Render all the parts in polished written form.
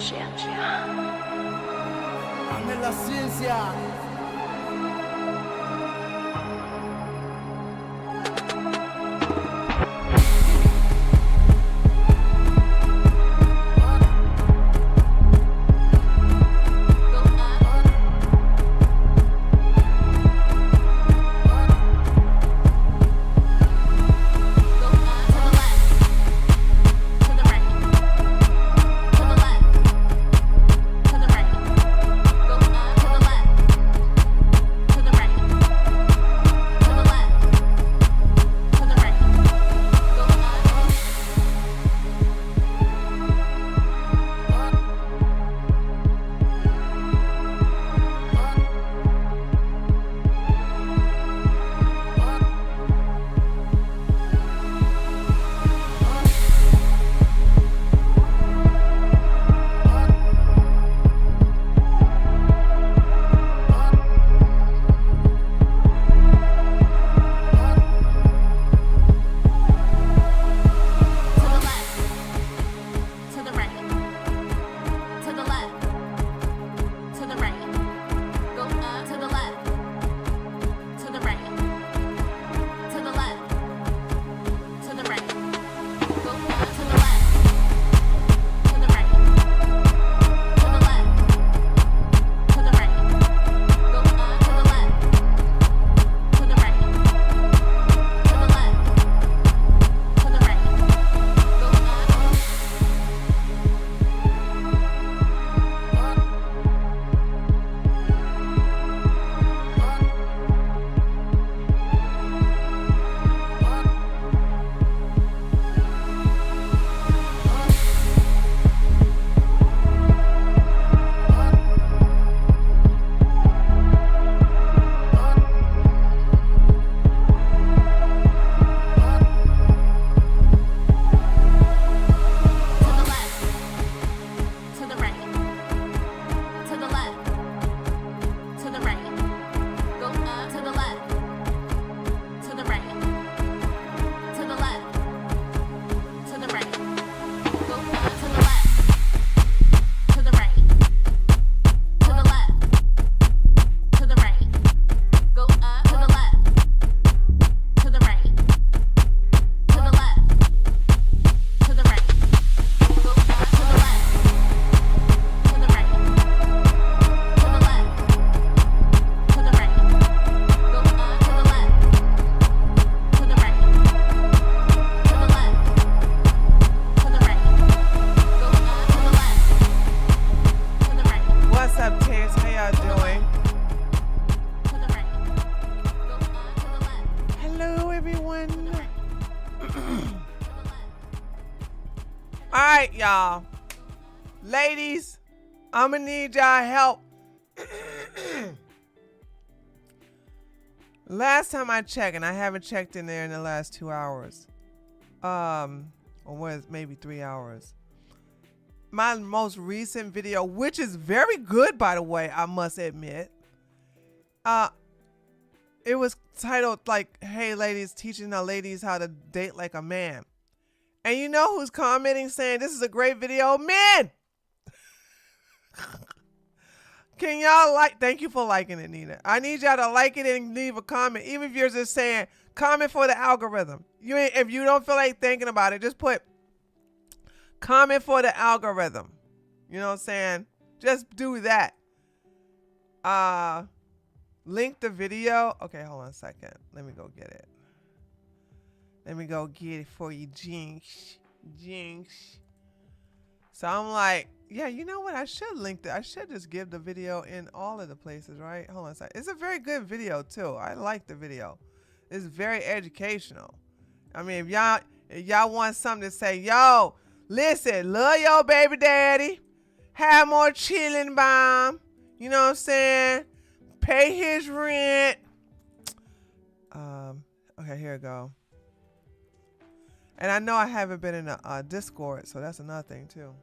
ciencia. Nella ciencia. Alright, y'all. Ladies, I'm gonna need y'all help. Last time I checked, and I haven't checked in there in the last 2 hours. Or was maybe 3 hours. My most recent video, which is very good, by the way, I must admit. It was titled like, "Hey ladies, teaching the ladies how to date like a man." And you know who's commenting saying this is a great video? Men! Can y'all thank you for liking it, Nina. I need y'all to like it and leave a comment. Even if you're just saying, comment for the algorithm. If you don't feel like thinking about it, just put comment for the algorithm. You know what I'm saying? Just do that. Link the video. Okay, hold on a second. Let me go get it. Let me go get it for you, Jinx. Jinx. So I'm like, yeah, you know what? I should link it. I should just give the video in all of the places, right? Hold on a second. It's a very good video, too. I like the video. It's very educational. I mean, if y'all want something to say, yo, listen, love your baby daddy. Have more chilling bomb. You know what I'm saying? Pay his rent. Okay, here we go. And I know I haven't been in a Discord, so that's another thing too.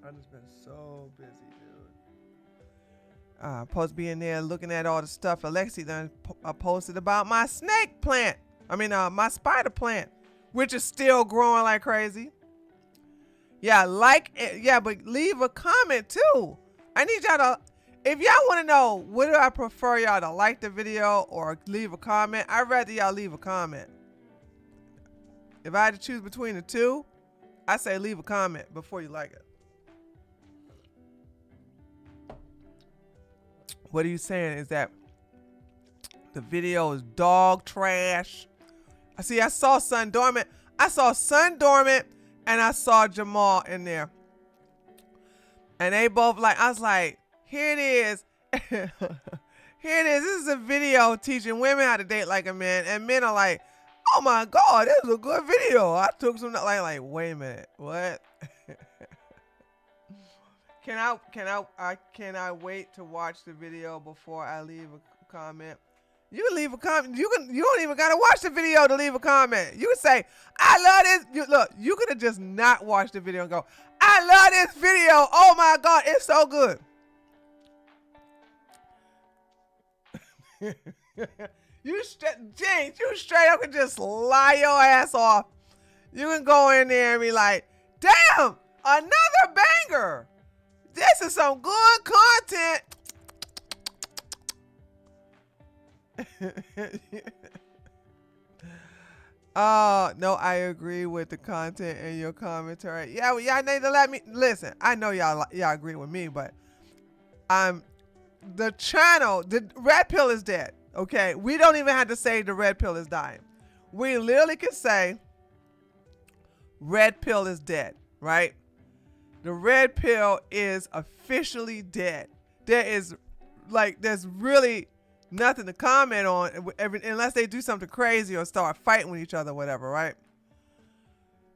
I've just been so busy, dude. Supposed to be in there looking at all the stuff Alexi done posted about my snake plant. I mean, my spider plant, which is still growing like crazy. Yeah, like it. Yeah, but leave a comment too. I need y'all to, if y'all want to know, would I prefer y'all to like the video or leave a comment? I'd rather y'all leave a comment. If I had to choose between the two, I say leave a comment before you like it. What are you saying is that the video is dog trash? I see, I saw Sun Dormant. I saw Sun Dormant and I saw Jamal in there. And they both like, I was like, here it is. Here it is. This is a video teaching women how to date like a man. And men are like, oh my God, this is a good video. I took some, like, wait a minute. What? Can I wait to watch the video before I leave a comment? You can leave a comment. You don't even gotta watch the video to leave a comment. You can say, I love this. Look, you could have just not watched the video and go, I love this video. Oh my God, it's so good. James, you straight up can just lie your ass off. You can go in there and be like, damn, another banger. This is some good content. No, I agree with the content in your commentary. Yeah, well, y'all need to let me listen. I know y'all agree with me, but the channel, the red pill is dead. Okay, we don't even have to say the red pill is dying. We literally can say red pill is dead, right? The red pill is officially dead. There's really nothing to comment on unless they do something crazy or start fighting with each other or whatever, right?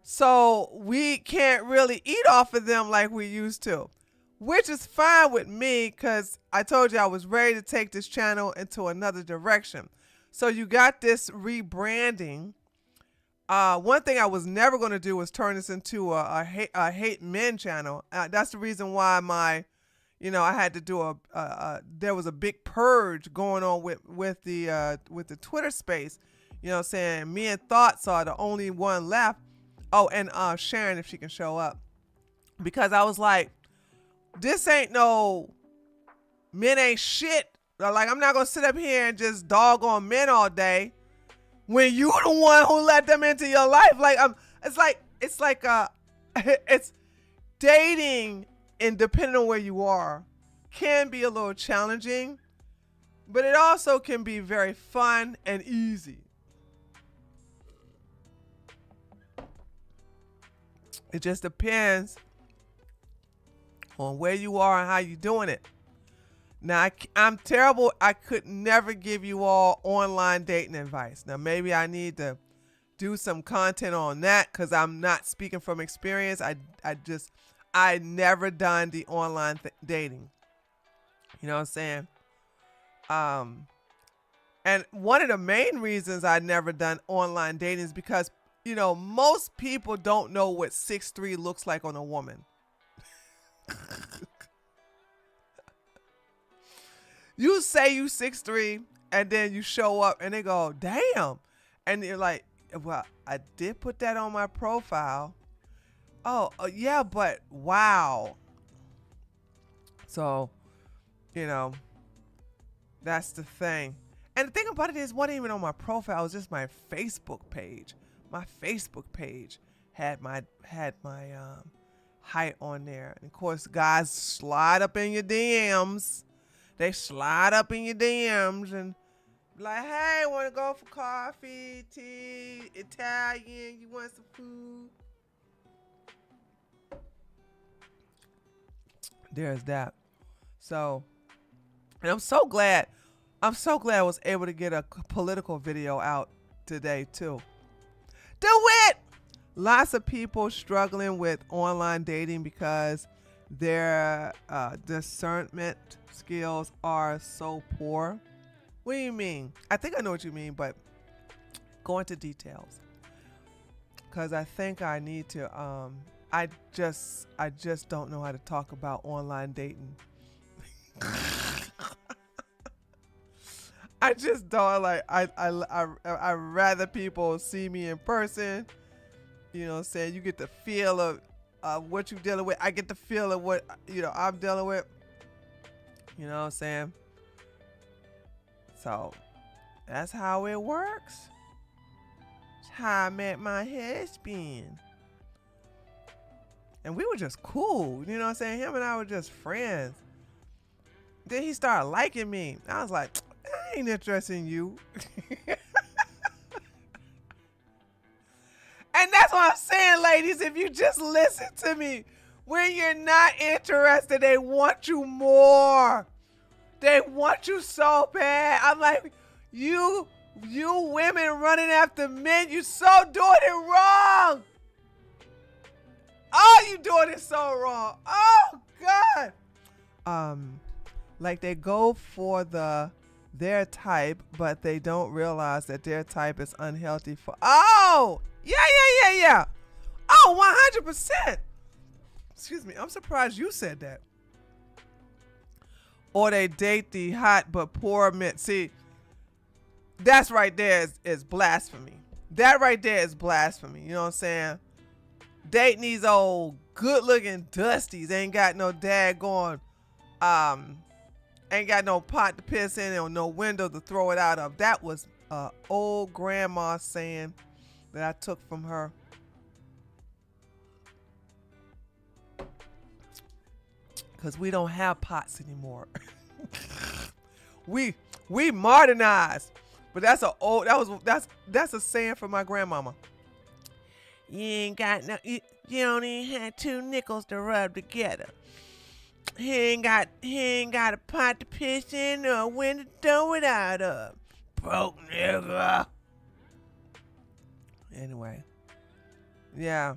So we can't really eat off of them like we used to, which is fine with me because I told you I was ready to take this channel into another direction. So you got this rebranding. One thing I was never going to do was turn this into a hate men channel. That's the reason why I had to do there was a big purge going on with the Twitter space, saying me and Thoughts are the only one left. Oh, and Sharon, if she can show up, because I was like, this ain't no men ain't shit. Like, I'm not gonna sit up here and just dog on men all day when you the one who let them into your life. Like, it's dating, and depending on where you are, can be a little challenging, but it also can be very fun and easy. It just depends on where you are and how you're doing it. Now, I'm terrible. I could never give you all online dating advice. Now, maybe I need to do some content on that because I'm not speaking from experience. I never done the online dating. You know what I'm saying? And one of the main reasons I never done online dating is because, most people don't know what 6'3" looks like on a woman. You say you 6'3", and then you show up and they go, damn. And you're like, well, I did put that on my profile. Oh, yeah, but wow. So, that's the thing. And the thing about it is, it wasn't even on my profile. It was just my Facebook page. My Facebook page had my height on there. And of course, guys slide up in your DMs. They slide up in your DMs and be like, hey, want to go for coffee, tea, Italian? You want some food? There's that. So, and I'm so glad I was able to get a political video out today too. DeWitt! Lots of people struggling with online dating because their discernment skills are so poor. What do you mean? I think I know what you mean, but go into details. Because I think I need to, I just don't know how to talk about online dating. I just don't I rather people see me in person, saying you get the feel of what you dealing with. I get the feel of what I'm dealing with. You know what I'm saying? So that's how it works. That's how I met my husband. And we were just cool. You know what I'm saying? Him and I were just friends. Then he started liking me. I was like, I ain't interested in you. And that's what I'm saying, ladies. If you just listen to me, when you're not interested, they want you more. They want you so bad. I'm like, you women running after men, you so doing it wrong. Oh, you doing it so wrong. Oh God. Like they go for their type, but they don't realize that their type is unhealthy for. Oh, yeah. Oh, 100%. Excuse me. I'm surprised you said that. Or they date the hot but poor men. See, that's right there is blasphemy. That right there is blasphemy. You know what I'm saying? Dating these old good-looking dusties ain't got no daggone, ain't got no pot to piss in or no window to throw it out of. That was old grandma saying that I took from her. Because we don't have pots anymore. we modernized. But that's a saying from my grandmama. You ain't got no, you don't even have 2 nickels to rub together. He ain't got a pot to piss in or a window to throw it out of. Broke nigga. Anyway. Yeah.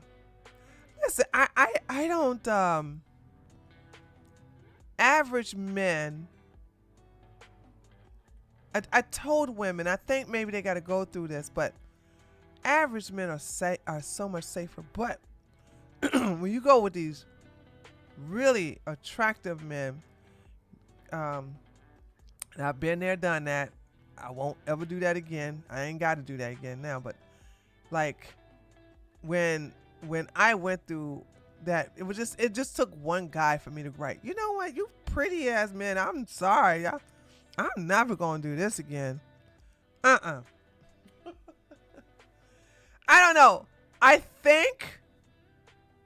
Listen, I don't, average men, I told women, I think maybe they got to go through this, but average men are so much safer. But when you go with these really attractive men, and I've been there, done that. I won't ever do that again. I ain't got to do that again now. But like when I went through that, it just took one guy for me to write, you know what, you pretty ass man, I'm sorry. I'm never going to do this again. I don't know. I think,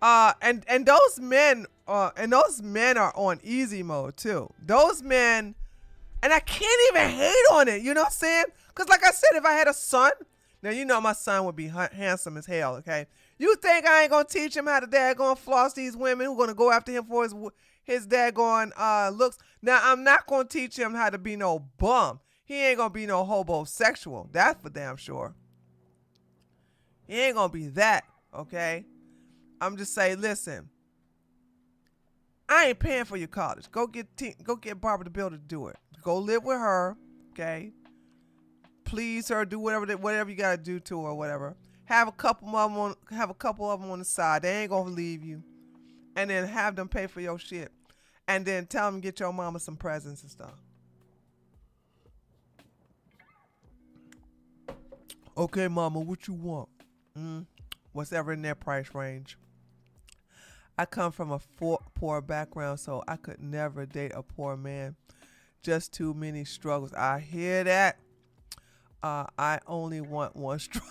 and those men are on easy mode too. Those men, and I can't even hate on it. You know what I'm saying? Because like I said, if I had a son, now you know my son would be handsome as hell. Okay, you think I ain't gonna teach him how to daggone floss these women who gonna go after him for his daggone looks? Now I'm not gonna teach him how to be no bum. He ain't gonna be no homosexual. That's for damn sure. He ain't gonna be that, okay? I'm just saying, listen, I ain't paying for your college. Go get Barbara the Builder to do it. Go live with her, okay? Please her, do whatever you gotta do to her, or whatever. Have a couple of them on the side. They ain't gonna leave you, and then have them pay for your shit, and then tell them to get your mama some presents and stuff. Okay, mama, what you want? What's ever in their price range. I come from a poor background, so I could never date a poor man. Just too many struggles. I hear that. I only want one struggle.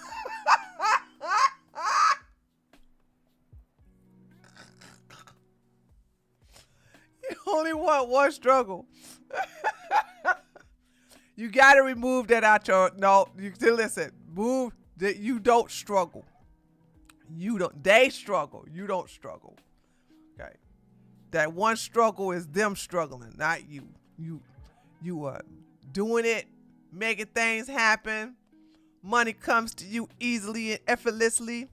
You only want one struggle. You got to remove that out your, no, you listen, move that you don't struggle. They struggle. You don't struggle. Okay. That one struggle is them struggling, not you. You are doing it, making things happen. Money comes to you easily and effortlessly.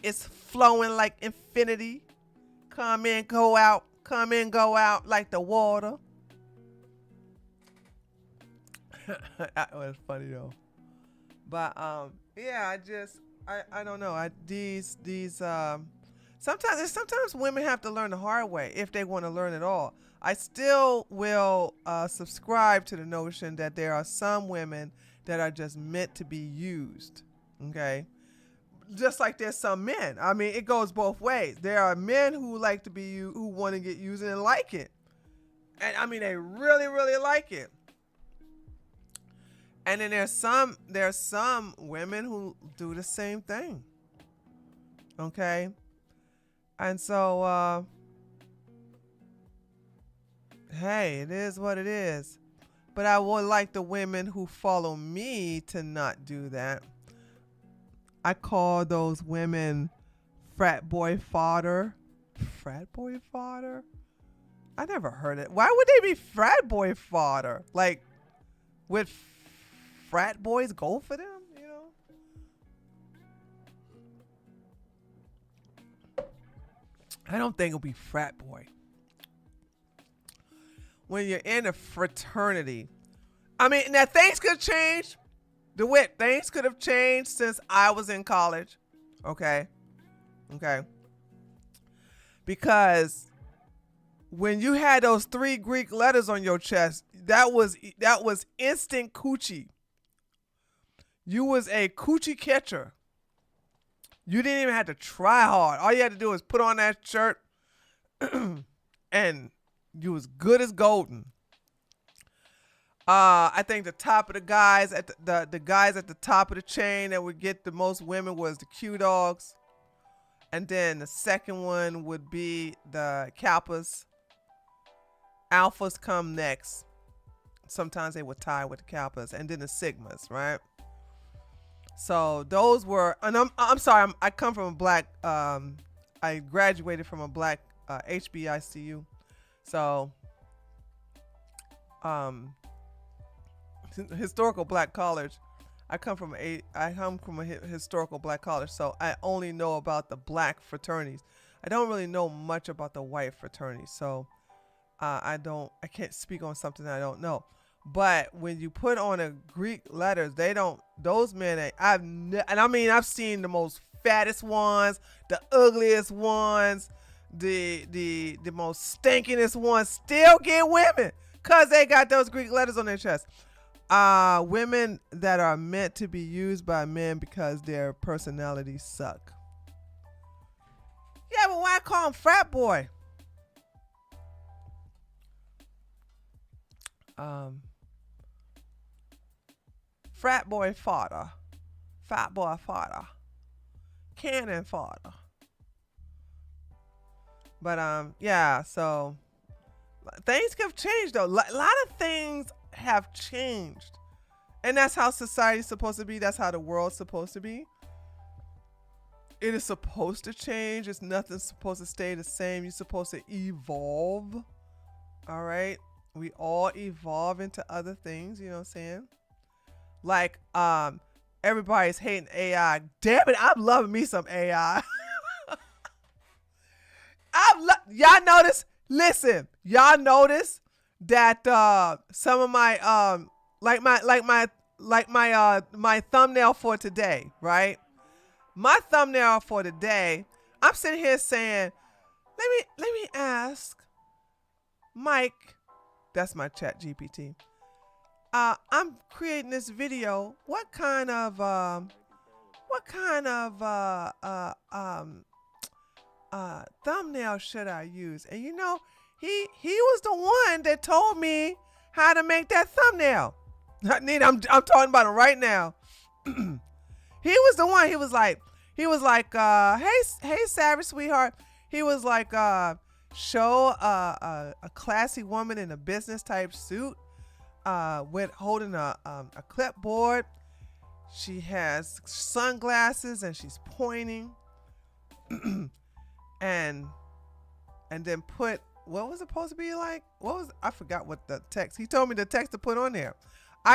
It's flowing like infinity. Come in, go out like the water. That was funny though. But yeah, I don't know. Sometimes women have to learn the hard way if they want to learn at all. I still will subscribe to the notion that there are some women that are just meant to be used. Okay, just like there's some men. I mean, it goes both ways. There are men who like to be who want to get used and like it. And I mean, they really, really like it. And then there's some women who do the same thing. Okay? And so hey, it is what it is. But I would like the women who follow me to not do that. I call those women frat boy fodder. Frat boy fodder? I never heard it. Why would they be frat boy fodder? Like, would frat boys go for them? You know? I don't think it'll be frat boy. When you're in a fraternity, I mean, now things could change. DeWitt, things could have changed since I was in college. Okay. Because when you had those 3 Greek letters on your chest, that was instant coochie. You was a coochie catcher. You didn't even have to try hard. All you had to do was put on that shirt and you was good as golden. I think the top of the guys at the guys at the top of the chain that would get the most women was the Q dogs. And then the second one would be the Kappas. Alphas come next. Sometimes they would tie with the Kappas, and then the Sigmas, right? So those were, and I'm sorry, I come from a black, I graduated from a black HBICU. So historical black college. I come from a historical black college, so I only know about the black fraternities. I don't really know much about the white fraternities, so I can't speak on something that I don't know. But when you put on a Greek letters, those men, I've seen the most fattest ones, the ugliest ones, the most stinkingest ones still get women because they got those Greek letters on their chest. Women that are meant to be used by men because their personalities suck. Yeah, but why call him frat boy? Frat boy fodder. Fat boy fodder. Cannon fodder. But yeah, so things have changed though. A lot of things have changed. And that's how society's supposed to be. That's how the world's supposed to be. It is supposed to change. It's nothing supposed to stay the same. You're supposed to evolve. All right. We all evolve into other things, you know what I'm saying? Like, everybody's hating AI. Damn it, I'm loving me some AI. Y'all notice? Listen, y'all notice that some of my my thumbnail for today, right? My thumbnail for today, I'm sitting here saying, let me ask Mike, that's my chat GPT. I'm creating this video. What kind of thumbnail should I use? And you know, he was the one that told me how to make that thumbnail. Nina, I'm talking about it right now. He was the one. He was like, hey, Savage sweetheart. He was like, show a classy woman in a business type suit, with holding a clipboard. She has sunglasses and she's pointing, and then put, what was it supposed to be like? I forgot what the text. He told me the text to put on there.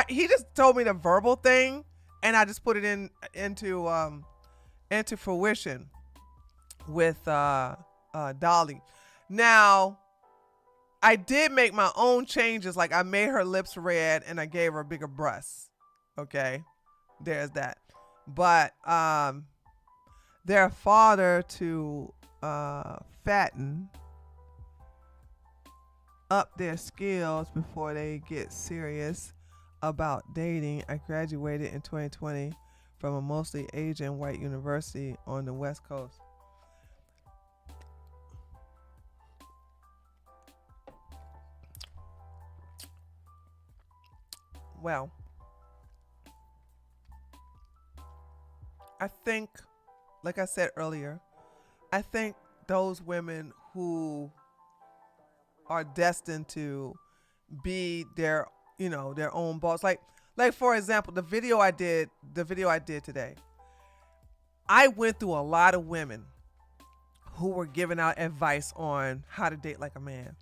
He just told me the verbal thing, and I just put it into fruition with Dolly. Now, I did make my own changes. Like, I made her lips red and I gave her bigger breasts. Okay, there's that. But their father to fatten up their skills before they get serious about dating. I graduated in 2020 from a mostly Asian white university on the West Coast. Well, I think, like I said earlier, I think those women who are destined to be their, their own boss. Like for example, the video I did today. I went through a lot of women who were giving out advice on how to date like a man.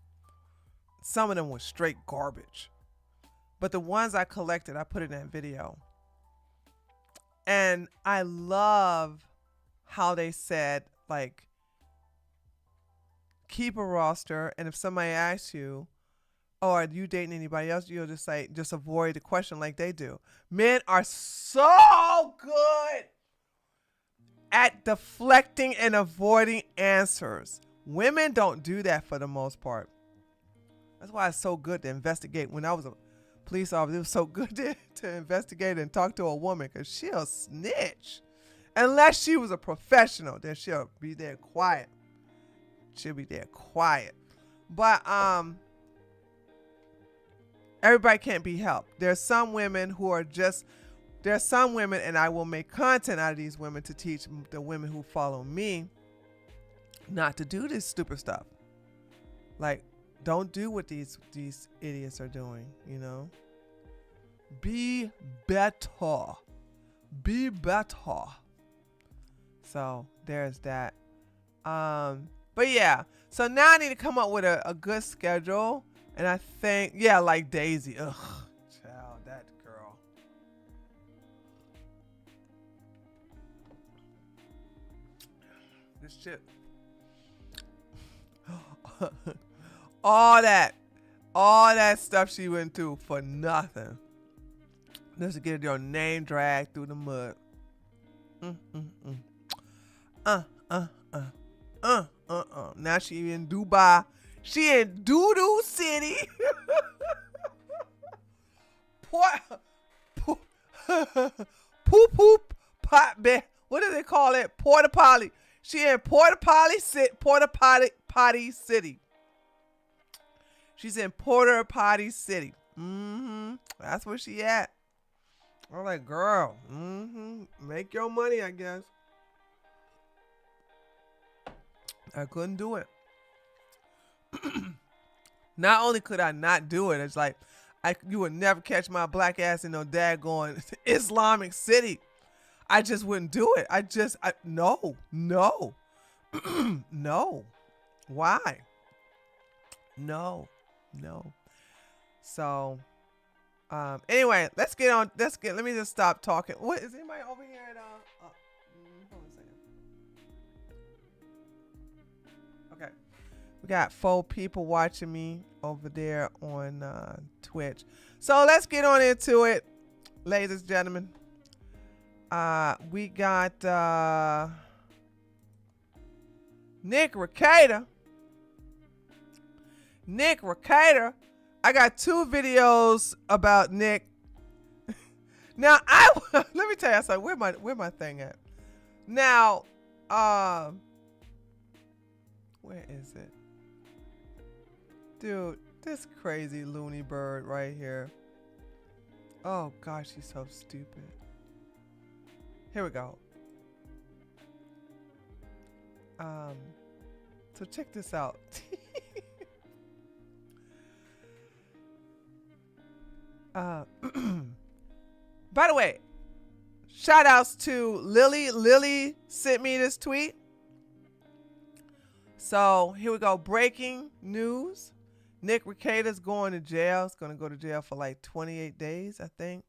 Some of them were straight garbage. But the ones I collected, I put in that video. And I love how they said, like, keep a roster, and if somebody asks you, oh, are you dating anybody else, you'll just avoid the question like they do. Men are so good at deflecting and avoiding answers. Women don't do that for the most part. That's why it's so good to investigate. When I was a police officer, it was so good to investigate and talk to a woman, because she'll snitch. Unless she was a professional, then she'll be there quiet. She'll be there quiet. But everybody can't be helped. There's some women, and I will make content out of these women to teach the women who follow me not to do this stupid stuff. Like, don't do what these idiots are doing, Be better. Be better. So there's that. But yeah, so now I need to come up with a good schedule. And I think, yeah, like Daisy. Ugh, child, that girl. This shit. all that stuff she went through for nothing. Just to get your name dragged through the mud. Now she in Dubai. She in Doo-Doo City. Poop pot bed. What do they call it? Porta potty. She in Porta Potty City. She's in Porta Potty City. That's where she at. I'm like, girl, make your money, I guess. I couldn't do it. Not only could I not do it, it's like you would never catch my black ass in no daggone Islamic city. I just wouldn't do it. No. No. Why? No. So, anyway, let me just stop talking. What is anybody over here at hold on a second. Okay. We got 4 people watching me over there on Twitch. So let's get on into it, ladies and gentlemen. We got Nick Rekieta. I got 2 videos about Nick. Now let me tell you something. Where my thing at? Now, where is it? Dude, this crazy loony bird right here. Oh gosh, she's so stupid. Here we go. So check this out. By the way, shout outs to Lily. Lily sent me this tweet. So here we go. Breaking news. Nick Rekieta's going to jail. He's going to go to jail for like 28 days, I think.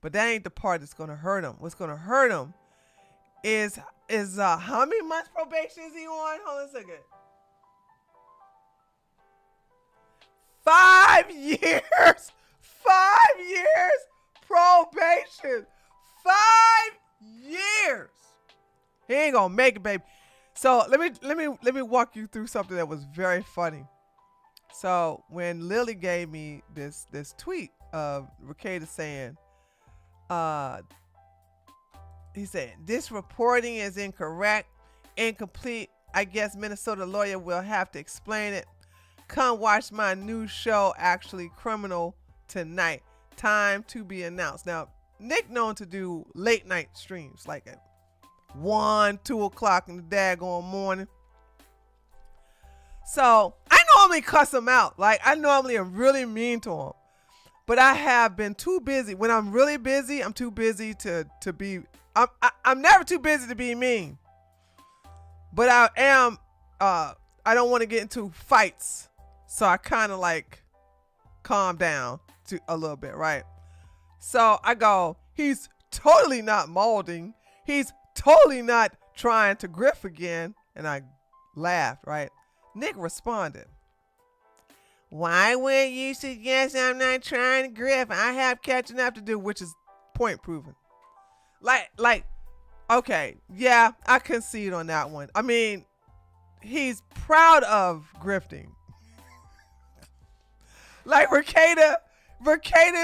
But that ain't the part that's going to hurt him. What's going to hurt him is how many months probation is he on? Hold on a second. 5 years. 5 years probation. 5 years. He ain't gonna make it, baby. So let me walk you through something that was very funny. So when Lily gave me this tweet of Rekieta saying, he said, this reporting is incorrect, incomplete. I guess Minnesota lawyer will have to explain it. Come watch my new show, Actually Criminal, tonight. Time to be announced. Now, Nick known to do late night streams, like at 1, 2 o'clock in the daggone morning. So I normally cuss him out. Like, I normally am really mean to him. But I have been too busy. When I'm really busy, I'm too busy to be, I'm never too busy to be mean. But I am, I don't want to get into fights. So I kind of like calm down a little bit, right? So I go, he's totally not molding. He's totally not trying to grift again. And I laughed, right? Nick responded, why would you suggest I'm not trying to grift? I have catching up to do, which is point proven. Like, okay, yeah, I concede on that one. I mean, he's proud of grifting. Like Rekieta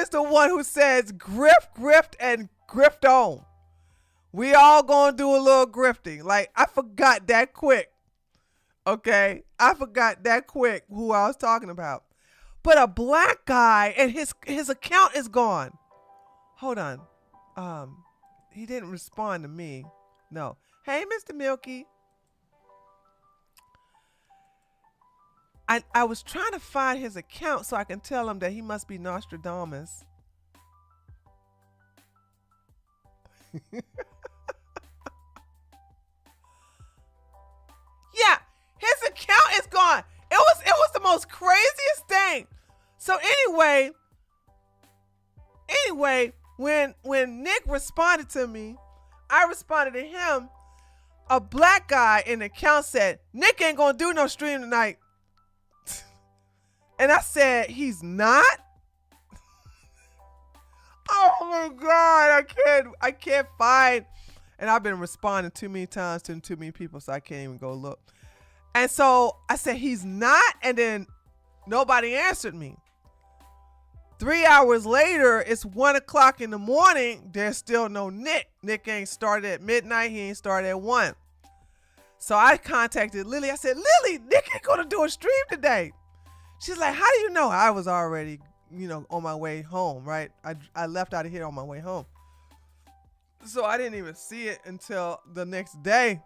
is the one who says grift, and grift on. We all gonna do a little grifting. Like, I forgot that quick. Okay, I forgot that quick who I was talking about. But a black guy and his account is gone. Hold on. He didn't respond to me. No. Hey, Mr. Milky. I was trying to find his account so I can tell him that he must be Nostradamus. Yeah, his account is gone. It was the most craziest thing. So anyway, when Nick responded to me, I responded to him. A black guy in the account said, Nick ain't gonna do no stream tonight. And I said, he's not? Oh my God, I can't find. And I've been responding too many times to too many people, so I can't even go look. And so I said, he's not? And then nobody answered me. 3 hours later, it's 1 o'clock in the morning. There's still no Nick. Nick ain't started at midnight. He ain't started at 1. So I contacted Lily. I said, Lily, Nick ain't gonna do a stream today. She's like, how do you know? I was already, on my way home, right? I left out of here on my way home. So I didn't even see it until the next day.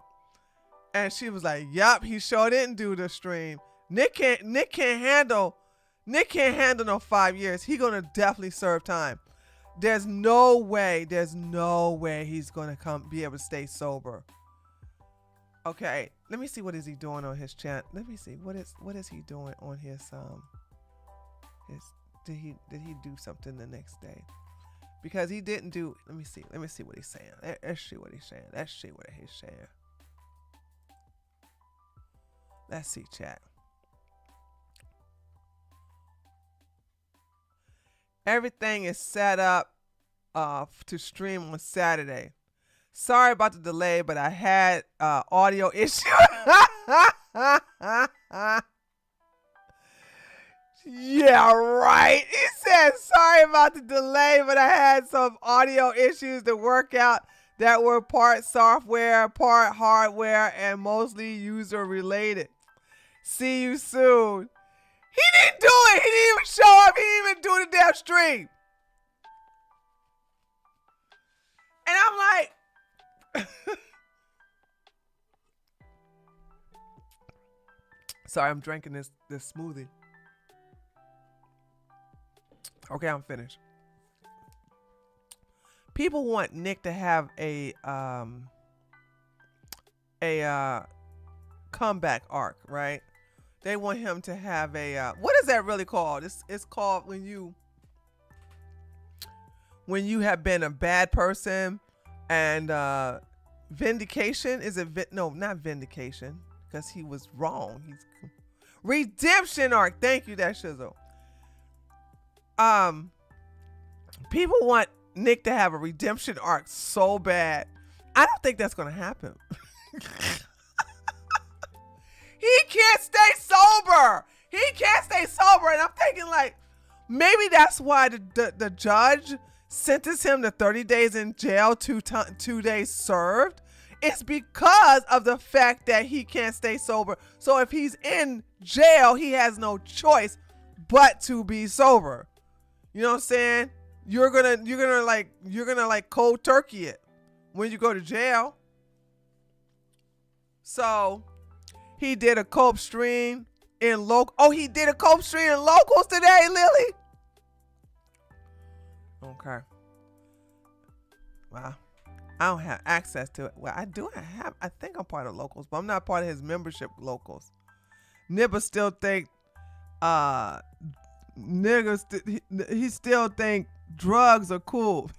And she was like, yup, he sure didn't do the stream. Nick can't handle no 5 years. He gonna definitely serve time. There's no way he's gonna be able to stay sober. Okay, let me see what is he doing on his channel. Let me see what is he doing on his did he do something the next day? Because he didn't do. Let me see what he's saying. Let's see what he's saying. Let's see, chat. Everything is set up to stream on Saturday. Sorry about the delay, but I had audio issue. Yeah, right. He said, sorry about the delay, but I had some audio issues to work out that were part software, part hardware, and mostly user related. See you soon. He didn't do it. He didn't even show up. He didn't even do the damn stream. And I'm like, sorry, I'm drinking this smoothie. Okay, I'm finished. People want Nick to have a comeback arc, right? They want him to have a what is that really called? It's called when you have been a bad person and vindication. Is it no, not vindication, because he was wrong. He's redemption arc. Thank you, that shizzle. People want Nick to have a redemption arc so bad. I don't think that's gonna happen. He can't stay sober. And I'm thinking, like, maybe that's why the judge sentence him to 30 days in jail, 2 days served, it's because of the fact that he can't stay sober. So if he's in jail, he has no choice but to be sober. You know what I'm saying? You're gonna like cold turkey it when you go to jail. So he did a cope stream in local. Oh, he did a cope stream in locals today, Lily. Okay. Wow. I don't have access to it. Well, I do have. I think I'm part of locals, but I'm not part of his membership locals. Nibba still think, he still think drugs are cool.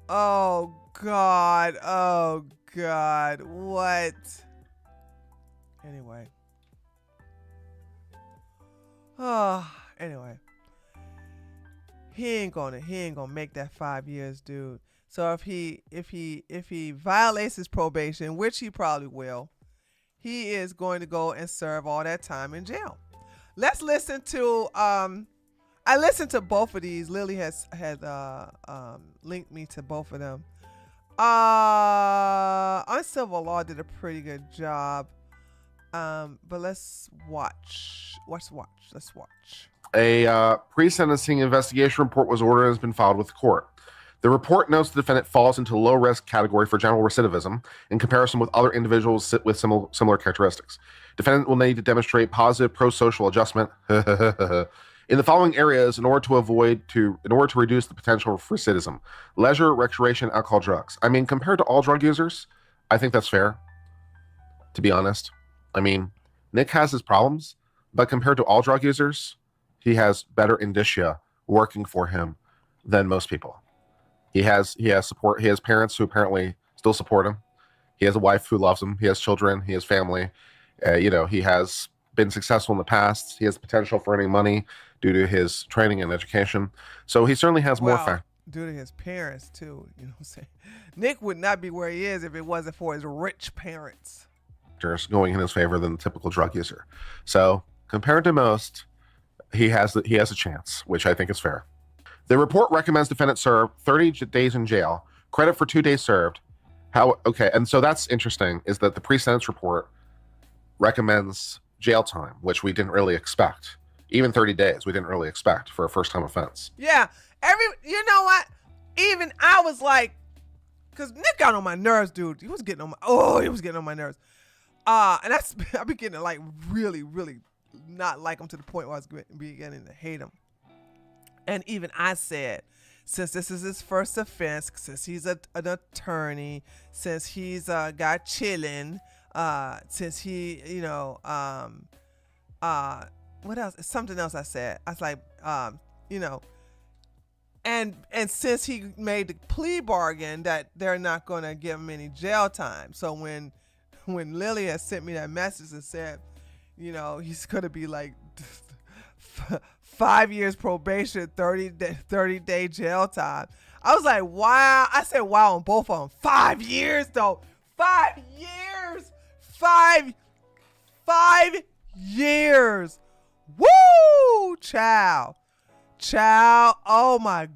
Oh God. Oh God. What? Anyway. Oh, anyway. He ain't gonna make that 5 years, dude. So if he violates his probation, which he probably will, he is going to go and serve all that time in jail. Let's listen to I listened to both of these. Lily has linked me to both of them. On civil law did a pretty good job. But let's watch. Let's watch. A pre-sentencing investigation report was ordered and has been filed with the court. The report notes the defendant falls into low-risk category for general recidivism in comparison with other individuals with similar characteristics. Defendant will need to demonstrate positive pro-social adjustment in the following areas in order to reduce the potential for recidivism: leisure, recreation, alcohol, drugs. I mean, compared to all drug users, I think that's fair, to be honest. I mean, Nick has his problems, but compared to all drug users, he has better indicia working for him than most people. He has support. He has parents who apparently still support him. He has a wife who loves him. He has children. He has family. He has been successful in the past. He has potential for earning money due to his training and education. So he certainly has more factors. Due to his parents too. You know what I'm saying? Nick would not be where he is if it wasn't for his rich parents. Going in his favor than the typical drug user. So compared to most, he has a chance, which I think is fair. The report recommends defendant serve 30 days in jail, credit for 2 days served. And so that's interesting, is that the pre-sentence report recommends jail time, which we didn't really expect. Even 30 days, we didn't really expect for a first-time offense. Yeah, you know what? Even I was like, because Nick got on my nerves, dude. He was getting on my nerves. And I've been getting to like really, really not like him to the point where I was beginning to hate him. And even I said, since this is his first offense, since he's an attorney, since he's got chilling, since he, what else? Something else I said. I was like, and since he made the plea bargain that they're not going to give him any jail time. So when Lily had sent me that message and said, he's going to be like 5 years probation, 30 day jail time. I was like, wow. I said, wow, on both of them. 5 years though. 5 years. 5 years. Woo! Child. Oh my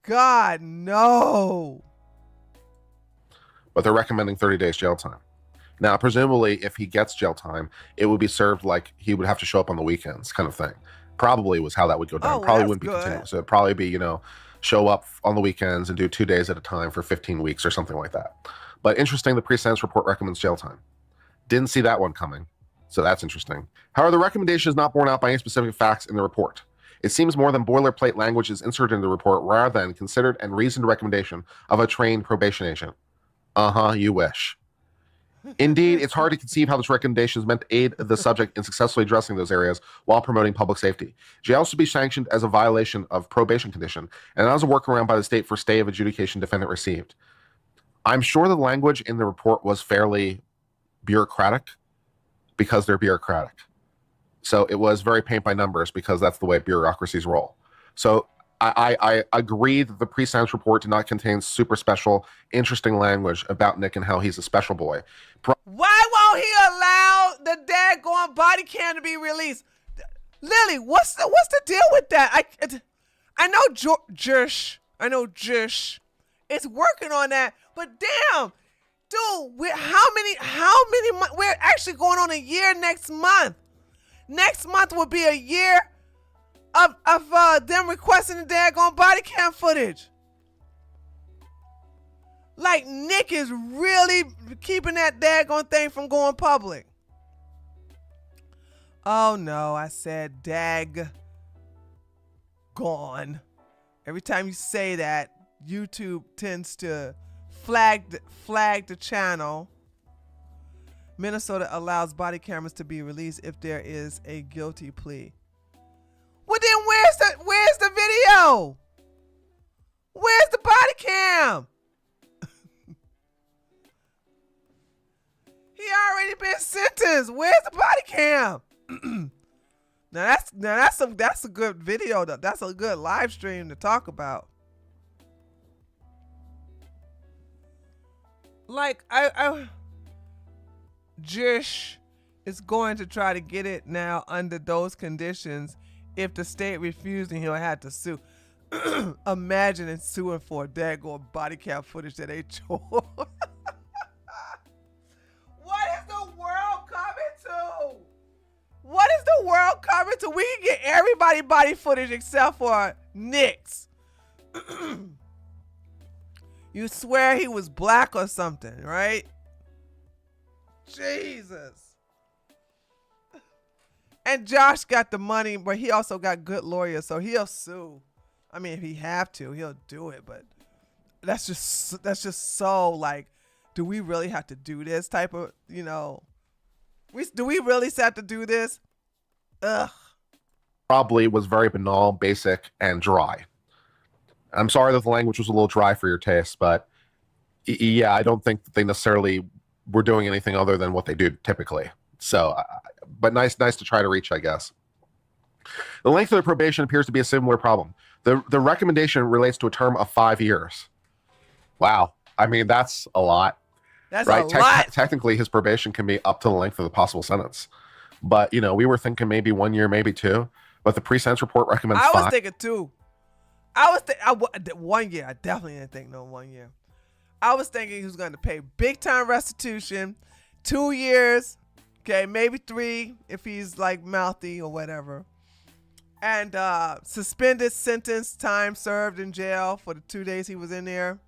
God. No. But they're recommending 30 days jail time. Now, presumably, if he gets jail time, it would be served like he would have to show up on the weekends, kind of thing. Probably was how that would go down. Probably wouldn't be continuous. So it'd probably be, show up on the weekends and do 2 days at a time for 15 weeks or something like that. But interesting, the pre-sentence report recommends jail time. Didn't see that one coming. So that's interesting. However, the recommendation is not borne out by any specific facts in the report. It seems more than boilerplate language is inserted in the report rather than considered and reasoned recommendation of a trained probation agent. You wish. Indeed, it's hard to conceive how this recommendation is meant to aid the subject in successfully addressing those areas while promoting public safety. Jail should be sanctioned as a violation of probation condition and as a workaround by the state for stay of adjudication defendant received. I'm sure the language in the report was fairly bureaucratic because they're bureaucratic. So it was very paint by numbers because that's the way bureaucracies roll. So I agree that the pre-sentence report did not contain super special, interesting language about Nick and how he's a special boy. Why won't he allowed the daggone body cam to be released. Lily, what's the deal with that? I know Josh is working on that, but damn, dude, how many months? We're actually going on a year next month. Next month will be a year of them requesting the daggone body cam footage. Like, Nick is really keeping that daggone thing from going public. Oh no, I said gone. Every time you say that, YouTube tends to flag the channel. Minnesota allows body cameras to be released if there is a guilty plea. Well, then where's the video? Where's the body cam? He already been sentenced. Where's the body cam? Now that's a good video. That's a good live stream to talk about. Like, Jish is going to try to get it now under those conditions. If the state refusing, he'll have to sue. Imagine suing for a daggone body cam footage that they chose. What is the world coming to? What is the world coming to? We can get everybody body footage except for Nick's. You swear he was black or something, right? Jesus. And Josh got the money, but he also got good lawyers, so he'll sue. I mean, if he have to, he'll do it, but that's just so, like, do we really have to do this type of, you know, do we really have to do this? Ugh. Probably was very banal, basic, and dry. I'm sorry that the language was a little dry for your taste, but yeah, I don't think that they necessarily were doing anything other than what they do typically. So, but nice to try to reach, I guess. The length of the probation appears to be a similar problem. The recommendation relates to a term of 5 years. Wow. I mean, that's a lot. That's right? A lot. Technically, his probation can be up to the length of the possible sentence. But, you know, we were thinking maybe 1 year, maybe 2. But the pre-sentence report recommends 5. I was thinking 2. 1 year. I definitely didn't think no 1 year. I was thinking he was going to pay big time restitution, 2 years, okay, maybe 3 if he's like mouthy or whatever, and suspended sentence, time served in jail for the 2 days he was in there.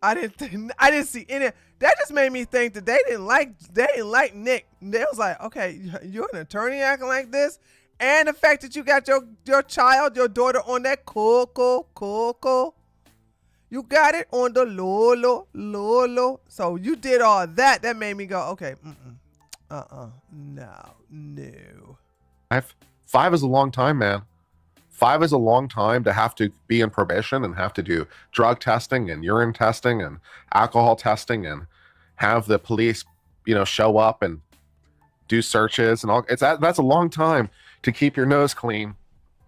I didn't see any. That just made me think that they didn't like Nick. They was like, okay, you're an attorney acting like this. And the fact that you got your child, your daughter on that cool. You got it on the low. So you did all that. That made me go, okay, no. 5 is a long time, man. 5 is a long time to have to be in probation and have to do drug testing and urine testing and alcohol testing and have the police, you know, show up and do searches and all. That's a long time to keep your nose clean,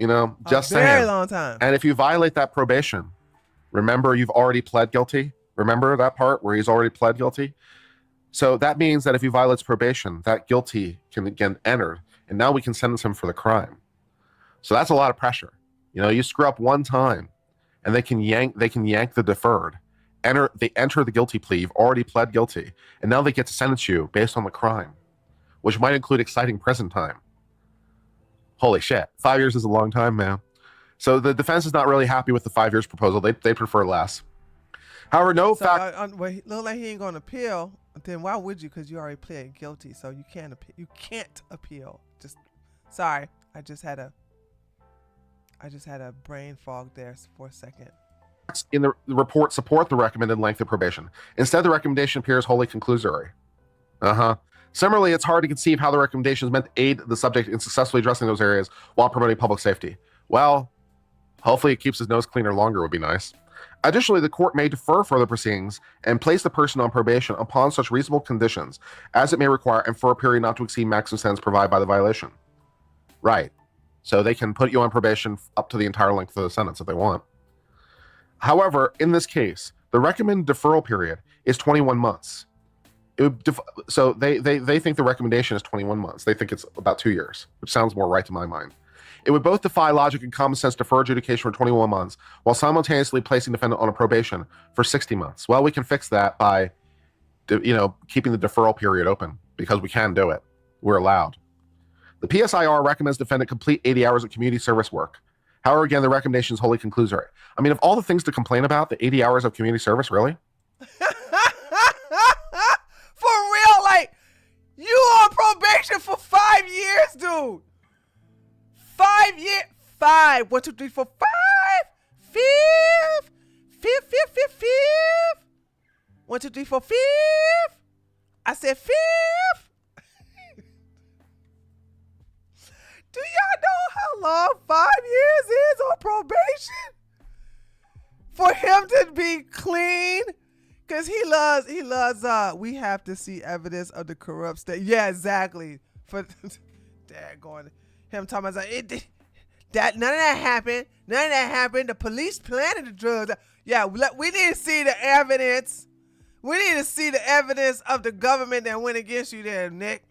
you know, just saying. Very long time. And if you violate that probation, remember you've already pled guilty. Remember that part where he's already pled guilty? So that means that if he violates probation, that guilty can get entered, and now we can sentence him for the crime. So that's a lot of pressure. You know, you screw up one time, and they can yank the deferred. They enter the guilty plea. You've already pled guilty, and now they get to sentence you based on the crime, which might include exciting prison time. Holy shit. 5 years is a long time, man. So the defense is not really happy with the 5 years proposal. They prefer less. However, look like he ain't going to appeal. Then why would you? Because you already pled guilty, so you can't appeal. You can't appeal. Sorry. I just had a brain fog there for a second. In the report support the recommended length of probation. Instead, the recommendation appears wholly conclusory. Similarly, it's hard to conceive how the recommendation is meant to aid the subject in successfully addressing those areas while promoting public safety. Well, hopefully it keeps his nose cleaner longer would be nice. Additionally, the court may defer further proceedings and place the person on probation upon such reasonable conditions as it may require and for a period not to exceed maximum sentence provided by the violation. Right. So they can put you on probation up to the entire length of the sentence if they want. However, in this case, the recommended deferral period is 21 months. It would so they think the recommendation is 21 months. They think it's about 2 years, which sounds more right to my mind. It would both defy logic and common sense to defer adjudication for 21 months while simultaneously placing defendant on a probation for 60 months. Well, we can fix that by, keeping the deferral period open because we can do it. We're allowed. The PSIR recommends defendant complete 80 hours of community service work. However, again, the recommendation is wholly conclusory. I mean, of all the things to complain about, the 80 hours of community service, really? For real, like, you on probation for 5 years, dude. 5 years. 5. 1, 2, 3, 4, 5. Fifth. 1, 2, 3, 4, 5. I said 5. Do y'all know how long 5 years is on probation? For him to be clean? Because he loves, we have to see evidence of the corrupt state. Yeah, exactly. For dad going, him talking about that none of that happened. None of that happened. The police planted the drugs. Yeah, we need to see the evidence. We need to see the evidence of the government that went against you there, Nick.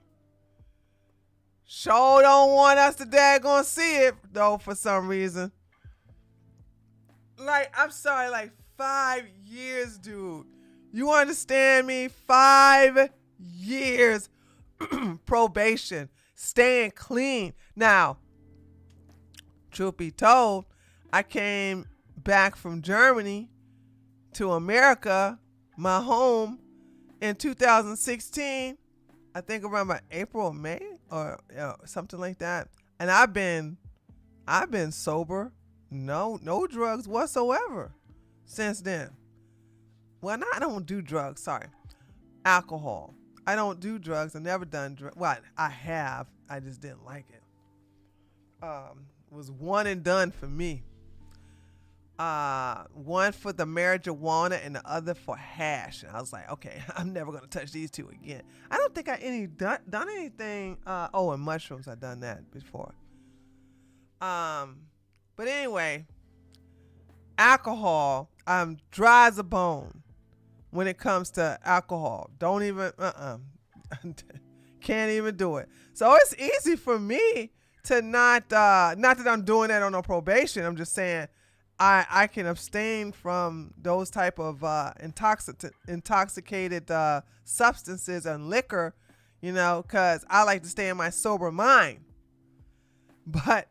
Sure don't want us to daggone see it, though, for some reason. Like, I'm sorry, like 5 years, dude. You understand me? 5 years probation, staying clean. Now, truth be told, I came back from Germany to America, my home, in 2016. I think around about April or May or something like that. And I've been sober, no drugs whatsoever since then. Well, I don't do drugs. Sorry, alcohol. I don't do drugs. I've never done drugs. Well, I have. I just didn't like it. It was one and done for me. One for the marijuana and the other for hash. And I was like, okay, I'm never gonna touch these two again. I don't think I done anything. And mushrooms. I've done that before. But anyway, alcohol. I'm dry as a bone when it comes to alcohol. Don't even can't even do it. So it's easy for me to not that I'm doing that on a probation. I'm just saying I can abstain from those type of intoxicated substances and liquor, because I like to stay in my sober mind. But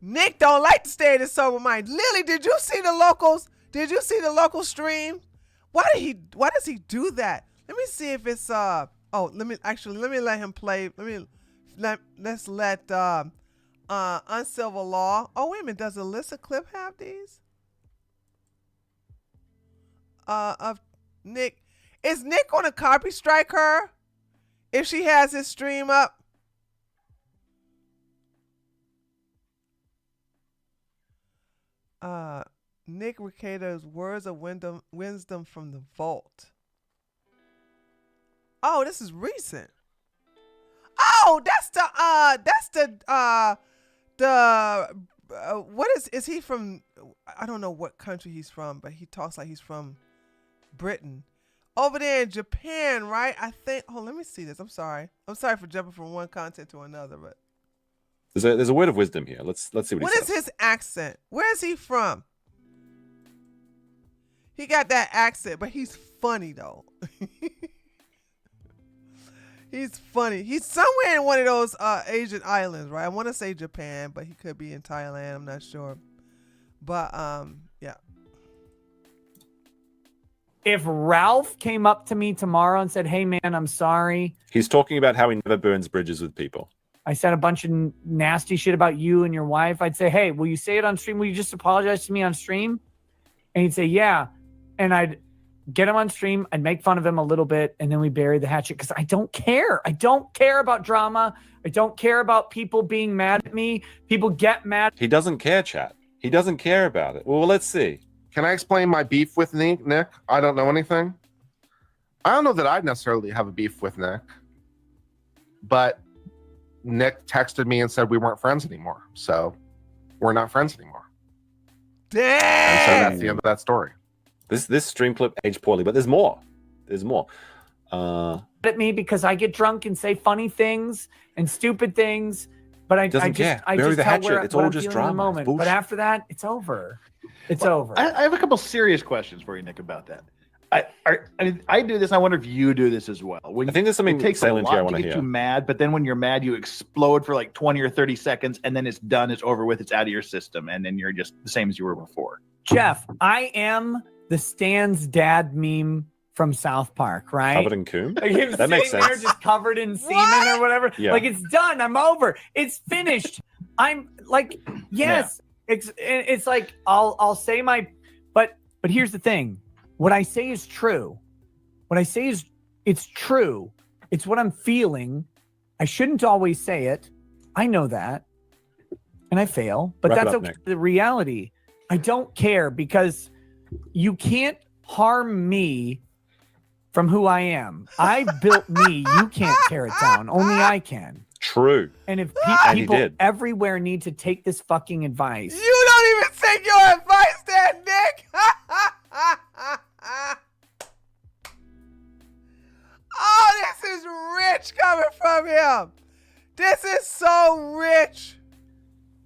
Nick don't like to stay in his sober mind. Lily, did you see the locals? Did you see the local stream? Why does he do that? Let me see if it's let me let him play. Let's let Uncivil Law. Oh, wait a minute. Does Alyssa Clip have these? Of Nick. Is Nick gonna copy strike her if she has his stream up? Nick Rekieta's Words of Wisdom from the Vault. Oh, this is recent. Oh, that's what is he from? I don't know what country he's from, but he talks like he's from Britain. Over there in Japan, right? I think. Oh, let me see this. I'm sorry for jumping from one content to another, but there's a word of wisdom here. Let's see what he says. What is his accent? Where is he from? He got that accent, but he's funny though. He's funny. He's somewhere in one of those Asian islands, right? I want to say Japan, but he could be in Thailand. I'm not sure. But yeah. If Ralph came up to me tomorrow and said, "Hey man, I'm sorry." He's talking about how he never burns bridges with people. I said a bunch of nasty shit about you and your wife. I'd say, "Hey, will you say it on stream? Will you just apologize to me on stream?" And he'd say, "Yeah." And I'd get him on stream. I'd make fun of him a little bit, and then we bury the hatchet because I don't care. I don't care about drama. I don't care about people being mad at me. People get mad. He doesn't care, chat. He doesn't care about it. Well, let's see. Can I explain my beef with Nick? I don't know anything. I don't know that I'd necessarily have a beef with Nick, but Nick texted me and said we weren't friends anymore. So we're not friends anymore. Damn. And so that's the end of that story. This stream clip aged poorly, but there's more. There's more. At me because I get drunk and say funny things and stupid things, but I Doesn't just care. I Bury just the tell hatchet. where It's what all I'm just feeling in the drama. It's moment. But bullshit. after that, it's over. It's over. I have a couple serious questions for you, Nick, about that. I do this. I wonder if you do this as well. When I think there's something it takes a salient here I lot to want to get hear. you mad, but then when you're mad, you explode for like 20 or 30 seconds, and then it's done. It's over with. It's out of your system, and then you're just the same as you were before. Jeff, I am the Stan's dad meme from South Park, right? Covered in coom? Like him That makes sitting there sense. just covered in semen or whatever. Yeah. Like it's done. I'm over. It's finished. I'm like, yes. It's like I'll say my, but here's the thing. What I say is true. What I say is it's true. It's what I'm feeling. I shouldn't always say it. I know that. And I fail, but Wrap it that's up, okay. Nick. The reality. I don't care because you can't harm me from who I am. I built me. You can't tear it down. Only I can. True. And if And he people did. everywhere need to take this fucking advice. You don't even take your advice there, Nick. Oh, this is rich coming from him. This is so rich.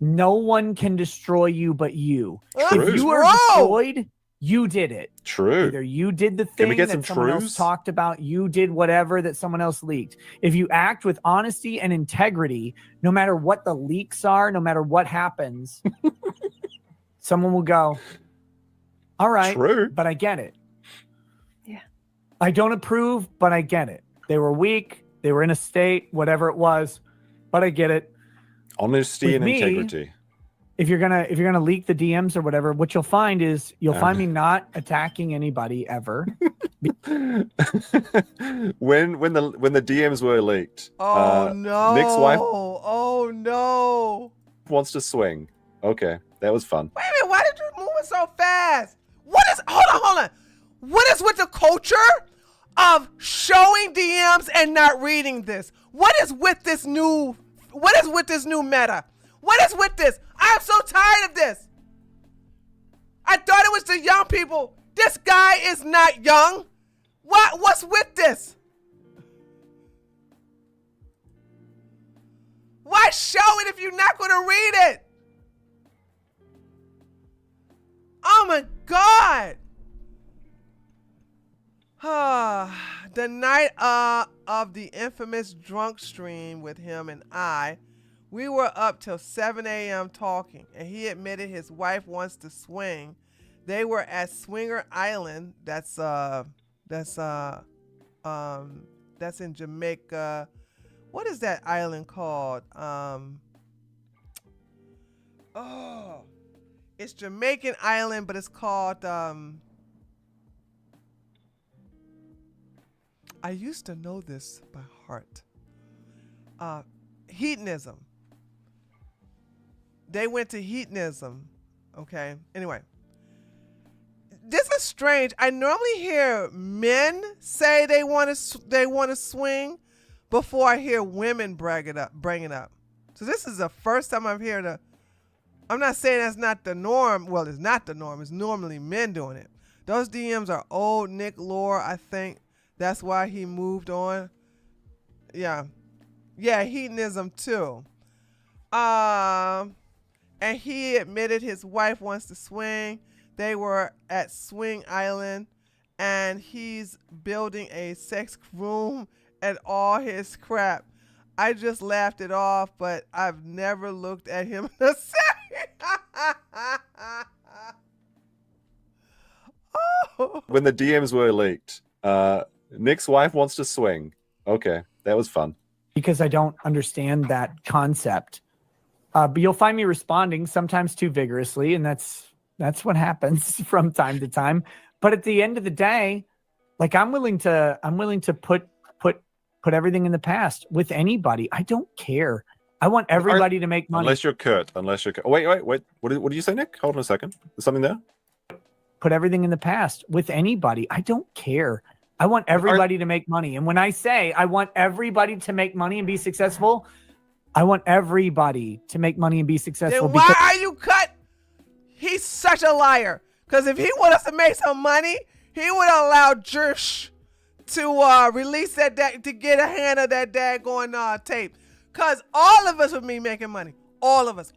No one can destroy you but you. True. If you are Bro. destroyed, you did it. True. Either you did the Can we thing get that some someone else truths? talked about, you did whatever that someone else leaked. If you act with honesty and integrity, no matter what the leaks are, no matter what happens, someone will go, all right, True. but I get it. Yeah. I don't approve, but I get it. They were weak. They were in a state, whatever it was, but I get it. Honesty With and me- integrity. If you're gonna leak the DMs or whatever, what you'll find is you'll find me not attacking anybody ever. when the DMs were leaked, Oh no. Nick's wife Oh no. wants to swing. Okay, that was fun. Wait a minute, why did you move it so fast? What is hold on. What is with the culture of showing DMs and not reading this? What is with this new meta? What is with this? I'm so tired of this. I thought it was the young people. This guy is not young. What's with this? Why show it if you're not going to read it? Oh my God. The night of the infamous drunk stream with him and I, we were up till 7 a.m. talking, and he admitted his wife wants to swing. They were at Swinger Island. That's in Jamaica. What is that island called? It's Jamaican island, but it's called I used to know this by heart. Hedonism. They went to hedonism. Okay. Anyway, this is strange. I normally hear men say they want to swing before I hear women bring it up. So this is the first time I'm hearing I'm not saying that's not the norm. Well, it's not the norm. It's normally men doing it. Those DMs are old Nick lore, I think. That's why he moved on. Yeah, hedonism too. And he admitted his wife wants to swing. They were at Swing Island, and he's building a sex room and all his crap. I just laughed it off, but I've never looked at him the same. Oh. When the DMs were leaked, Nick's wife wants to swing. Okay, that was fun. Because I don't understand that concept. But you'll find me responding sometimes too vigorously, and that's what happens from time to time. But at the end of the day, like I'm willing to put everything in the past with anybody. I don't care. I want everybody to make money. Unless you're Kurt. Wait. What did you say, Nick? Hold on a second. There's something there? Put everything in the past with anybody. I don't care. I want everybody to make money. And when I say I want everybody to make money and be successful, I want everybody to make money and be successful. Then why are you cut? He's such a liar. Because if he wanted us to make some money, he would allow Jersh to release to get a hand of that daggone tape, cause all of us would be making money. All of us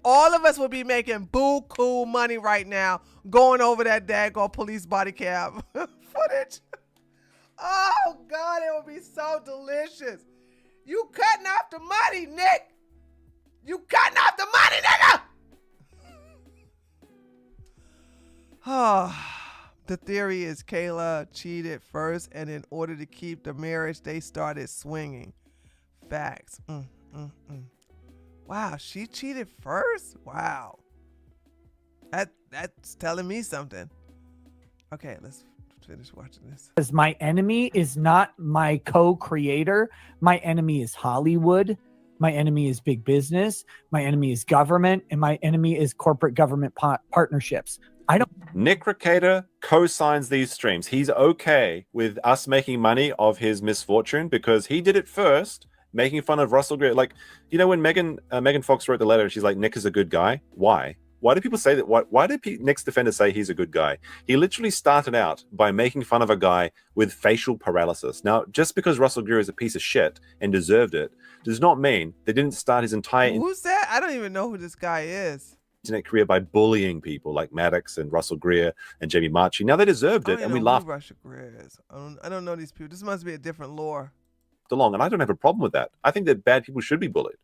would be making buku money right now, going over that daggone police body cam footage. Oh God, it would be so delicious. You cutting off the money, Nick. You cutting off the money, nigga. The theory is Kayla cheated first, and in order to keep the marriage, they started swinging. Facts. Wow, she cheated first? Wow. That's telling me something. Okay, let's finish watching this. Because my enemy is not my co-creator. My enemy is Hollywood. My enemy is big business. My enemy is government. And my enemy is corporate government partnerships. Nick Rekieta co-signs these streams. He's okay with us making money of his misfortune because he did it first, making fun of Russell Greer. Like, you know, when Megan Fox wrote the letter and she's like, Nick is a good guy. Why? Why do people say that? Why did Nick's defenders say he's a good guy? He literally started out by making fun of a guy with facial paralysis. Now, just because Russell Greer is a piece of shit and deserved it, does not mean they didn't start his entire Who's that? I don't even know who this guy is. internet career by bullying people like Maddox and Russell Greer and Jamie Marchi. Now, they deserved it, and we laughed Russell Greer is. I don't know these people. This must be a different lore. along, and I don't have a problem with that. I think that bad people should be bullied.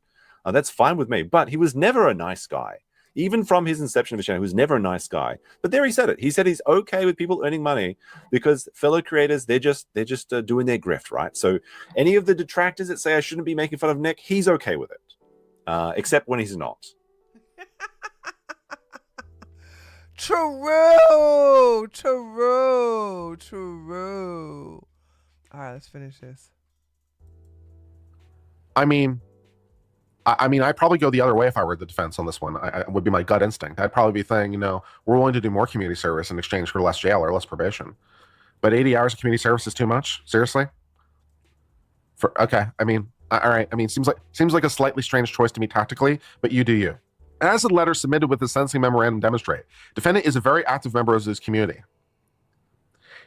That's fine with me. But he was never a nice guy. Even from his inception of his channel, he was never a nice guy. But there he said it. He said he's okay with people earning money because fellow creators, they're just doing their grift, right? So any of the detractors that say I shouldn't be making fun of Nick, he's okay with it, except when he's not. True. All right, let's finish this. I mean, I'd probably go the other way if I were the defense on this one. I would be my gut instinct. I'd probably be saying, we're willing to do more community service in exchange for less jail or less probation. But 80 hours of community service is too much? Seriously? Okay, all right. Seems like a slightly strange choice to me tactically, but you do you. As the letter submitted with the sentencing memorandum demonstrate, defendant is a very active member of his community.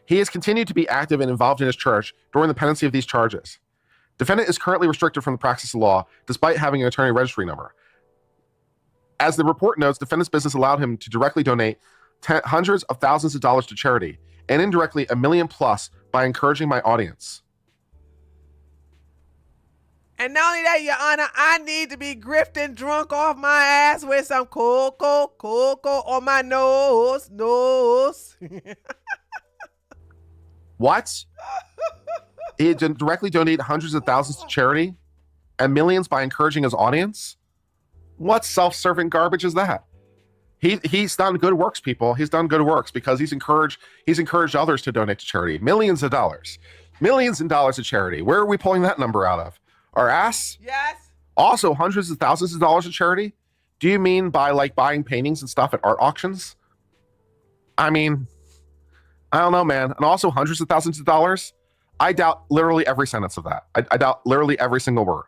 He has continued to be active and involved in his church during the pendency of these charges. Defendant is currently restricted from the practice of law despite having an attorney registry number. As the report notes, defendant's business allowed him to directly donate hundreds of thousands of dollars to charity and indirectly $1 million+ by encouraging my audience. And not only that, Your Honor, I need to be grifting drunk off my ass with some cocoa on my nose. What? He directly donated hundreds of thousands to charity and millions by encouraging his audience? What self-serving garbage is that? He's done good works, people. He's done good works because he's encouraged others to donate to charity. Millions and dollars to charity. Where are we pulling that number out of? Our ass? Yes. Also, hundreds of thousands of dollars to charity? Do you mean by like buying paintings and stuff at art auctions? I don't know, man. And also hundreds of thousands of dollars? I doubt literally every sentence of that. I doubt literally every single word.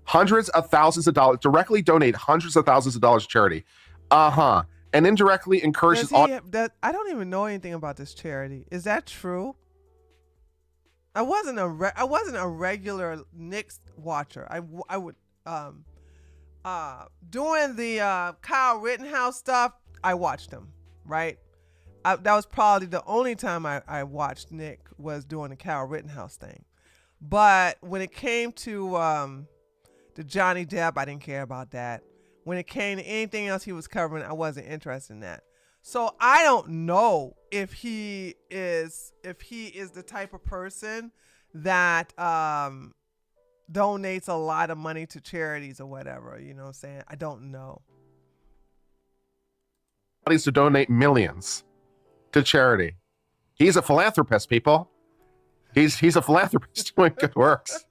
Hundreds of thousands of dollars, directly donate hundreds of thousands of dollars to charity. And indirectly encourages... I don't even know anything about this charity. Is that true? I wasn't a regular Knicks watcher. I would doing the Kyle Rittenhouse stuff, I watched him, right? That was probably the only time I watched Nick was doing the Kyle Rittenhouse thing. But when it came to the Johnny Depp, I didn't care about that. When it came to anything else he was covering, I wasn't interested in that. So I don't know if he is the type of person that donates a lot of money to charities or whatever. You know what I'm saying? I don't know. To donate millions to charity. He's a philanthropist, people. He's a philanthropist doing good works.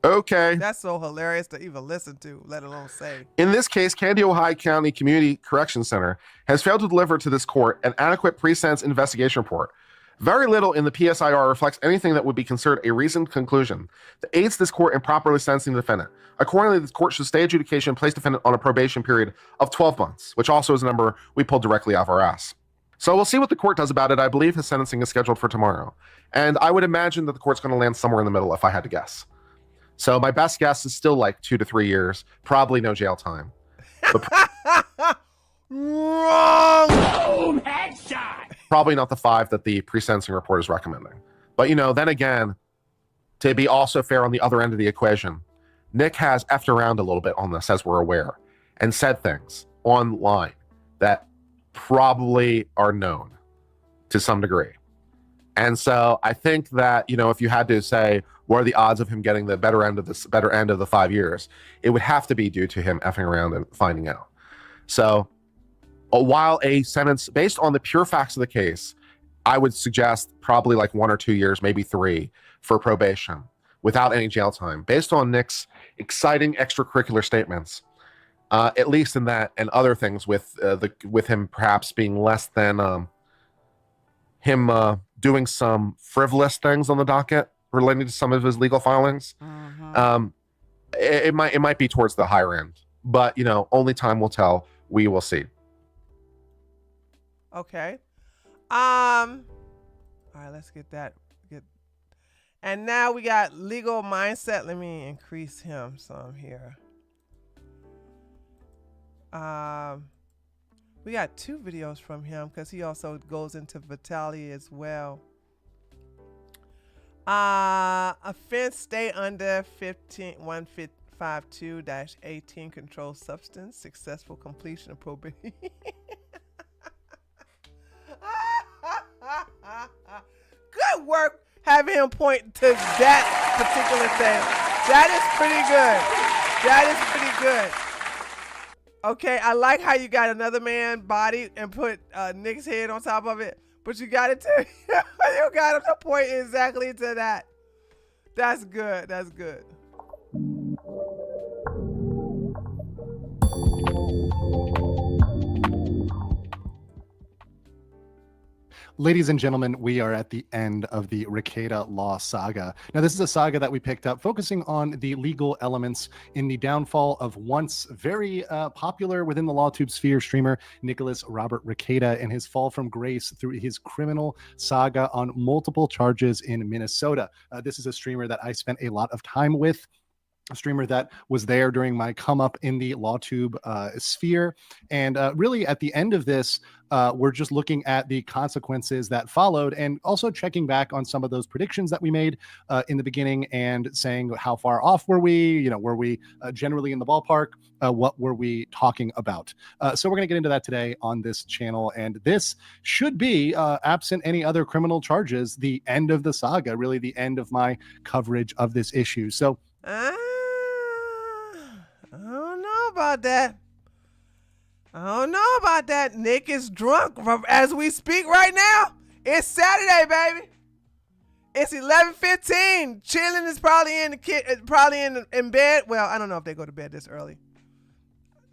Okay. That's so hilarious to even listen to, let alone say. In this case, Candy, Ohio County Community Correction Center has failed to deliver to this court an adequate pre-sentence investigation report. Very little in the PSIR reflects anything that would be considered a reasoned conclusion that aids this court in properly sentencing the defendant. Accordingly, this court should stay adjudication and place defendant on a probation period of 12 months, which also is a number we pulled directly off our ass. So we'll see what the court does about it. I believe his sentencing is scheduled for tomorrow. And I would imagine that the court's going to land somewhere in the middle if I had to guess. So my best guess is still like 2 to 3 years, probably no jail time. Wrong. Boom, headshot. Probably not the 5 that the pre-sentencing report is recommending. But, then again, to be also fair on the other end of the equation, Nick has effed around a little bit on this, as we're aware, and said things online that probably are known to some degree. And so I think that, if you had to say, what are the odds of him getting the better end of the 5 years, it would have to be due to him effing around and finding out. So while a sentence based on the pure facts of the case, I would suggest probably like 1 or 2 years, maybe 3 for probation without any jail time, based on Nick's exciting extracurricular statements, at least in that, and other things with him perhaps being less than him doing some frivolous things on the docket relating to some of his legal filings. Mm-hmm. It might be towards the higher end, but only time will tell. We will see. Okay. All right, let's get that. And now we got legal mindset. Let me increase him some here. We got 2 videos from him because he also goes into Vitaly as well. Offense stay under 1552-18 controlled substance, successful completion of probation. Good work having him point to that particular thing. That is pretty good. Okay, I like how you got another man's body and put Nick's head on top of it, but you got it to you got him to point exactly to that. That's good. Ladies and gentlemen, we are at the end of the Rekieta law saga. Now, this is a saga that we picked up focusing on the legal elements in the downfall of once very popular within the LawTube sphere streamer Nicholas Robert Rekieta and his fall from grace through his criminal saga on multiple charges in Minnesota. This is a streamer that I spent a lot of time with, a streamer that was there during my come up in the LawTube sphere. And really at the end of this, we're just looking at the consequences that followed and also checking back on some of those predictions that we made in the beginning and saying how far off were we, were we generally in the ballpark? What were we talking about? So we're going to get into that today on this channel. And this should be, absent any other criminal charges, the end of the saga, really the end of my coverage of this issue. So I don't know about that. Nick is drunk as we speak right now. It's Saturday, baby. It's 11:15. Chilling is probably in bed. Well, I don't know if they go to bed this early.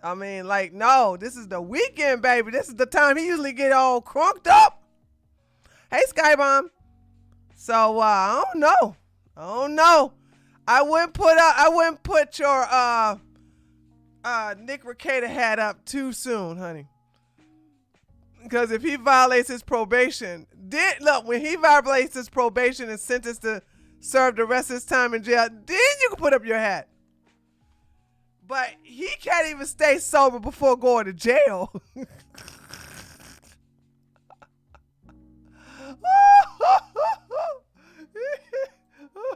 I mean, no, this is the weekend, baby. This is the time he usually get all crunked up. Hey, Skybomb. So I don't know. I wouldn't put your Nick Rekieta hat up too soon, honey. Because if he violates his probation, when he violates his probation and sentenced to serve the rest of his time in jail, then you can put up your hat. But he can't even stay sober before going to jail.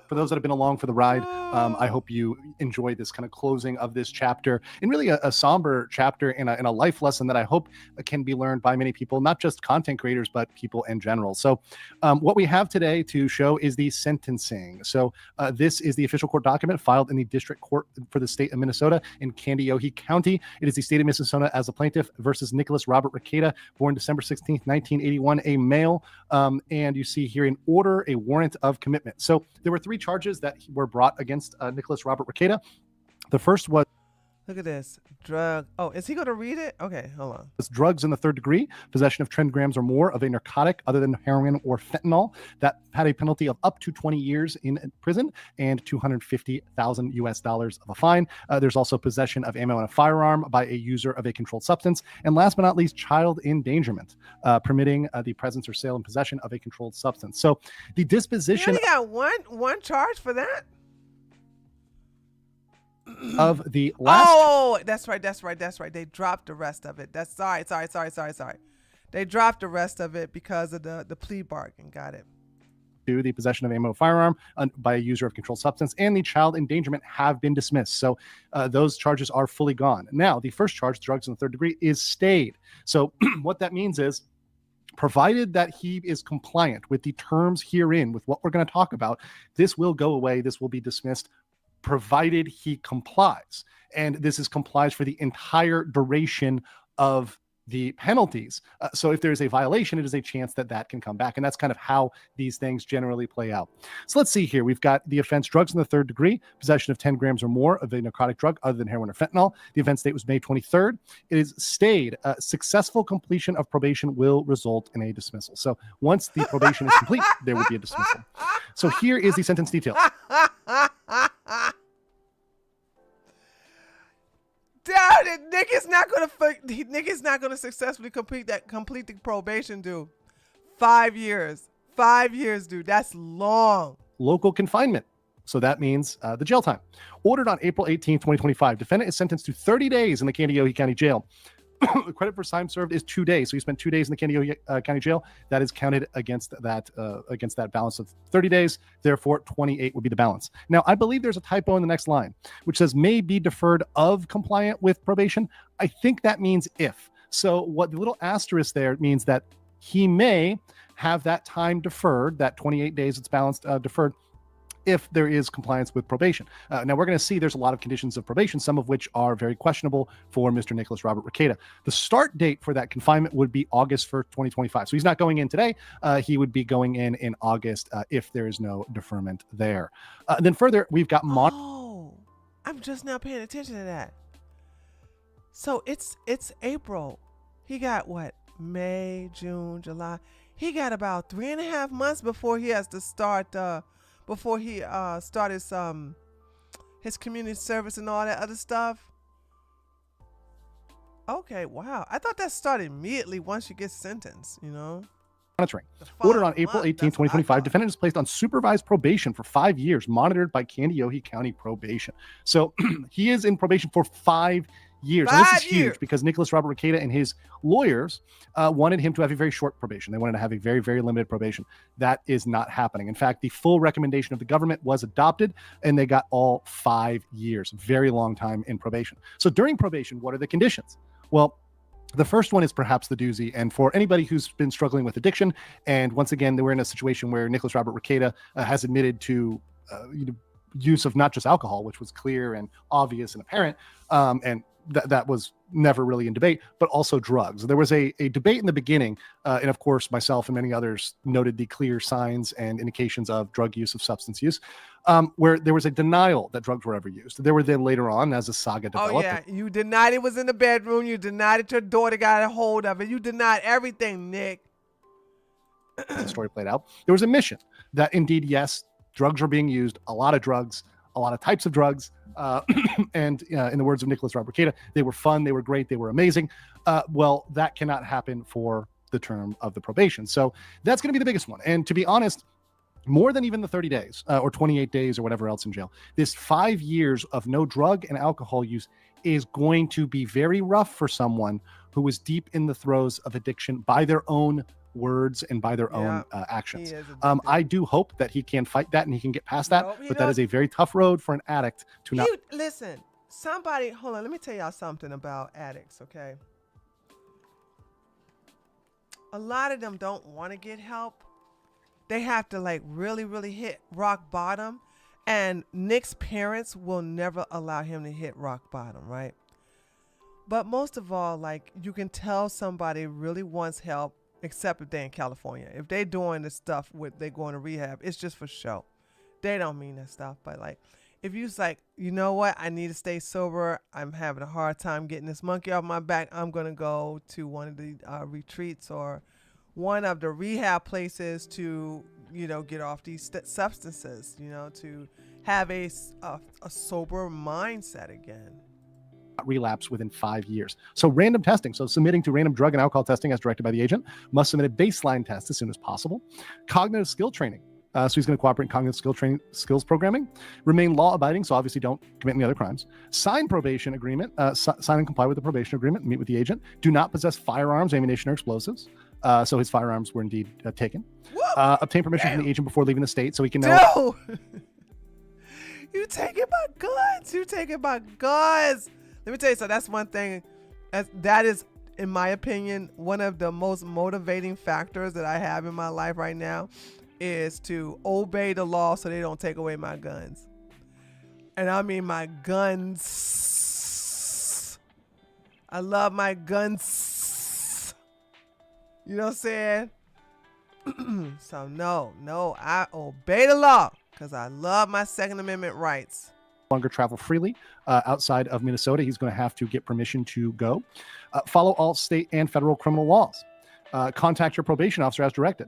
for those that have been along for the ride, I hope you enjoy this kind of closing of this chapter, and really a somber chapter and a life lesson that I hope can be learned by many people, not just content creators, but people in general. So what we have today to show is the sentencing. So this is the official court document filed in the district court for the state of Minnesota in Kandiyohi County. It is the state of Minnesota as a plaintiff versus Nicholas Robert Rekieta, born December 16th, 1981, a male. And you see here in order a warrant of commitment. So there were 3 charges that were brought against Nicholas Robert Rekieta. The first was Look at this. Drug. Oh, is he going to read it? Okay, hold on. Drugs in the third degree, possession of 10 grams or more of a narcotic other than heroin or fentanyl, that had a penalty of up to 20 years in prison and $250,000 of a fine. There's also possession of ammo and a firearm by a user of a controlled substance. And last but not least, child endangerment, permitting the presence or sale and possession of a controlled substance. So the disposition. You only got one charge for that? Of the last. Oh, that's right. They dropped the rest of it. Sorry. They dropped the rest of it because of the plea bargain. Got it. The possession of ammo firearm by a user of controlled substance and the child endangerment have been dismissed. So those charges are fully gone. Now, the first charge, drugs in the third degree, is stayed. So what that means is, provided that he is compliant with the terms herein, with what we're going to talk about, this will go away. This will be dismissed, provided he complies. And this is complies for the entire duration of the penalties. So if there's a violation, it is a chance that that can come back. And that's kind of how these things generally play out. So let's see here. We've got the offense, drugs in the third degree, possession of 10 grams or more of a narcotic drug other than heroin or fentanyl. The offense date was May 23rd. It is stayed. Successful completion of probation will result in a dismissal. So once the probation is complete, there will be a dismissal. So here is the sentence detail. Dude, Nick is not gonna successfully complete the probation, dude. 5 years. 5 years, dude. That's long. Local confinement. So that means the jail time. Ordered on April 18th, 2025. Defendant is sentenced to 30 days in the Candiotah County Jail. The credit for time served is 2 days. So you spent 2 days in the Candiotah County Jail. That is counted against that balance of 30 days. Therefore, 28 would be the balance. Now, I believe there's a typo in the next line, which says may be deferred of compliant with probation. I think that means if. So what the little asterisk there means that he may have that time deferred, that 28 days it's balanced deferred, if there is compliance with probation. Now, we're going to see there's a lot of conditions of probation, some of which are very questionable for Mr. Nicholas Robert Rekieta. The start date for that confinement would be August 1st, 2025. So he's not going in today. He would be going in August if there is no deferment there. Then further, we've got... I'm just now paying attention to that. So it's April. He got what? May, June, July. He got about 3.5 months before he has to start... before he start his community service and all that other stuff. Okay, wow. I thought that started immediately once you get sentenced, you know? Monitoring. Ordered on April 18, 2025. Defendant is placed on supervised probation for 5 years, monitored by Candiotah County Probation. So he is in probation for 5 years. And this is huge because Nicholas Robert Rekieta and his lawyers wanted him to have a very short probation. They wanted to have a very, very limited probation. That is not happening. In fact, the full recommendation of the government was adopted and they got all 5 years. Very long time in probation. So during probation, what are the conditions? Well, the first one is perhaps the doozy. And for anybody who's been struggling with addiction, and once again, we're in a situation where Nicholas Robert Rekieta has admitted to use of not just alcohol, which was clear and obvious and apparent, and that was never really in debate, but also drugs. There was a debate in the beginning, and of course, myself and many others noted the clear signs and indications of drug use, of substance use, where there was a denial that drugs were ever used. There were then later on, as a saga developed. Oh, yeah. You denied it was in the bedroom. You denied it your daughter got a hold of it. You denied everything, Nick. As the story played out, there was a mission that indeed, yes, drugs were being used, a lot of drugs, a lot of types of drugs. And in the words of Nicholas Robert Rekieta, they were fun, they were great, they were amazing. Well, that cannot happen for the term of the probation. So that's going to be the biggest one. And to be honest, more than even the 30 days or 28 days or whatever else in jail, this 5 years of no drug and alcohol use is going to be very rough for someone who is deep in the throes of addiction by their own words and by their own actions. I do hope that he can fight that and he can get past that, but that is a very tough road for an addict to not. Listen, somebody, hold on, let me tell y'all something about addicts, okay? A lot of them don't want to get help. They have to like really, really hit rock bottom, and Nick's parents will never allow him to hit rock bottom, right? But most of all, like, you can tell somebody really wants help, except if they're in California. If they're doing the stuff with they going to rehab, it's just for show. They don't mean that stuff. But like, if you was like, you know what, I need to stay sober. I'm having a hard time getting this monkey off my back. I'm gonna go to one of the retreats or one of the rehab places to, get off these substances. To have a sober mindset again. Relapse within 5 years. So random testing. So submitting to random drug and alcohol testing as directed by the agent. Must submit a baseline test as soon as possible. Cognitive skill training. So he's going to cooperate in cognitive skills programming. Remain law-abiding, so obviously don't commit any other crimes. Sign probation agreement. Sign and comply with the probation agreement. Meet with the agent. Do not possess firearms, ammunition, or explosives. So his firearms were indeed taken. Obtain permission from the agent before leaving the state, so he can know. Dude! You taking my guns. You taking my guns. Let me tell you, so that's one thing. That is, in my opinion, one of the most motivating factors that I have in my life right now is to obey the law so they don't take away my guns. And I mean my guns. I love my guns. You know what I'm saying? So no, I obey the law because I love my Second Amendment rights. Longer travel freely outside of Minnesota. He's going to have to get permission to go. Follow all state and federal criminal laws. Contact your probation officer as directed.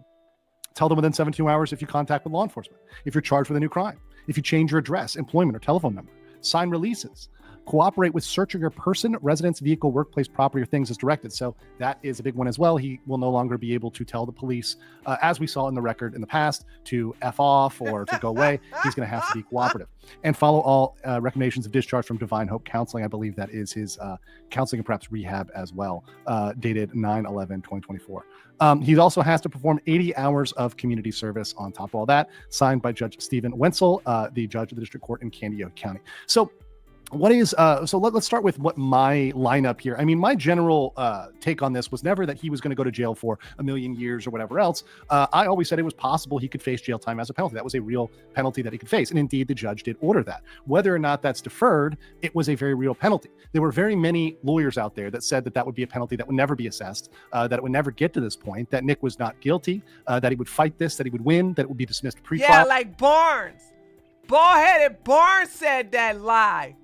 Tell them within 72 hours if you contact with law enforcement, if you're charged with a new crime, if you change your address, employment, or telephone number. Sign releases. Cooperate with search of your person, residence, vehicle, workplace, property, or things as directed. So that is a big one as well. He will no longer be able to tell the police, as we saw in the record in the past, to F off or to go away. He's going to have to be cooperative. And follow all recommendations of discharge from Divine Hope Counseling. I believe that is his counseling and perhaps rehab as well, dated 9/11/2024. He also has to perform 80 hours of community service on top of all that, signed by Judge Stephen Wenzel, the judge of the district court in Candiota County. So let's start with what my lineup here. I mean, my general take on this was never that he was going to go to jail for a million years or whatever else. I always said it was possible he could face jail time as a penalty. That was a real penalty that he could face. And indeed, the judge did order that. Whether or not that's deferred, it was a very real penalty. There were very many lawyers out there that said that that would be a penalty that would never be assessed, that it would never get to this point, that Nick was not guilty, that he would fight this, that he would win, that it would be dismissed pre-trial. Yeah, like Barnes. Bald-headed Barnes said that lie.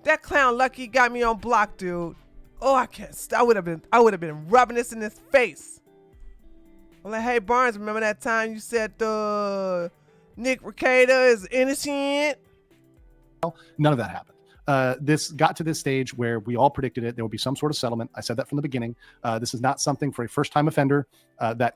That clown lucky got me on block, dude. Oh, I can't. I would have been rubbing this in his face. I'm like, hey Barnes, remember that time you said Nick Rekieta is innocent? None of that happened. This got to this stage where we all predicted it. There would be some sort of settlement. I said that from the beginning. This is not something for a first-time offender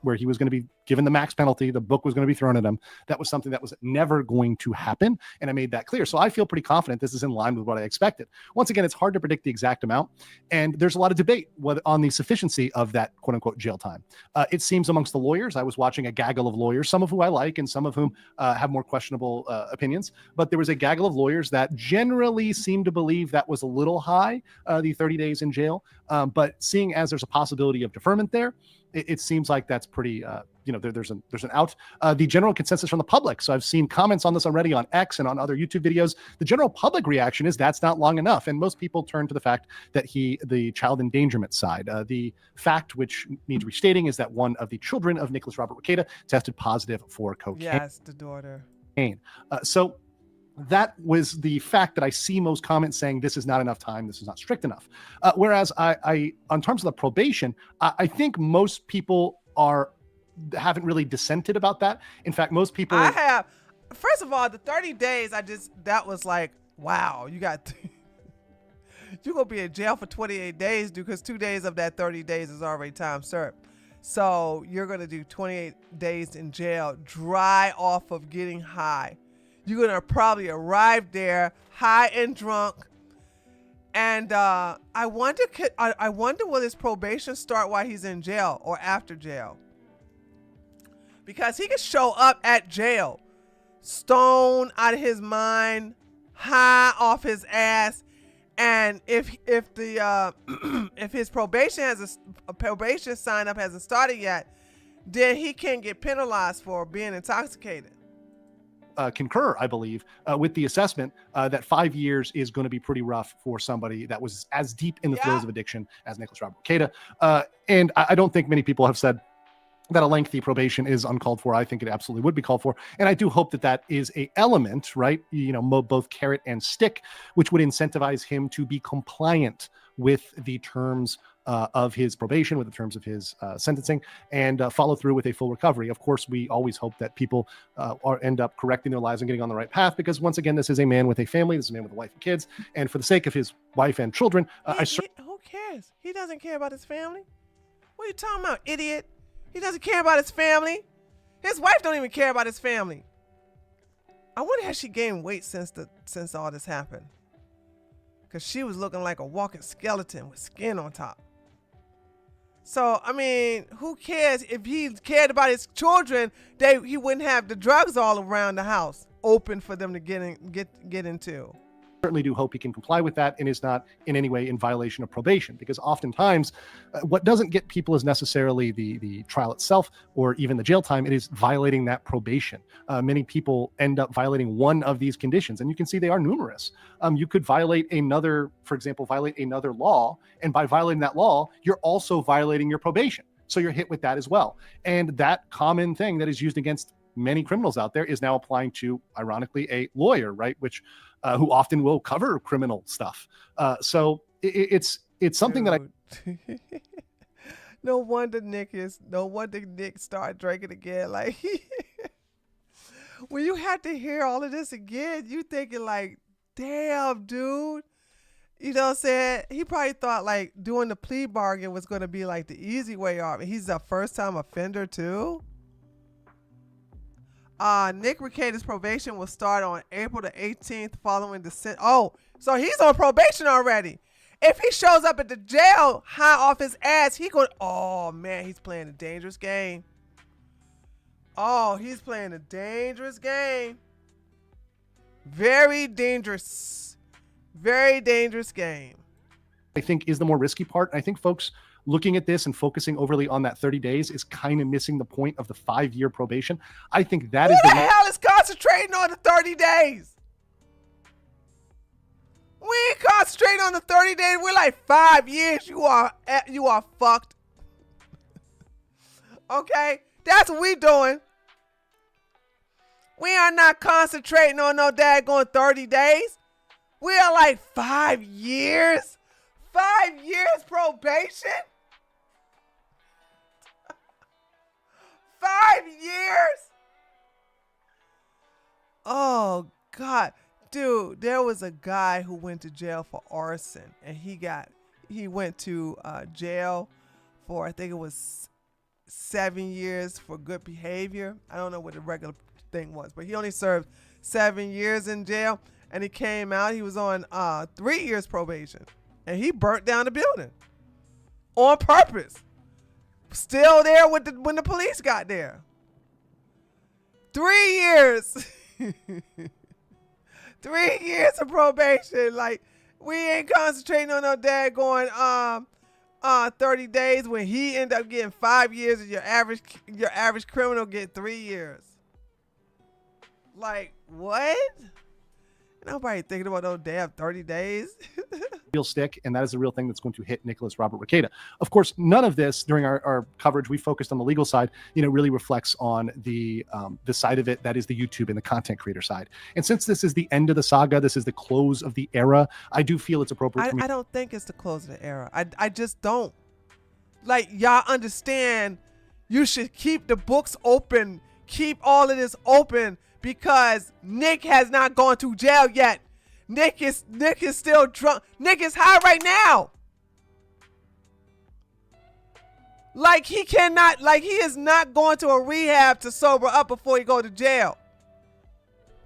where he was going to be given the max penalty. The book was going to be thrown at him. That was something that was never going to happen, and I made that clear. So I feel pretty confident this is in line with what I expected. Once again, it's hard to predict the exact amount, and there's a lot of debate on the sufficiency of that quote-unquote jail time. It seems amongst the lawyers, I was watching a gaggle of lawyers, some of who I like and some of whom have more questionable opinions, but there was a gaggle of lawyers that generally seem to believe that was a little high, the 30 days in jail. But seeing as there's a possibility of deferment there, it seems like that's pretty, there's an out. The general consensus from the public. So I've seen comments on this already on X and on other YouTube videos. The general public reaction is that's not long enough. And most people turn to the fact that the child endangerment side. The fact, which needs restating, is that one of the children of Nicholas Robert Rekieta tested positive for cocaine. Yes, the daughter. So that was the fact that I see most comments saying this is not enough time, this is not strict enough. Whereas I on terms of the probation, I think most people haven't really dissented about that. In fact, most people I have. First of all, the 30 days, that was like, wow, you're gonna be in jail for 28 days, dude, because 2 days of that 30 days is already time served. So you're gonna do 28 days in jail, dry off of getting high. You're gonna probably arrive there high and drunk, and I wonder will his probation start while he's in jail or after jail? Because he could show up at jail, stone out of his mind, high off his ass, and if his probation probation sign up hasn't started yet, then he can't get penalized for being intoxicated. Concur, I believe, with the assessment that 5 years is going to be pretty rough for somebody that was as deep in the throes of addiction as Nicholas Robert Rekieta. And I don't think many people have said that a lengthy probation is uncalled for. I think it absolutely would be called for. And I do hope that that is a element, right? Both carrot and stick, which would incentivize him to be compliant with the terms of his probation, with the terms of his sentencing, and follow through with a full recovery. Of course, we always hope that people end up correcting their lives and getting on the right path, because once again, this is a man with a family, this is a man with a wife and kids, and for the sake of his wife and children, who cares? He doesn't care about his family. What are you talking about, idiot? He doesn't care about his family. His wife don't even care about his family. I wonder has she gained weight since all this happened? Because she was looking like a walking skeleton with skin on top. So, I mean, who cares? If he cared about his children, he wouldn't have the drugs all around the house open for them to get into. Certainly do hope he can comply with that and is not in any way in violation of probation, because oftentimes what doesn't get people is necessarily the trial itself or even the jail time. It is violating that probation. Many people end up violating one of these conditions, and you can see they are numerous. You could violate another law, and by violating that law, you're also violating your probation. So you're hit with that as well. And that common thing that is used against many criminals out there is now applying to, ironically, a lawyer, right? Who often will cover criminal stuff. So it's something that No wonder Nick started drinking again. Like, when you have to hear all of this again, you thinking like, damn, dude. You know what I'm saying? He probably thought like doing the plea bargain was going to be like the easy way off. He's a first-time offender too. Nick Rekieta's probation will start on April the 18th following the so he's on probation already. If he shows up at the jail high off his ass, he's playing a dangerous game. Oh, he's playing a dangerous game. Very dangerous. Very dangerous game. I think is the more risky part. I think folks looking at this and focusing overly on that 30 days is kind of missing the point of the 5-year probation. I think that is the hell is concentrating on the 30 days? We ain't concentrating on the 30 days. We're like 5 years. You are fucked. Okay? That's what we doing. We are not concentrating on no daggone 30 days. We are like 5 years. 5 years probation? 5 years? Oh, God. Dude, there was a guy who went to jail for arson, and he went to jail for, I think it was 7 years for good behavior. I don't know what the regular thing was, but he only served 7 years in jail, and he came out. He was on 3 years probation, and he burnt down the building on purpose. Still there when the police got there. 3 years. 3 years of probation. Like, we ain't concentrating on no daggone 30 days when he ended up getting 5 years and your average criminal get 3 years. Like, what? Nobody thinking about those damn 30 days. Real stick, and that is the real thing that's going to hit Nicholas Robert Rekieta. Of course, none of this during our coverage, we focused on the legal side, really reflects on the side of it that is the YouTube and the content creator side. And since this is the end of the saga, this is the close of the era, I do feel it's appropriate for me. I don't think it's the close of the era. I just don't. Like, y'all understand, you should keep the books open, keep all of this open, because Nick has not gone to jail yet. Nick is still drunk. Nick is high right now. Like, he is not going to a rehab to sober up before he go to jail.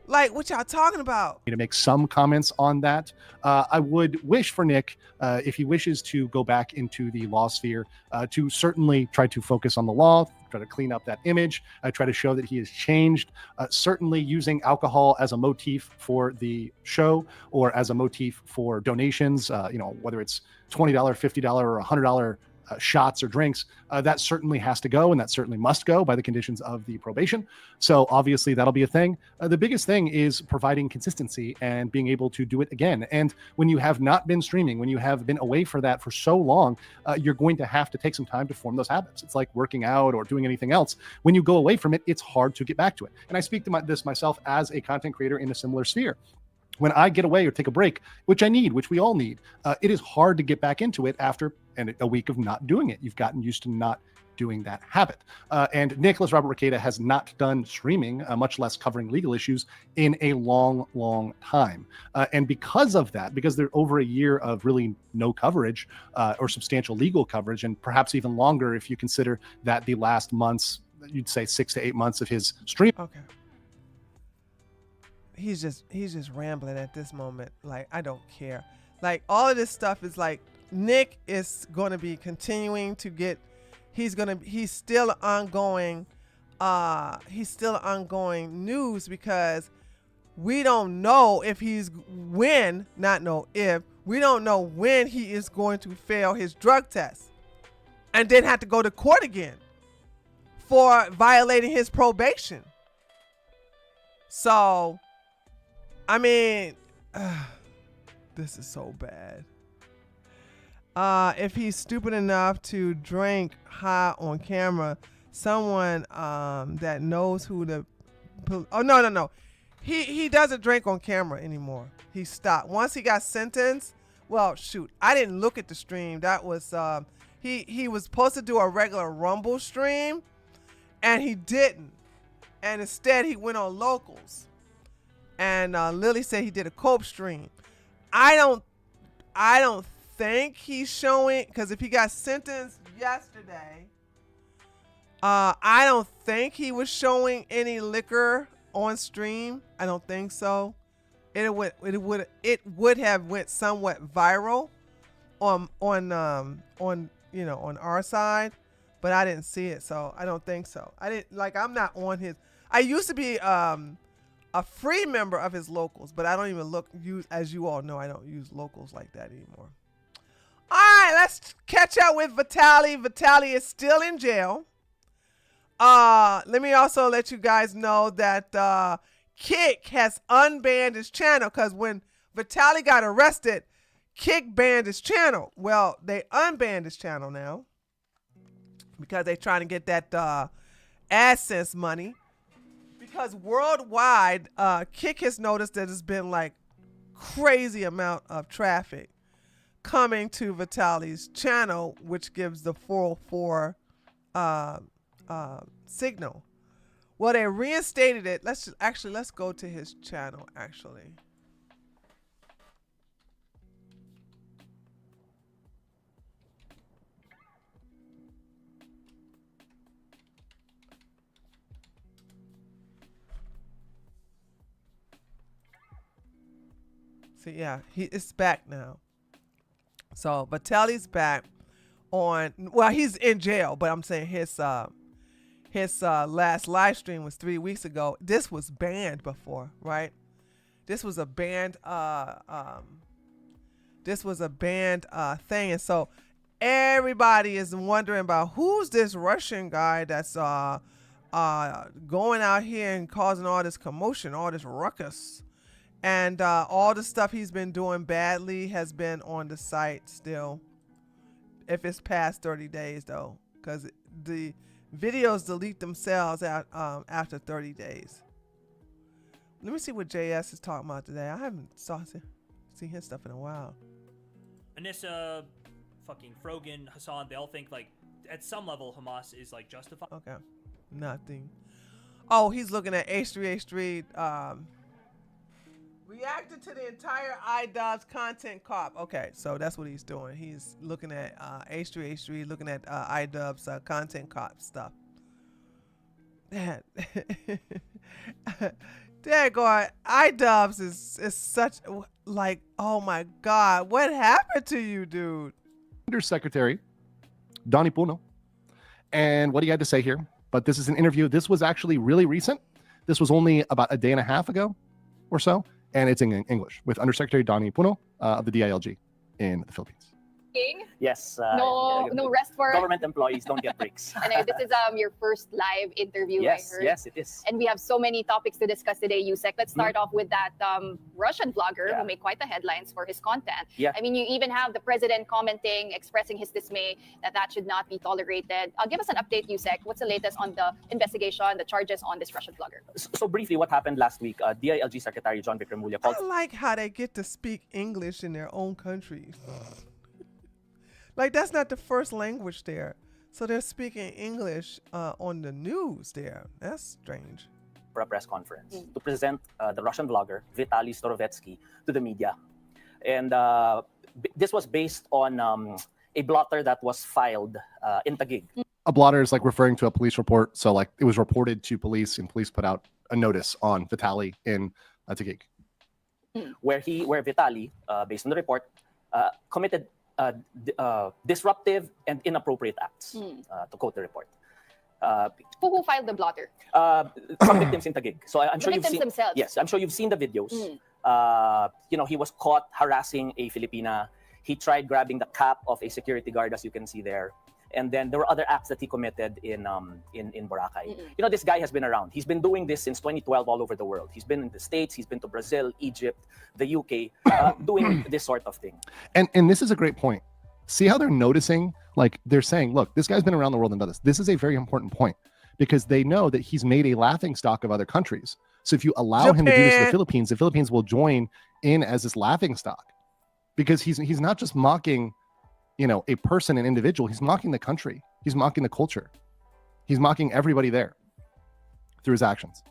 Like, what y'all talking about? To make some comments on that, I would wish for Nick, if he wishes to go back into the law sphere, to certainly try to focus on the law, try to clean up that image, try to show that he has changed. Certainly using alcohol as a motif for the show or as a motif for donations, whether it's $20, $50, or $100 shots or drinks, that certainly has to go, and that certainly must go by the conditions of the probation. So obviously that'll be a thing. The biggest thing is providing consistency and being able to do it again. And when you have not been streaming, when you have been away for that for so long, you're going to have to take some time to form those habits. It's like working out or doing anything else. When you go away from it, it's hard to get back to it. And I speak to this myself as a content creator in a similar sphere. When I get away or take a break, which I need, which we all need, it is hard to get back into it after a week of not doing it. You've gotten used to not doing that habit. And Nicholas Robert Rekieta has not done streaming, much less covering legal issues, in a long, long time. And because of that, because there's over a year of really no coverage or substantial legal coverage, and perhaps even longer if you consider that the last months, you'd say 6 to 8 months of his stream. Okay. He's just rambling at this moment. Like, I don't care. Like, all of this stuff is like, Nick is going to be continuing to get, he's still ongoing news, because we don't know if we don't know when he is going to fail his drug test and then have to go to court again for violating his probation. So, I mean, this is so bad. If he's stupid enough to drink high on camera, someone that knows who the... Oh, no. He doesn't drink on camera anymore. He stopped. Once he got sentenced, well, shoot, I didn't look at the stream. That was... He was supposed to do a regular Rumble stream, and he didn't. And instead, he went on Locals. And Lily said he did a cope stream. I don't think he's showing, because if he got sentenced yesterday, I don't think he was showing any liquor on stream. I don't think so. It would have went somewhat viral on our side, but I didn't see it, so I don't think so. I'm not on his. I used to be a free member of his Locals, but I don't even use, as you all know, I don't use Locals like that anymore. All right, let's catch up with Vitaly. Vitaly is still in jail. Let me also let you guys know that Kick has unbanned his channel, because when Vitaly got arrested, Kick banned his channel. Well, they unbanned his channel now because they're trying to get that AdSense money. Because worldwide, Kick has noticed that there's been like crazy amount of traffic coming to Vitaly's channel, which gives the 404 signal. Well, they reinstated it. Let's go to his channel actually. So yeah, it's back now. So Vitaly's back on. Well, he's in jail, but I'm saying his last live stream was 3 weeks ago. This was banned before, right? This was a banned thing, and so everybody is wondering about who's this Russian guy that's going out here and causing all this commotion, all this ruckus. And all the stuff he's been doing badly has been on the site still. If it's past 30 days, though, because the videos delete themselves after 30 days. Let me see what JS is talking about today. I haven't seen his stuff in a while. Anissa, fucking Frogan, Hassan, they all think, like, at some level, Hamas is, like, justified. Okay. Nothing. Oh, he's looking at H3H3. Reacted to the entire iDubbbz content cop. Okay, so that's what he's doing. He's looking at H3H3, looking at iDubbbz content cop stuff. Dad, God, iDubbbz is such like, oh my God, what happened to you, dude? Undersecretary Donnie Puno, and what he had to say here. But this is an interview. This was actually really recent. This was only about a day and a half ago or so. And it's in English with Undersecretary Donnie Puno of the DILG in the Philippines. Yes. No rest for government employees don't get breaks. And this is your first live interview, Yes, I heard. yes, it is. And we have so many topics to discuss today, Yusek. Let's start off with that Russian vlogger Yeah. who made quite the headlines for his content. Yeah. I mean, you even have the president commenting, expressing his dismay that should not be tolerated. Give us an update, Yusek. What's the latest on the investigation, the charges on this Russian vlogger? So briefly, what happened last week? DILG Secretary John Vic Remulla called. I like how they get to speak English in their own country. Like, that's not the first language there. So they're speaking English on the news there. That's strange. For a press conference to present the Russian vlogger Vitaly to the media. And this was based on a blotter that was filed in Taguig. A blotter is like referring to a police report. So like it was reported to police and police put out a notice on Vitaly in Taguig. Where Vitaly, based on the report, committed disruptive and inappropriate acts, to quote the report. Who filed the blotter? Some victims in Taguig. So I'm The sure you've victims seen. themselves. Yes, I'm sure you've seen the videos. He was caught harassing a Filipina. He tried grabbing the cap of a security guard, as you can see there. And then there were other acts that he committed in Boracay. This guy has been around. He's been doing this since 2012 all over the world. He's been in the States. He's been to Brazil, Egypt, the UK, doing this sort of thing. And this is a great point. See how they're noticing? Like they're saying, look, this guy's been around the world and done this. This is a very important point because they know that he's made a laughingstock of other countries. So if you allow him to do this to the Philippines will join in as this laughingstock because he's not just mocking, a person, an individual. He's mocking the country. He's mocking the culture. He's mocking everybody there through his actions.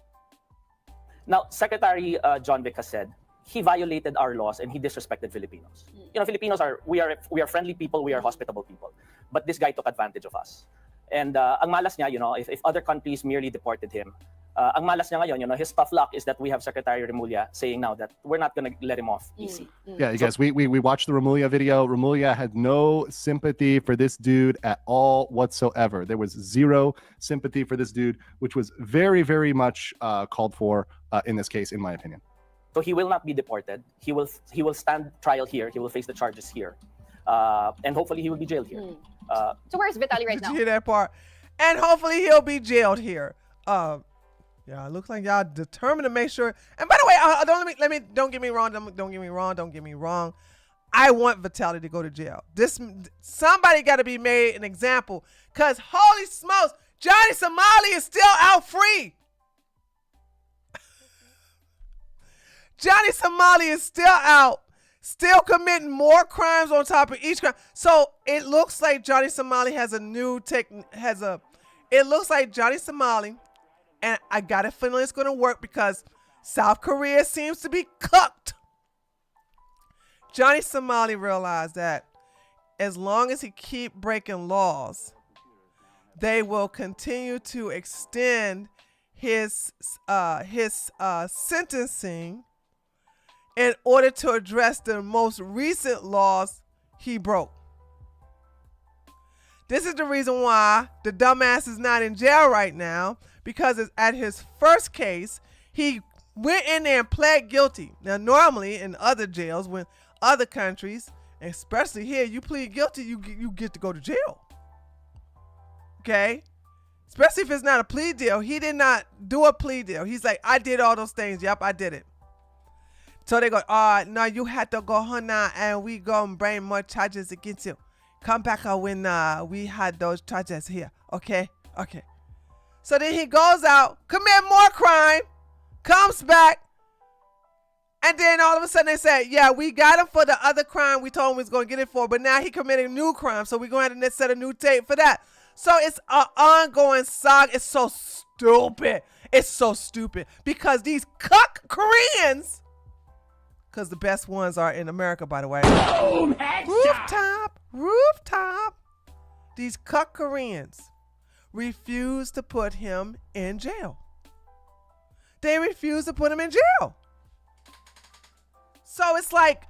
Now, Secretary John Vic has said he violated our laws and he disrespected Filipinos. Filipinos we are friendly people, we are hospitable people. But this guy took advantage of us. And ang malas niya, if other countries merely deported him, ang malas niya ngayon, his tough luck is that we have Secretary Remulla saying now that we're not going to let him off easy. Yeah, you guys, we watched the Remulla video. Remulla had no sympathy for this dude at all whatsoever. There was zero sympathy for this dude, which was very, very much called for in this case, in my opinion. So he will not be deported. He will stand trial here. He will face the charges here. And hopefully he will be jailed here. So where's Vitaly right now? Did you hear that part? And hopefully he'll be jailed here. Yeah, it looks like y'all determined to make sure. And by the way, don't get me wrong. I want Vitaly to go to jail. Somebody got to be made an example, cause holy smokes, Johnny Somali is still out free. Johnny Somali is still out, still committing more crimes on top of each crime. So it looks like Johnny Somali has a new it looks like Johnny Somali. And I got a feeling it's going to work because South Korea seems to be cooked. Johnny Somali realized that as long as he keep breaking laws, they will continue to extend his sentencing in order to address the most recent laws he broke. This is the reason why the dumbass is not in jail right now, because it's at his first case, he went in there and pled guilty. Now, normally in other jails, when other countries, especially here, you plead guilty, you get to go to jail. Okay? Especially if it's not a plea deal. He did not do a plea deal. He's like, I did all those things. Yep, I did it. So they go, no, you had to go home now and we go and bring more charges against you. Come back when we had those charges here. Okay? Okay. So then he goes out, commit more crime, comes back, and then all of a sudden they say, yeah, we got him for the other crime we told him we was going to get it for, but now he committed a new crime, so we're going to have to set a new tape for that. So it's an ongoing saga. It's so stupid. It's so stupid because these cuck Koreans, because the best ones are in America, by the way. Boom, Rooftop. These cuck Koreans refuse to put him in jail. They refuse to put him in jail. So it's like,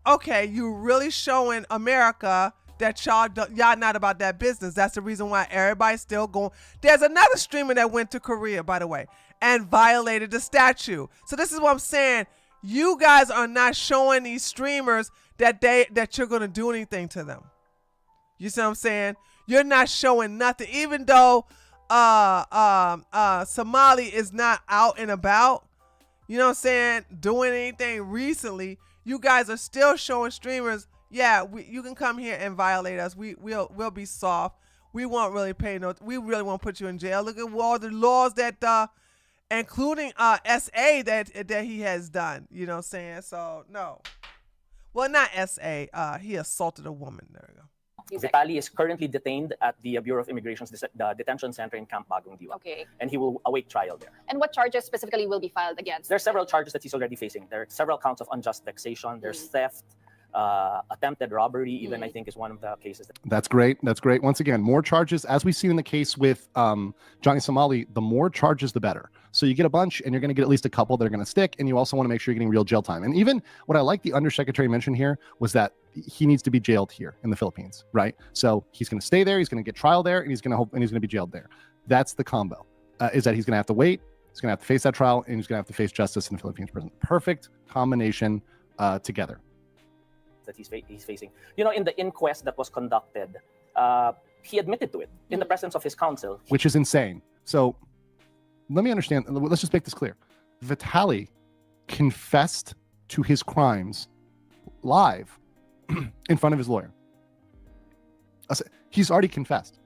okay, you really showing America that y'all not about that business. That's the reason why everybody's still going. There's another streamer that went to Korea, by the way, and violated the statute. So this is what I'm saying. You guys are not showing these streamers that you're going to do anything to them. You see what I'm saying? You're not showing nothing, even though Somali is not out and about. You know what I'm saying? Doing anything recently. You guys are still showing streamers. Yeah, you can come here and violate us. We'll be soft. We won't really pay no. We really won't put you in jail. Look at all the laws that, including SA that he has done. You know what I'm saying? So no. Well, not SA. He assaulted a woman. There we go. Vitaly is currently detained at the Bureau of Immigration's detention center in Camp Bagong Diwa. Okay. And he will await trial there. And what charges specifically will be filed against? There are several charges that he's already facing. There are several counts of unjust taxation. There's theft, attempted robbery, even I think is one of the cases. That's great. That's great. Once again, more charges, as we've seen in the case with Johnny Somali, the more charges, the better. So you get a bunch and you're going to get at least a couple that are going to stick. And you also want to make sure you're getting real jail time. And even what I like the undersecretary mentioned here was that he needs to be jailed here in the Philippines, right? So he's going to stay there. He's going to get trial there, and he's going to be jailed there. That's the combo, is that he's going to have to wait. He's going to have to face that trial, and he's going to have to face justice in the Philippines prison. Perfect combination together. That he's facing. You know, in the inquest that was conducted, he admitted to it in the presence of his counsel. Which is insane. So let me understand. Let's just make this clear. Vitaly confessed to his crimes live in front of his lawyer. He's already confessed.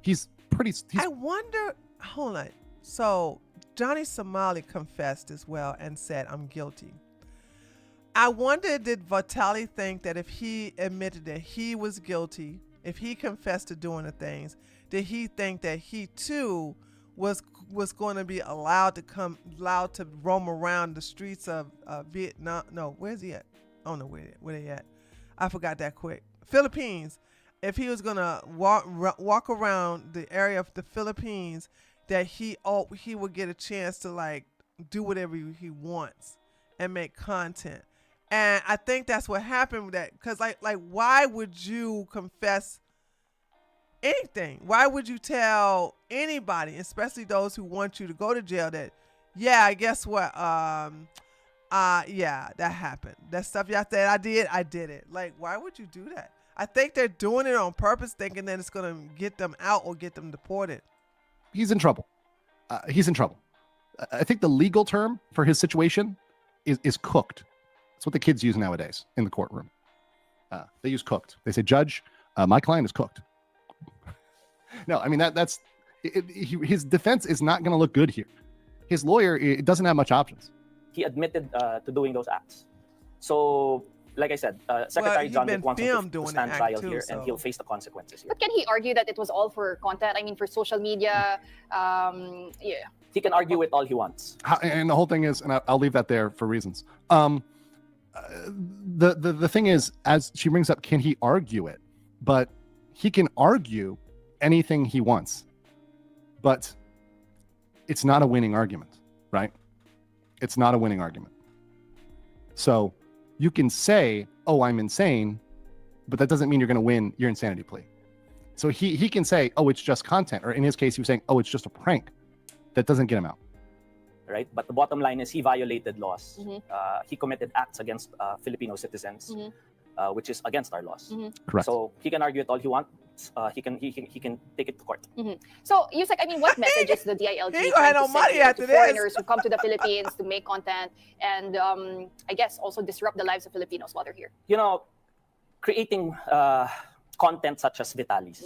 I wonder, hold on. So Johnny Somali confessed as well and said, I'm guilty. I wonder, did Vitaly think that if he admitted that he was guilty, if he confessed to doing the things, did he think that he too was going to be allowed to roam around the streets of Vietnam? No, where's he at? I don't know where they at. I forgot that quick. Philippines. If he was gonna walk around the area of the Philippines, that he would get a chance to like do whatever he wants and make content. And I think that's what happened with that. Because like why would you confess anything? Why would you tell anybody, especially those who want you to go to jail, that yeah, guess what? Yeah, that happened. That stuff y'all said I did it. Like, why would you do that? I think they're doing it on purpose, thinking that it's going to get them out or get them deported. He's in trouble. He's in trouble. I think the legal term for his situation is cooked. That's what the kids use nowadays in the courtroom. They use cooked. They say, Judge, my client is cooked. No, I mean, that's his defense is not going to look good here. His lawyer, it doesn't have much options. He admitted to doing those acts. So, like I said, Secretary John Wick wants him to stand trial here, and he'll face the consequences here. But can he argue that it was all for content? I mean, for social media? Yeah. He can argue it all he wants. And the whole thing is, and I'll leave that there for reasons. The thing is, as she brings up, can he argue it? But he can argue anything he wants. But it's not a winning argument, right? It's not a winning argument. So you can say, oh, I'm insane, but that doesn't mean you're going to win your insanity plea. So he can say, oh, it's just content. Or in his case, he was saying, oh, it's just a prank. That doesn't get him out. Right? But the bottom line is he violated laws. He committed acts against Filipino citizens, which is against our laws. Correct. So he can argue it all he wants. He can take it to court. So, Yusek, I mean, what message is the DILG trying to send to foreigners who come to the Philippines to make content and, I guess, also disrupt the lives of Filipinos while they're here? You know, creating content such as Vitaly's.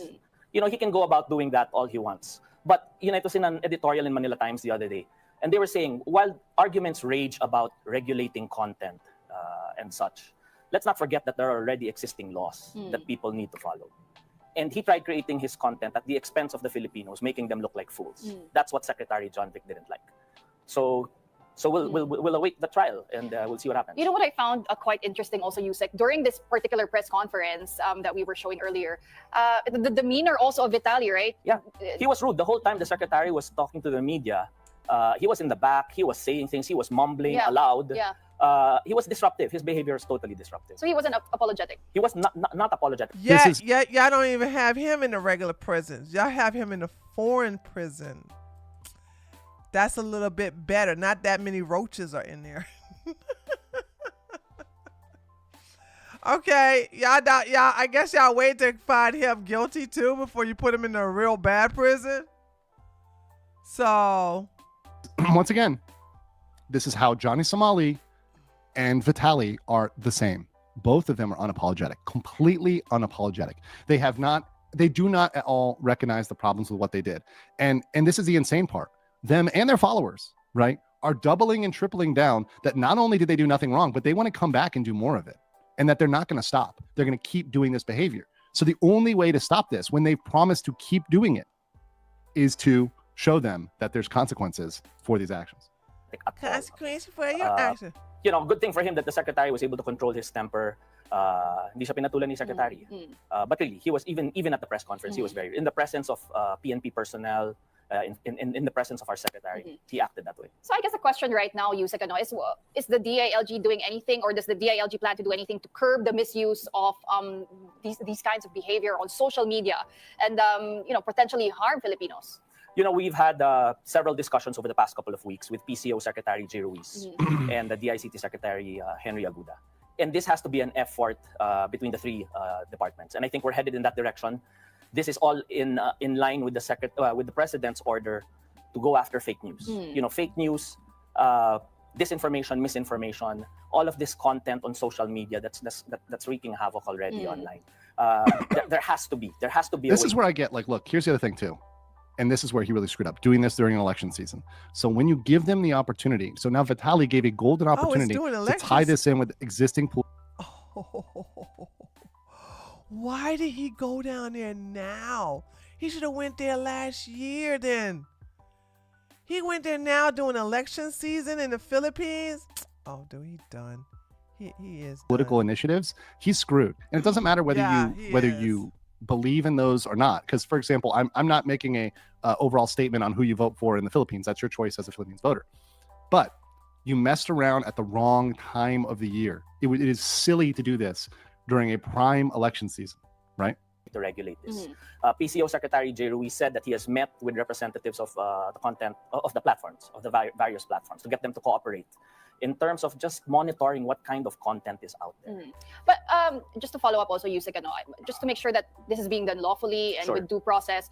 You know, he can go about doing that all he wants. But, you know, it was in an editorial in Manila Times the other day. And they were saying, while arguments rage about regulating content and such, let's not forget that there are already existing laws that people need to follow. And he tried creating his content at the expense of the Filipinos, making them look like fools. That's what Secretary John Wick didn't like. So we'll await the trial and we'll see what happens. You know what I found quite interesting also, Yusek, during this particular press conference that we were showing earlier, the demeanor also of Vitaly, right? Yeah, he was rude. The whole time the secretary was talking to the media, he was in the back, he was saying things, he was mumbling aloud. He was disruptive. His behavior is totally disruptive. So he wasn't apologetic. He was not apologetic. Yeah, y'all don't even have him in the regular prisons. Y'all have him in the foreign prison. That's a little bit better. Not that many roaches are in there. Okay, y'all, I guess y'all wait to find him guilty too before you put him in a real bad prison. So, once again, this is how Johnny Somali and Vitaly are the same. Both of them are unapologetic, completely unapologetic. They do not at all recognize the problems with what they did. And this is the insane part. Them and their followers, right, are doubling and tripling down that not only did they do nothing wrong, but they want to come back and do more of it. And that they're not going to stop. They're going to keep doing this behavior. So the only way to stop this, when they've promised to keep doing it, is to show them that there's consequences for these actions. Consequences for your action. You know, good thing for him that the secretary was able to control his temper. Hindi siya pinatulan ni secretary. But really, he was even at the press conference, he was very, in the presence of PNP personnel, in the presence of our secretary, he acted that way. So I guess the question right now, Yusek, is the DILG doing anything, or does the DILG plan to do anything to curb the misuse of these kinds of behavior on social media and potentially harm Filipinos? You know, we've had several discussions over the past couple of weeks with PCO Secretary J. Ruiz and the DICT Secretary Henry Aguda. And this has to be an effort between the three departments. And I think we're headed in that direction. This is all in line with the president's order to go after fake news. You know, fake news, disinformation, misinformation, all of this content on social media that's wreaking havoc already online. There has to be. This is where I get like, look, here's the other thing too. And this is where he really screwed up, doing this during an election season. So when you give them the opportunity, so now Vitaly gave a golden opportunity to tie this in with existing. Why did he go down there now? He should have went there last year then. He went there now during election season in the Philippines. Oh, dude, he's done. He is political done. Initiatives. He's screwed. And it doesn't matter whether you believe in those or not. Because, for example, I'm not making a overall statement on who you vote for in the Philippines. That's your choice as a Philippines voter. But you messed around at the wrong time of the year. It is silly to do this during a prime election season, right? To regulate this. PCO Secretary J. Ruiz said that he has met with representatives of the content of the platforms, of the various platforms, to get them to cooperate in terms of just monitoring what kind of content is out there. But just to follow up also, Yusek, just to make sure that this is being done lawfully and with due process,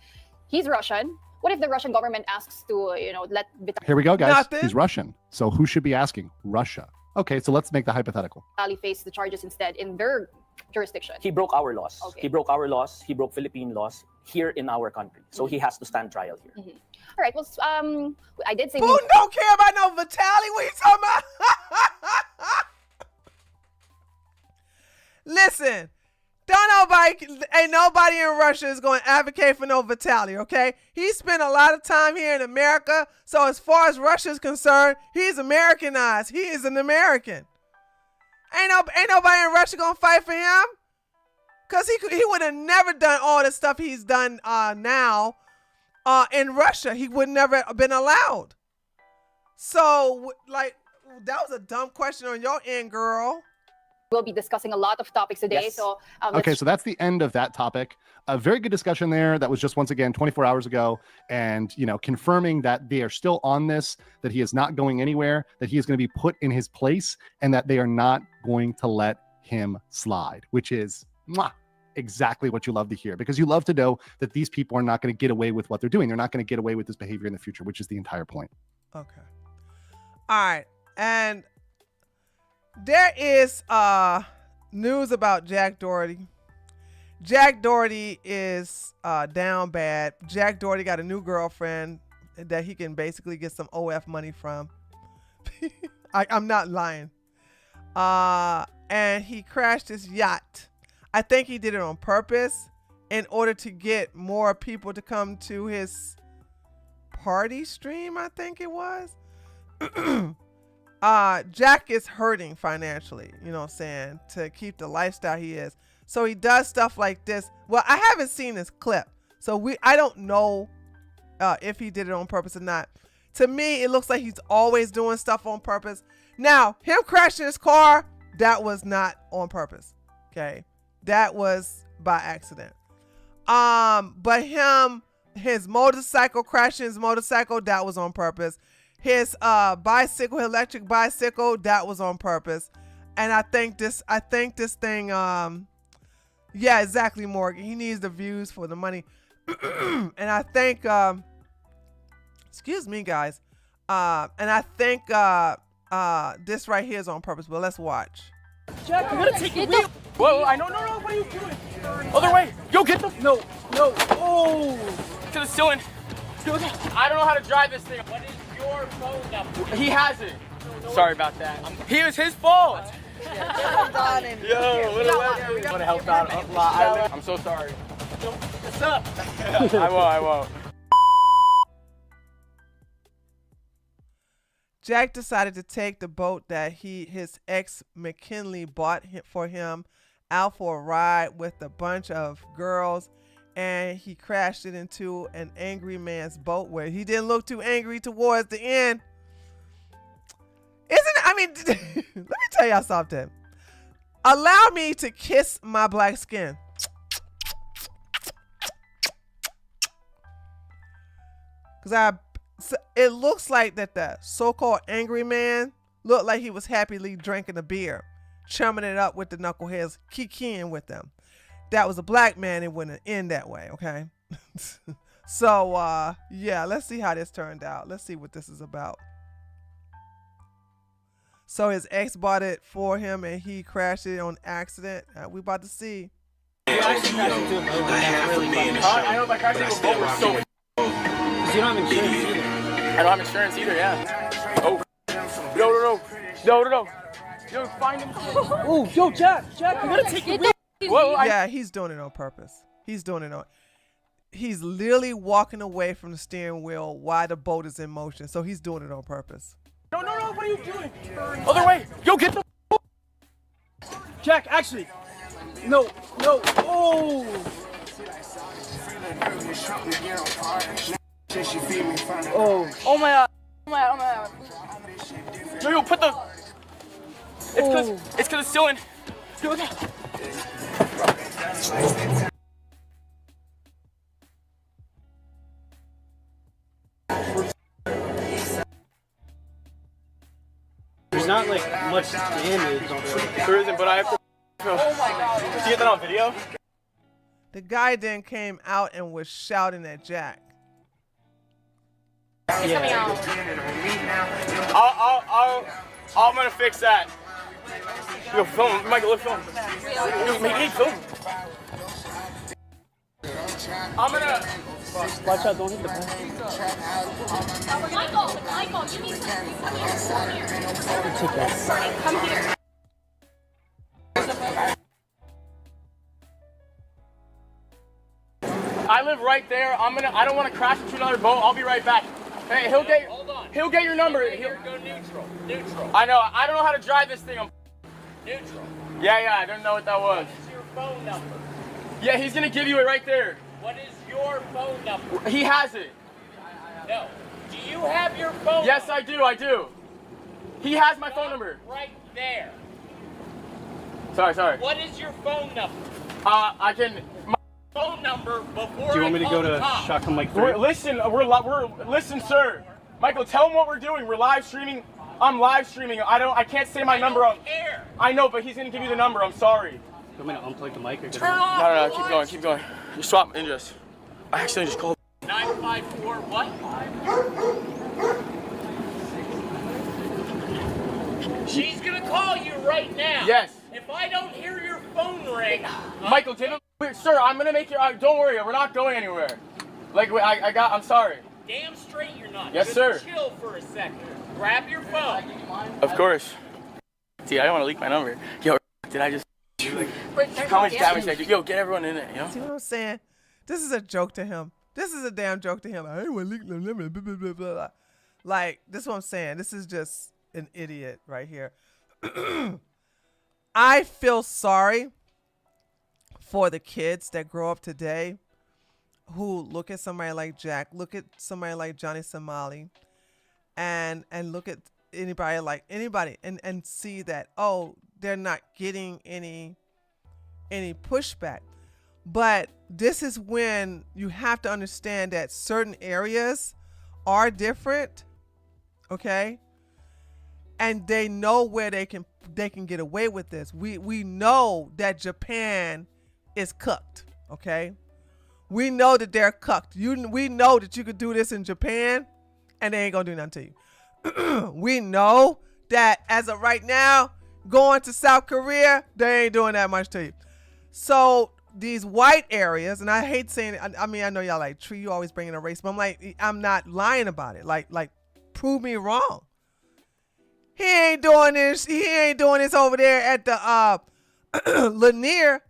he's Russian. What if the Russian government asks to, let Vitaly... Here we go, guys. He's Russian. So who should be asking? Russia. Okay, so let's make the hypothetical. Vitaly face the charges instead in their jurisdiction. He broke our laws. Okay. He broke our laws. He broke Philippine laws here in our country. So he has to stand trial here. All right. Well, I did say... Who don't care about no Vitaly? What are you talking about? Listen, ain't nobody in Russia is going to advocate for no Vitaly, okay? He spent a lot of time here in America, so as far as Russia is concerned, he's Americanized. He is an American. Ain't nobody in Russia going to fight for him, because he would have never done all the stuff he's done now in Russia. He would never have been allowed. So, like, that was a dumb question on your end, girl. We'll be discussing a lot of topics today. Yes. So okay, so that's the end of that topic. A very good discussion there. That was just, once again, 24 hours ago. And, confirming that they are still on this, that he is not going anywhere, that he is going to be put in his place, and that they are not going to let him slide, which is exactly what you love to hear, because you love to know that these people are not going to get away with what they're doing. They're not going to get away with this behavior in the future, which is the entire point. Okay. All right. And there is news about Jack Doherty. Jack Doherty is down bad. Jack Doherty got a new girlfriend that he can basically get some OF money from. I'm not lying. And he crashed his yacht. I think he did it on purpose in order to get more people to come to his party stream, I think it was. Jack is hurting financially, you know what I'm saying, to keep the lifestyle he is. So he does stuff like this. Well, I haven't seen this clip, so I don't know if he did it on purpose or not. To me, it looks like he's always doing stuff on purpose. Now, him crashing his car, that was not on purpose. Okay, that was by accident. But his motorcycle, crashing his motorcycle, that was on purpose. His electric bicycle, that was on purpose. And I think this thing, yeah, exactly, Morgan. He needs the views for the money. And I think, excuse me, guys. And I think this right here is on purpose, but let's watch. Jack, you gotta take the wheel. Whoa, I know, no, what are you doing? Other way. Yo, get the. No. Oh. To the ceiling. I don't know how to drive this thing. What is your phone number? He has it. Sorry about that. He was his fault. Yo, what I want to help out a lot. I'm so sorry. What's up? I won't. Jack decided to take the boat that his ex McKinley bought for him out for a ride with a bunch of girls, and he crashed it into an angry man's boat where he didn't look too angry towards the end. Let me tell y'all something. Allow me to kiss my black skin. Because it looks like that the so-called angry man looked like he was happily drinking a beer, chumming it up with the knuckleheads, kikiing with them. That was a black man, it wouldn't end that way, okay? So, yeah, let's see how this turned out. Let's see what this is about. So his ex bought it for him and he crashed it on accident. We about to see. I know, but crashing a boat was so. You don't have insurance either. I don't have insurance either, yeah. Oh. No. Yo, find him. Oh, yo, Jack, you gotta take the wheel. Whoa, yeah, he's doing it on purpose. He's literally walking away from the steering wheel while the boat is in motion. So he's doing it on purpose. No, what are you doing? Other way. Yo, get the. Jack, actually. No. Oh. Oh my god. Yo, put the. It's cause it's ceiling. There's not like much damage on it. There isn't, but I have to. Oh my god. Did you get that on video? The guy then came out and was shouting at Jack. Yeah. I'm gonna fix that. Yo, film. Michael, look, film. Yo, make film. I'm gonna. Watch out! Don't hit the pen. Michael, you need to come here. I live right there. I don't want to crash into another boat. I'll be right back. Hey, he'll get your number. He'll go neutral. I know. I don't know how to drive this thing. I'm neutral. Yeah. I don't know what that was. What is your phone number? Yeah, he's gonna give you it right there. What is your phone number? He has it. No. Do you have your phone? Yes, number? I do. He has my phone number. Right there. Sorry. What is your phone number? I can. Phone number before. Do you want me to go to Shotgun Mike 3? Listen, sir. Michael, tell him what we're doing. We're live streaming. I'm live streaming. I can't say my number. I don't care. I know, but he's gonna give you the number. I'm sorry. You want me to unplug the mic or Turn off. No. Keep going. You swap interest. I actually just called. 954 what? She's gonna call you right now. Yes. If I don't hear your phone ring, Michael, give him. Sir, I'm gonna make you. Don't worry, we're not going anywhere. I'm sorry. Damn straight you're not. Yes, Just sir. Chill for a second. Grab your phone. Of course. See, I don't want to leak my number. Yo, did I just? How much damage did I do? Yo, get everyone in it. You know? See what I'm saying? This is a joke to him. This is a damn joke to him. I ain't want to leak the number. Blah, blah, blah, blah. Like, this is what I'm saying. This is just an idiot right here. I feel sorry for the kids that grow up today who look at somebody like Jack, look at somebody like Johnny Somali, and look at anybody and see that, oh, they're not getting any pushback. But this is when you have to understand that certain areas are different, okay? And they know where they can they can get away with this. We know that Japan is cooked, okay? We know that they're cooked. We know that you could do this in Japan and they ain't gonna do nothing to you. We know that as of right now, going to South Korea, they ain't doing that much to you. So these white areas, and I hate saying it, I mean, I know y'all like, Tree, you always bringing a race, but I'm like, I'm not lying about it. Like, prove me wrong. He ain't doing this over there at the Lanier,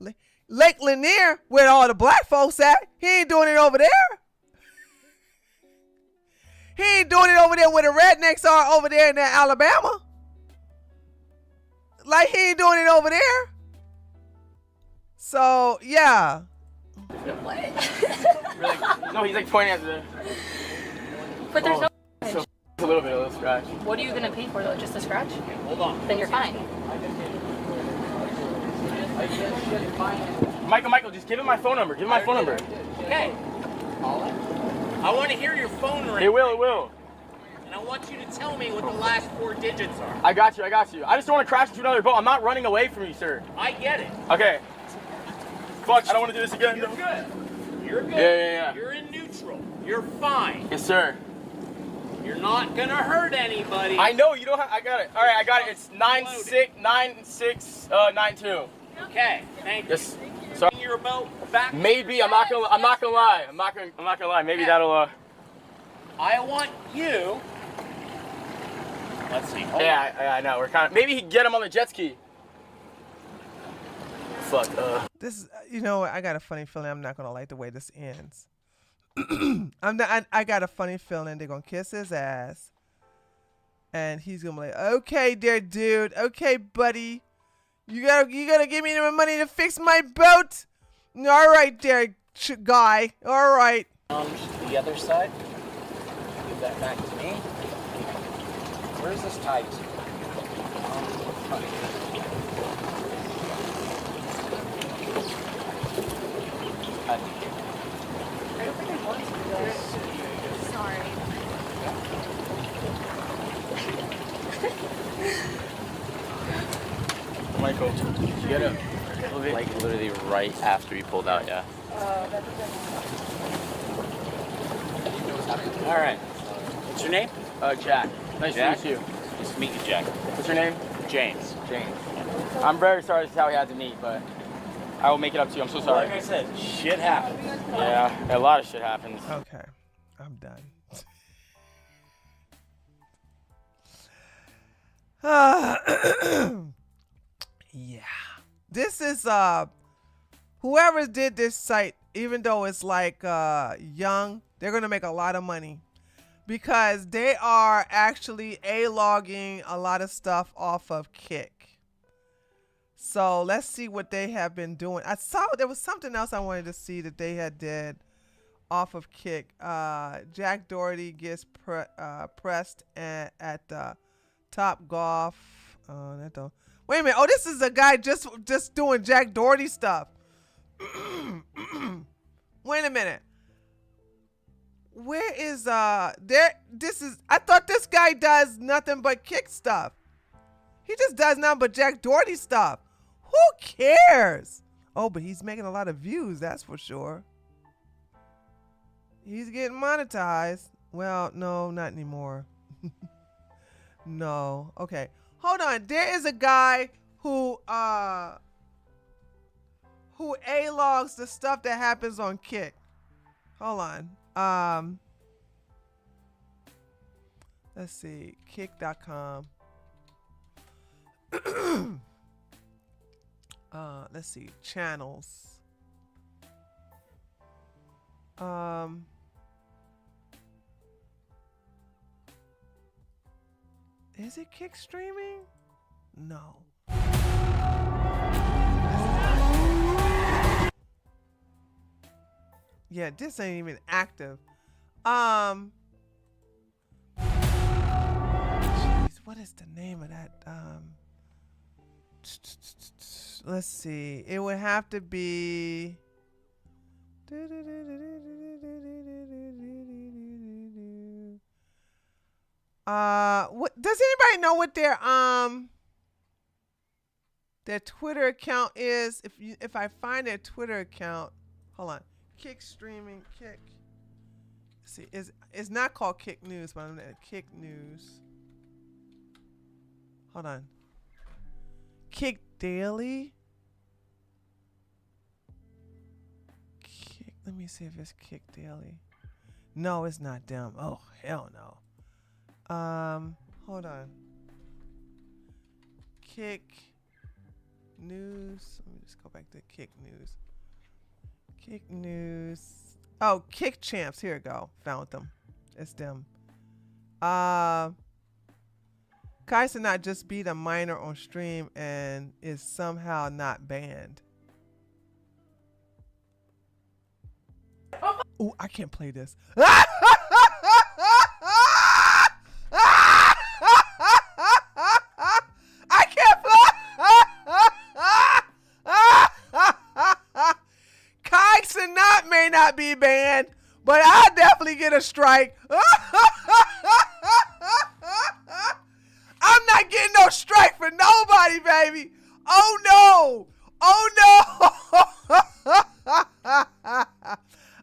Lake Lanier, where all the black folks at. He ain't doing it over there. He ain't doing it over there where the rednecks are over there in that Alabama. Like, he ain't doing it over there. So, yeah. What? Really? No, he's like pointing at the... But there's no. So a little bit of a scratch. What are you gonna pay for though? Just a scratch? Hold on. Then you're fine. Michael, just give him my phone number. Give him my phone number. Okay. I want to hear your phone ring. It will. And I want you to tell me what the last 4 digits are. I got you. I just don't want to crash into another boat. I'm not running away from you, sir. I get it. Okay. Fuck, I don't want to do this again. You're good. You're good. Yeah. You're in neutral. You're fine. Yes, sir. You're not gonna hurt anybody. I know you don't have. I got it. All right, I got it. It's 9692. Okay. Thank you. Yes. So You're about back. maybe I'm not gonna lie. I'm not gonna lie. Maybe that'll. I want you. Let's see. Hold on. Yeah, I know. We're kind of. Maybe he can get him on the jet ski. Fuck. This is, I got a funny feeling I'm not gonna like the way this ends. I got a funny feeling they're gonna kiss his ass, and he's gonna be like, "Okay, there, dude. Okay, buddy, you gotta give me the money to fix my boat. All right, there, guy. All right." The other side. Give that back to me. Where's this tied to? Sorry. Michael, get him. Like literally right after he pulled out, yeah. All right. What's your name? Jack. Nice Jack? to meet you. Nice to meet you, Jack. What's your name? James. James. I'm very sorry this is how we had to meet, but I will make it up to you. I'm so sorry. Like I said, shit happens. Yeah, a lot of shit happens. Okay, I'm done. Yeah, this is whoever did this site, even though it's like young, they're gonna make a lot of money because they are actually logging a lot of stuff off of Kick. So let's see what they have been doing. I saw there was something else I wanted to see that they had did off of Kick. Jack Doherty gets pressed at Top Golf. That don't. Wait a minute. Oh, this is a guy just doing Jack Doherty stuff. Wait a minute. Where is there? This is. I thought this guy does nothing but Kick stuff. He just does nothing but Jack Doherty stuff. Who cares? Oh, but he's making a lot of views. That's for sure. He's getting monetized. Well, no, not anymore. No. Okay. Hold on. There is a guy who logs the stuff that happens on Kick. Hold on. Let's see. Kick.com. Let's see. Channels. Is it Kick streaming? No. Yeah, this ain't even active. Jeez, what is the name of that? Let's see. It would have to be. What does anybody know what their Their Twitter account is, if I find their Twitter account, hold on, Kick Streaming, Kick. See, it's not called Kick News, but I'm at Kick News. Hold on. Kick Daily. Let me see if it's Kick Daily. No, it's not them. Oh, hell no. Hold on. Kick News. Let me just go back to Kick News. Kick News. Oh, Kick Champs. Here we go. Found them. It's them. Kaisa not just beat a minor on stream and is somehow not banned. Ooh, I can't play this. I can't play. Kai Cenat may not be banned, but I'll definitely get a strike. I'm not getting no strike for nobody, baby. Oh no. Oh no.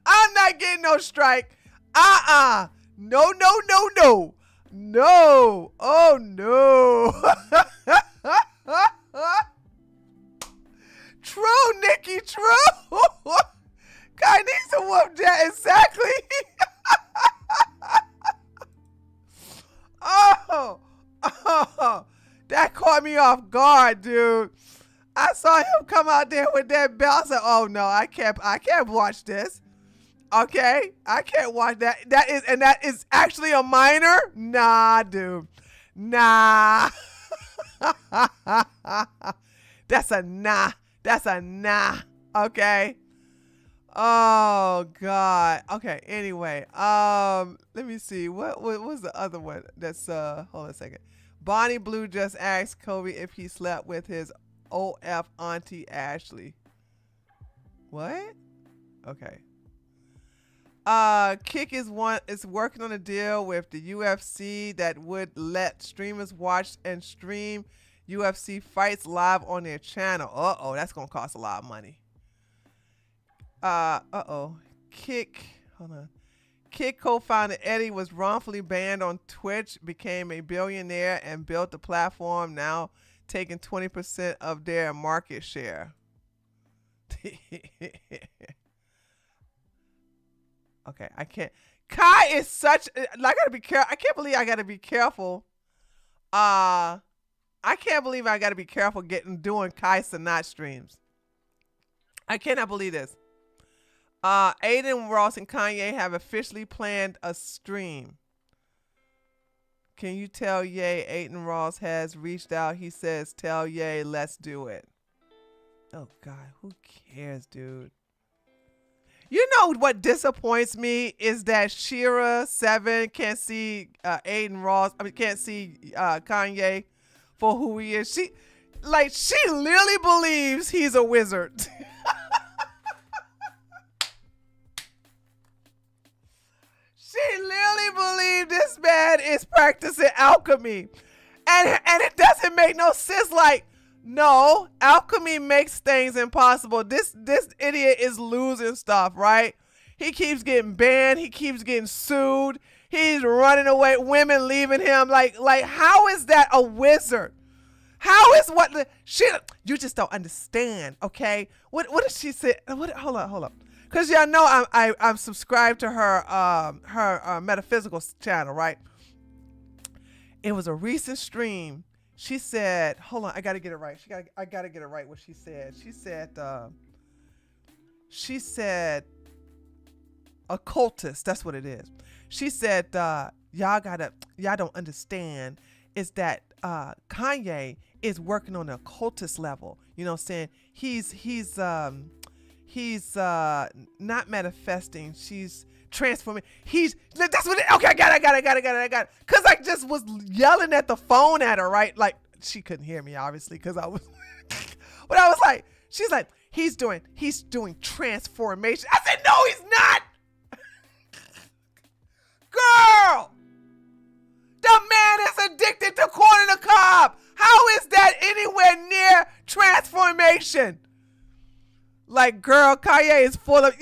I'm not getting no strike. No, no, no, no. No. Oh, no. True, Nikki, true. Guy needs to whoop that. Exactly. Oh, that caught me off guard, dude. I saw him come out there with that belt. I said, oh, no, I can't watch this. Okay, I can't watch that. That is actually a minor? Nah, dude. Nah. That's a nah. That's a nah. Okay. Oh God. Okay. Anyway, let me see. What was the other one? That's hold on a second. Bonnie Blue just asked Kobe if he slept with his OF auntie Ashley. What? Okay. Kick is working on a deal with the UFC that would let streamers watch and stream UFC fights live on their channel. Uh-oh, that's gonna cost a lot of money. Kick, hold on. Kick co-founder Eddie was wrongfully banned on Twitch, became a billionaire, and built the platform, now taking 20% of their market share. Okay, I can't. Kai is such. I gotta be careful. I can't believe I gotta be careful. I can't believe I gotta be careful doing Kai Cenat streams. I cannot believe this. Aiden Ross and Kanye have officially planned a stream. Can you tell Ye Aiden Ross has reached out? He says, "Tell Ye, let's do it." Oh God, who cares, dude? You know what disappoints me is that Shira7 can't see Aiden Ross. I mean, can't see Kanye for who he is. She literally believes he's a wizard. She literally believes this man is practicing alchemy, and it doesn't make no sense. Like, no, alchemy makes things impossible. This idiot is losing stuff, right? He keeps getting banned. He keeps getting sued. He's running away. Women leaving him. Like how is that a wizard? How is what the shit? You just don't understand, okay? What did she say? Hold up. Cause y'all know I'm subscribed to her metaphysical channel, right? It was a recent stream. She said, hold on, I gotta get it right. I gotta get it right what she said. She said occultist, that's what it is. She said, y'all don't understand is that Kanye is working on the occultist level. You know what I'm saying? He's not manifesting, she's transforming. That's what okay, I got it. Cause I just was yelling at the phone at her, right? Like she couldn't hear me, obviously, because I was but I was like, she's like, he's doing transformation. I said, no, he's not. Girl, the man is addicted to corn on the cob. How is that anywhere near transformation? information. Like, girl, Kanye is full of,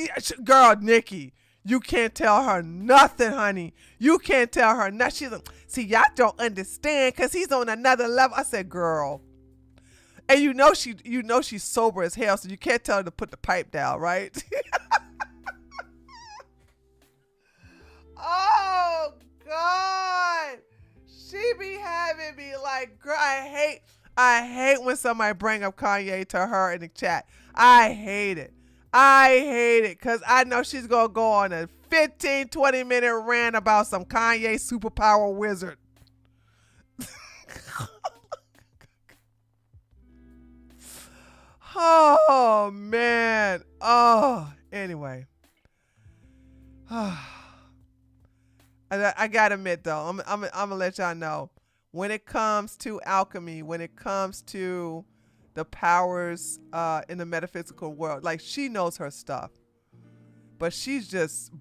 girl, Nikki, you can't tell her nothing, honey. You can't tell her nothing. She's like, see, y'all don't understand because he's on another level. I said, girl. And you know she's sober as hell, so you can't tell her to put the pipe down, right? Oh, God. She be having me like, girl, I hate when somebody bring up Kanye to her in the chat. I hate it. Because I know she's going to go on a 15, 20-minute rant about some Kanye superpower wizard. Oh, man. Oh, anyway. I gotta admit, though, I'm gonna let y'all know, when it comes to alchemy, when it comes to the powers in the metaphysical world, like, she knows her stuff. But she's just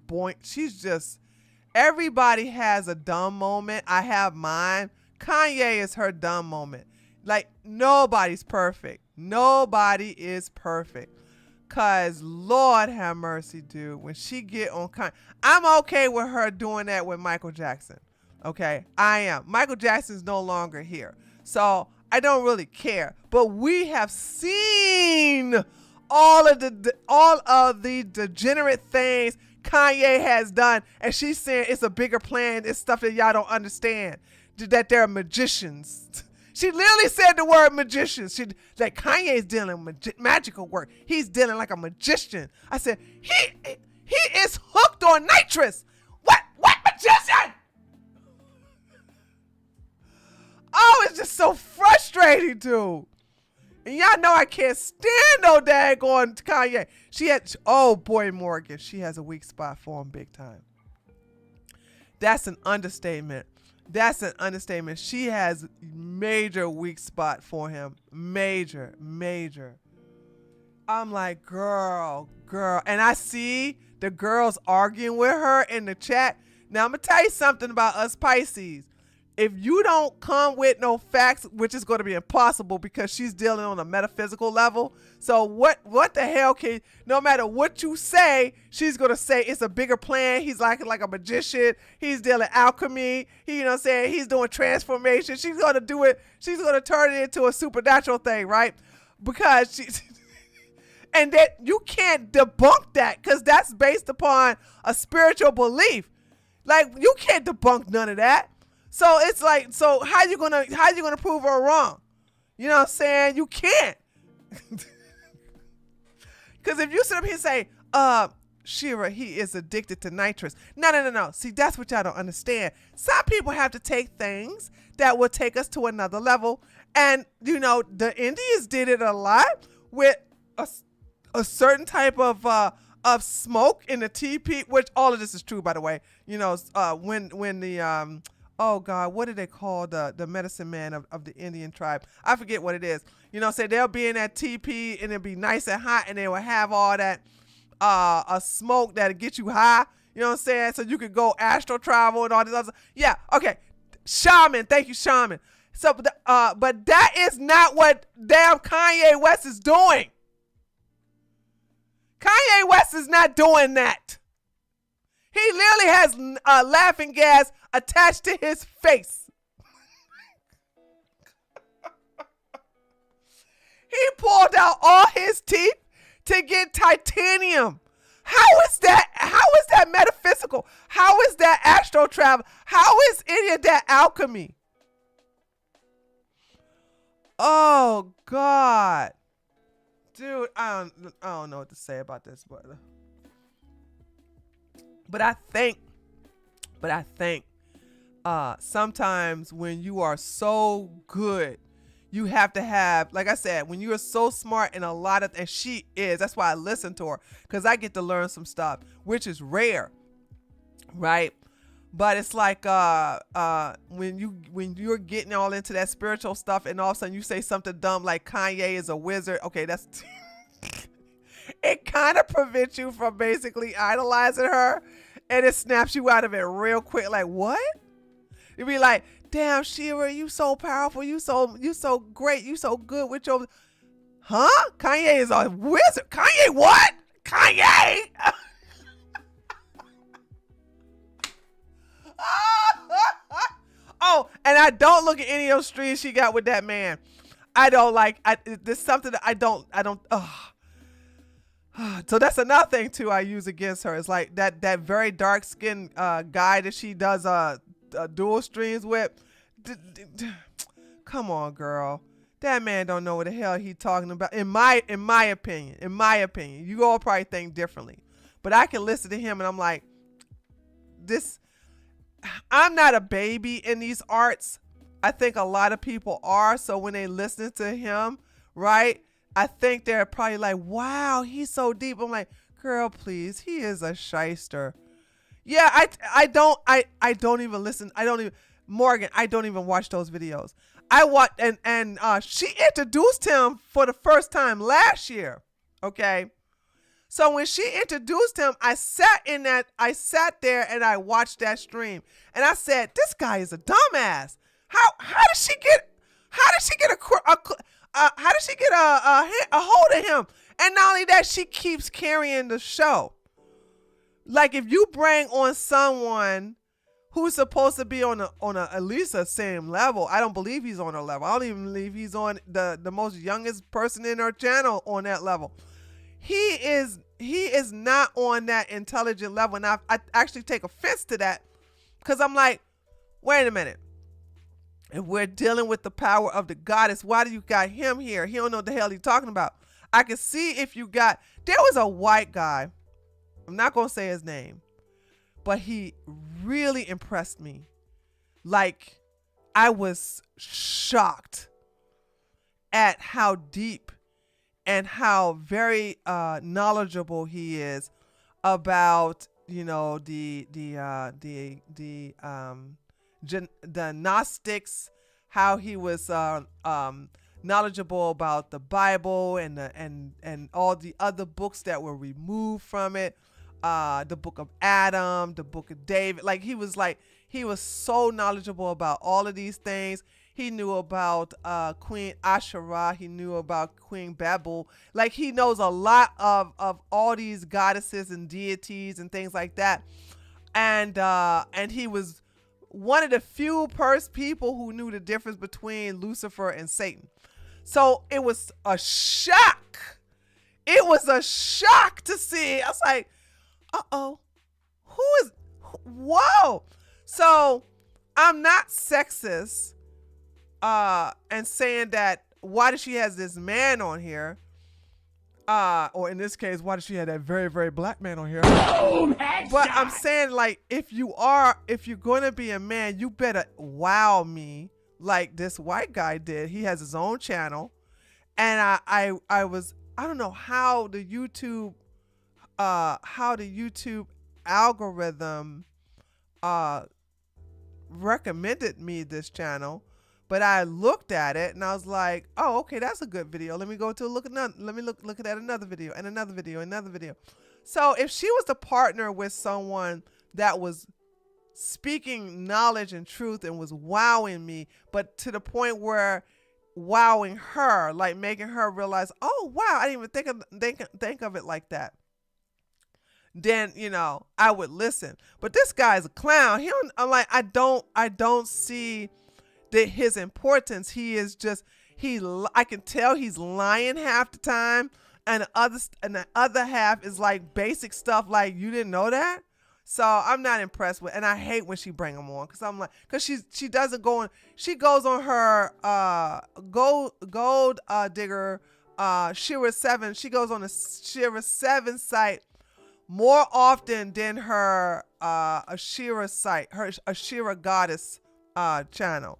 everybody has a dumb moment. I have mine. Kanye is her dumb moment. Like, nobody's perfect. Nobody is perfect. Cause Lord have mercy, dude. When she get on Kanye, I'm okay with her doing that with Michael Jackson. Okay, I am. Michael Jackson's no longer here, so I don't really care. But we have seen all of the degenerate things Kanye has done, and she's saying it's a bigger plan. It's stuff that y'all don't understand. That they're magicians. She literally said the word magicians. Like, Kanye's dealing magical work. He's dealing like a magician. I said, he is hooked on nitrous. What magician? Oh, it's just so frustrating, dude. And y'all know I can't stand no daggone Kanye. Oh boy, Morgan, she has a weak spot for him big time. That's an understatement. She has major weak spot for him. Major. I'm like, girl. And I see the girls arguing with her in the chat. Now, I'm going to tell you something about us Pisces. If you don't come with no facts, which is going to be impossible because she's dealing on a metaphysical level. So what the hell no matter what you say, she's going to say it's a bigger plan. He's like a magician. He's dealing alchemy. You know what I'm saying? He's doing transformation. She's going to do it. She's going to turn it into a supernatural thing, right? Because she's... And that you can't debunk that because that's based upon a spiritual belief. Like, you can't debunk none of that. So it's like, so how you gonna prove her wrong? You know what I'm saying? You can't. Because if you sit up here and say, Shira, he is addicted to nitrous. No. See, that's what y'all don't understand. Some people have to take things that will take us to another level. And, you know, the Indians did it a lot with a certain type of smoke in the teepee, which all of this is true, by the way. You know, when the oh God, what do they call the medicine man of the Indian tribe? I forget what it is. You know, say they'll be in that teepee and it'll be nice and hot, and they will have all that a smoke that'll get you high. You know what I'm saying? So you could go astral travel and all this other. Yeah, okay. Shaman, thank you, shaman. So, but that is not what damn Kanye West is doing. Kanye West is not doing that. He literally has laughing gas attached to his face. He pulled out all his teeth to get titanium. How is that metaphysical? How is that astral travel? How is any of that alchemy? Oh God. Dude, I don't know what to say about this, but I think sometimes when you are so good, you have to have, like I said, when you are so smart in a lot of, and she is, that's why I listen to her, because I get to learn some stuff, which is rare, right? But it's like when you're getting all into that spiritual stuff, and all of a sudden you say something dumb like Kanye is a wizard. Okay, that's it kind of prevents you from basically idolizing her, and it snaps you out of it real quick. Like, what? You'd be like, damn, Shira, you so powerful, you so great, you so good with your. Huh? Kanye is a wizard. Kanye what? Kanye? Oh, and I don't look at any of those streams she got with that man. I don't like. There's something that I don't. So that's another thing too I use against her. It's like that very dark skinned guy that she does dual streams with. Come on, girl. That man don't know what the hell he talking about. In my opinion, you all probably think differently, but I can listen to him and I'm like, this. I'm not a baby in these arts. I think a lot of people are. So when they listen to him, right, I think they're probably like, wow, he's so deep. I'm like, girl, please, he is a shyster. Yeah, I don't even listen. Morgan, I don't even watch those videos. I watch and she introduced him for the first time last year. Okay. So when she introduced him, I sat there and I watched that stream, and I said, "This guy is a dumbass. How did she get a hold of him?" And not only that, she keeps carrying the show. Like if you bring on someone who's supposed to be on at least the same level, I don't believe he's on her level. I don't even believe he's on the most youngest person in her channel on that level. He is not on that intelligent level, and I actually take offense to that, because I'm like, wait a minute. If we're dealing with the power of the goddess, why do you got him here? He don't know what the hell he's talking about. I can see if you got, there was a white guy, I'm not gonna say his name, but he really impressed me. Like, I was shocked at how deep and how very knowledgeable he is about, you know, the Gnostics, how he was knowledgeable about the Bible and all the other books that were removed from it, the book of Adam, the book of David. Like he was so knowledgeable about all of these things. He knew about Queen Asherah. He knew about Queen Babel. Like he knows a lot of all these goddesses and deities and things like that. And he was one of the few people who knew the difference between Lucifer and Satan. So it was a shock. It was a shock to see. I was like, whoa. So I'm not sexist and saying that why does she has this man on here? Or in this case, why does she have that very, very black man on here? But I'm saying, like, if you're going to be a man, you better wow me like this white guy did. He has his own channel. And I don't know how the YouTube algorithm recommended me this channel. But I looked at it and I was like, oh, okay, that's a good video. Let me go to look at another video and another video, another video. So if she was to partner with someone that was speaking knowledge and truth and was wowing me, but to the point where wowing her, like making her realize, oh wow, I didn't even think of it like that, then, you know, I would listen. But this guy's a clown. I'm like, I don't see his importance. He is just, I can tell he's lying half the time, and the other half is like basic stuff like, you didn't know that? So I'm not impressed with, and I hate when she bring him on, because I'm like, because she doesn't go on, she goes on her gold digger Shira 7, she goes on the Shira 7 site more often than her Ashira site, her Ashira goddess channel.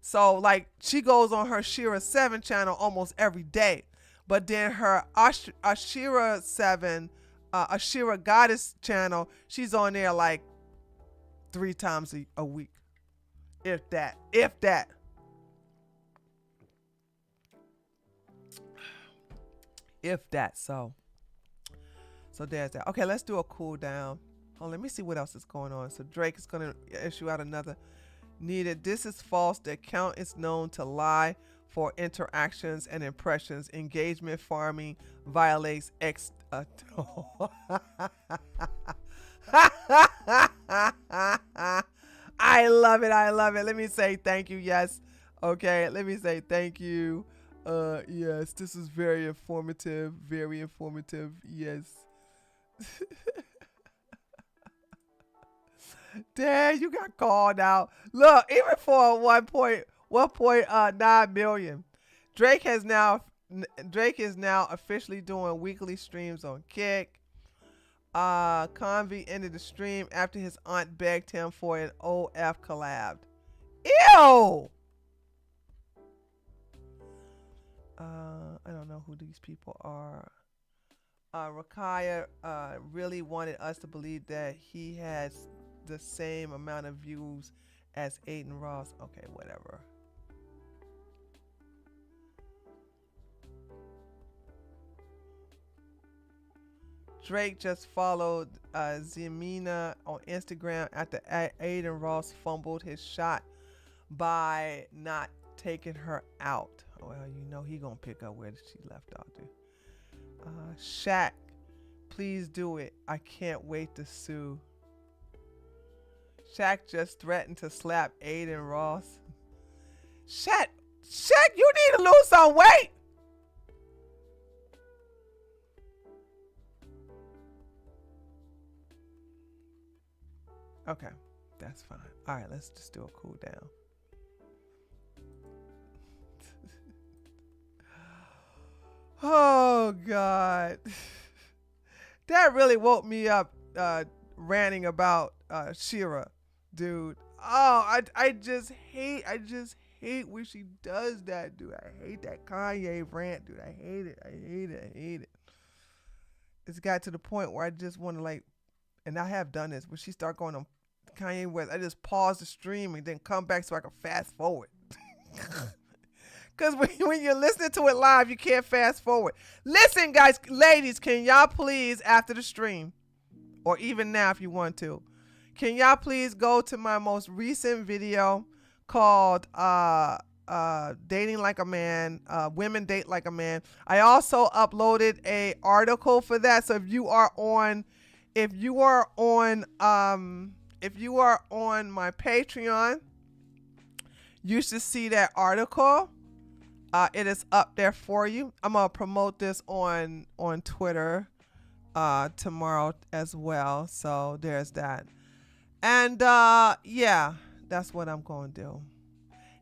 So like she goes on her Shira 7 channel almost every day, but then her Ashira 7 Ashira goddess channel, she's on there like 3 times a week, if that. So there's that. Okay, let's do a cool down. Let me see what else is going on. So Drake is going to issue out another needed. This is false. The account is known to lie for interactions and impressions. Engagement farming violates I love it. I love it. Let me say thank you. Yes. Okay. Let me say thank you. Yes, this is very informative. Very informative. Yes. Dad, you got called out. Look, even for 1.9 million, Drake is now officially doing weekly streams on Kick. Convy ended the stream after his aunt begged him for an OF collab. Ew! I don't know who these people are. Rekieta really wanted us to believe that he has the same amount of views as Aiden Ross. Okay, whatever. Drake just followed Zemina on Instagram after Aiden Ross fumbled his shot by not taking her out. Well, you know he gonna pick up where she left off to. Shaq, please do it. I can't wait to sue. Shaq just threatened to slap Aiden Ross. Shaq, you need to lose some weight. Okay, that's fine. All right, let's just do a cool down. Oh, God. That really woke me up ranting about Shira, dude. Oh, I just hate when she does that, dude. I hate that Kanye rant, dude. I hate it. It's got to the point where I just want to, like, and I have done this, when she start going on Kanye West, I just pause the stream and then come back so I can fast forward. Because when you're listening to it live, you can't fast forward. Listen, guys, ladies, can y'all please, after the stream, or even now if you want to, can y'all please go to my most recent video called Dating Like a Man, Women Date Like a Man. I also uploaded a article for that. So if you are on my Patreon, you should see that article. It is up there for you. I'm gonna promote this on Twitter tomorrow as well. So there's that. And yeah, that's what I'm gonna do.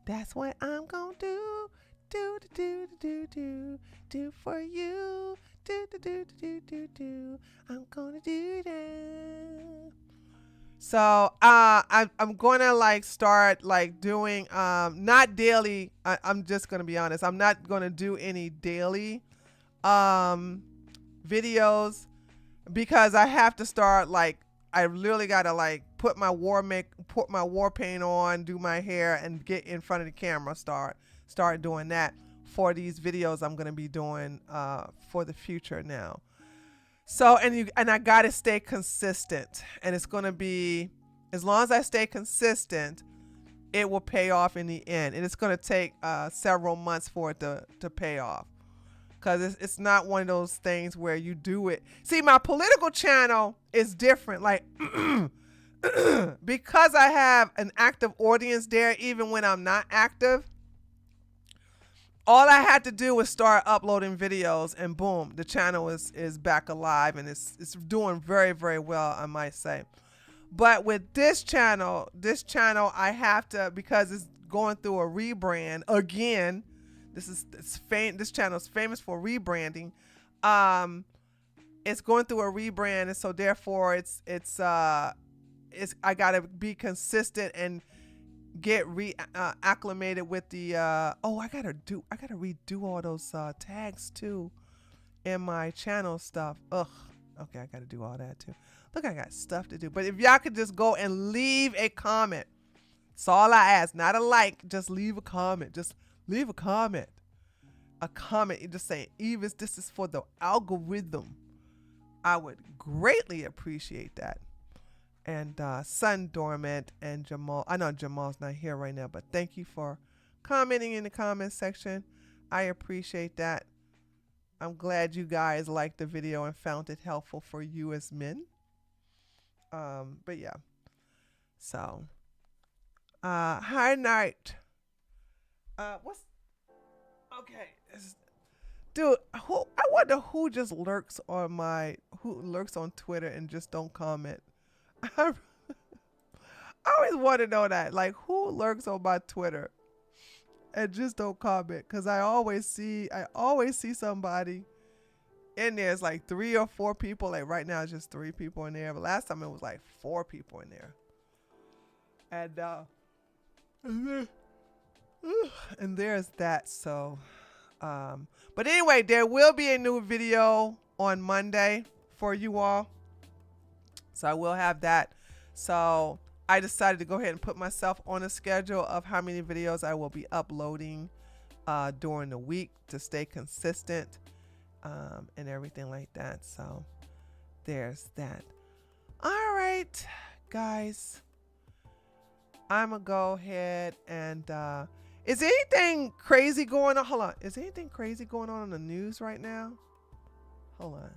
That's what I'm gonna do. Do for you. Do. I'm gonna do that. So I'm gonna like start like doing not daily. I'm just gonna be honest. I'm not gonna do any daily videos because I have to start like I literally gotta like put my war paint on, do my hair, and get in front of the camera. Start doing that for these videos I'm gonna be doing for the future now. So and I gotta stay consistent, and it's gonna be, as long as I stay consistent, it will pay off in the end, and it's gonna take several months for it to pay off, because it's not one of those things where you do it. See, my political channel is different, like because I have an active audience there, even when I'm not active. All I had to do was start uploading videos, and boom, the channel is back alive, and it's doing very, very well, I might say. But with this channel I have to, because it's going through a rebrand again. This channel is famous for rebranding. It's going through a rebrand, and so therefore it's I gotta be consistent and get acclimated with the I gotta redo all those tags too in my channel stuff. Ugh. Okay, I gotta do all that too. Look, I got stuff to do. But if y'all could just go and leave a comment. That's all I ask. Not a like, just leave a comment. Just leave a comment. A comment, you just saying, Evis, this is for the algorithm. I would greatly appreciate that. And Sun Dormant and Jamal. I know Jamal's not here right now, but thank you for commenting in the comment section. I appreciate that. I'm glad you guys liked the video and found it helpful for you as men. But yeah. So, hi night. What's okay? Dude, I wonder who just lurks on Twitter and just don't comment. I always want to know that, like, who lurks on my Twitter and just don't comment? Because I always see somebody in there. It's like 3 or 4 people. Like right now, it's just 3 people in there. But last time it was like 4 people in there. And there's that. So, but anyway, there will be a new video on Monday for you all. So I will have that. So I decided to go ahead and put myself on a schedule of how many videos I will be uploading during the week to stay consistent and everything like that. So there's that. All right, guys. I'm going to go ahead and is anything crazy going on? Hold on. Is anything crazy going on in the news right now? Hold on.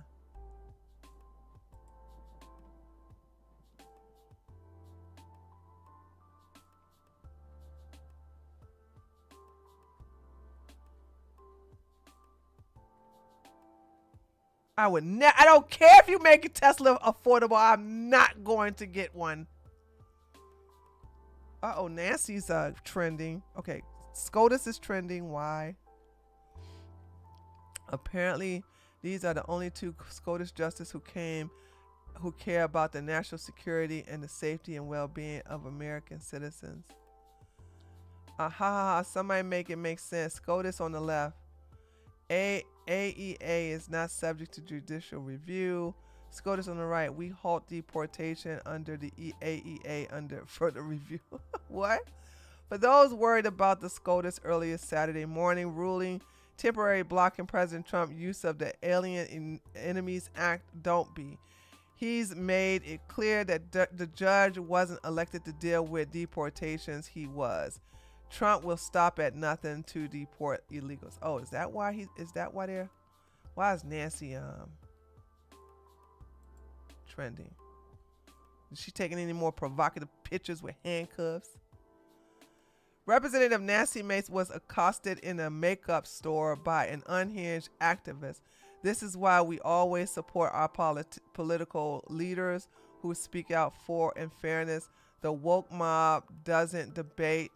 I don't care if you make a Tesla affordable. I'm not going to get one. Uh-oh, Nancy's trending. Okay, SCOTUS is trending. Why? Apparently, these are the only 2 SCOTUS justices who care about the national security and the safety and well-being of American citizens. Aha, somebody make it make sense. SCOTUS on the left. AEA is not subject to judicial review. SCOTUS on the right. We halt deportation under the AEA under further review. What? For those worried about the SCOTUS earlier Saturday morning ruling, temporary blocking President Trump's use of the Alien Enemies Act, don't be. He's made it clear that the judge wasn't elected to deal with deportations. He was. Trump will stop at nothing to deport illegals. Oh, is that why why is Nancy trending? Is she taking any more provocative pictures with handcuffs? Representative Nancy Mace was accosted in a makeup store by an unhinged activist. This is why we always support our political leaders who speak out for and fairness. The woke mob doesn't debate.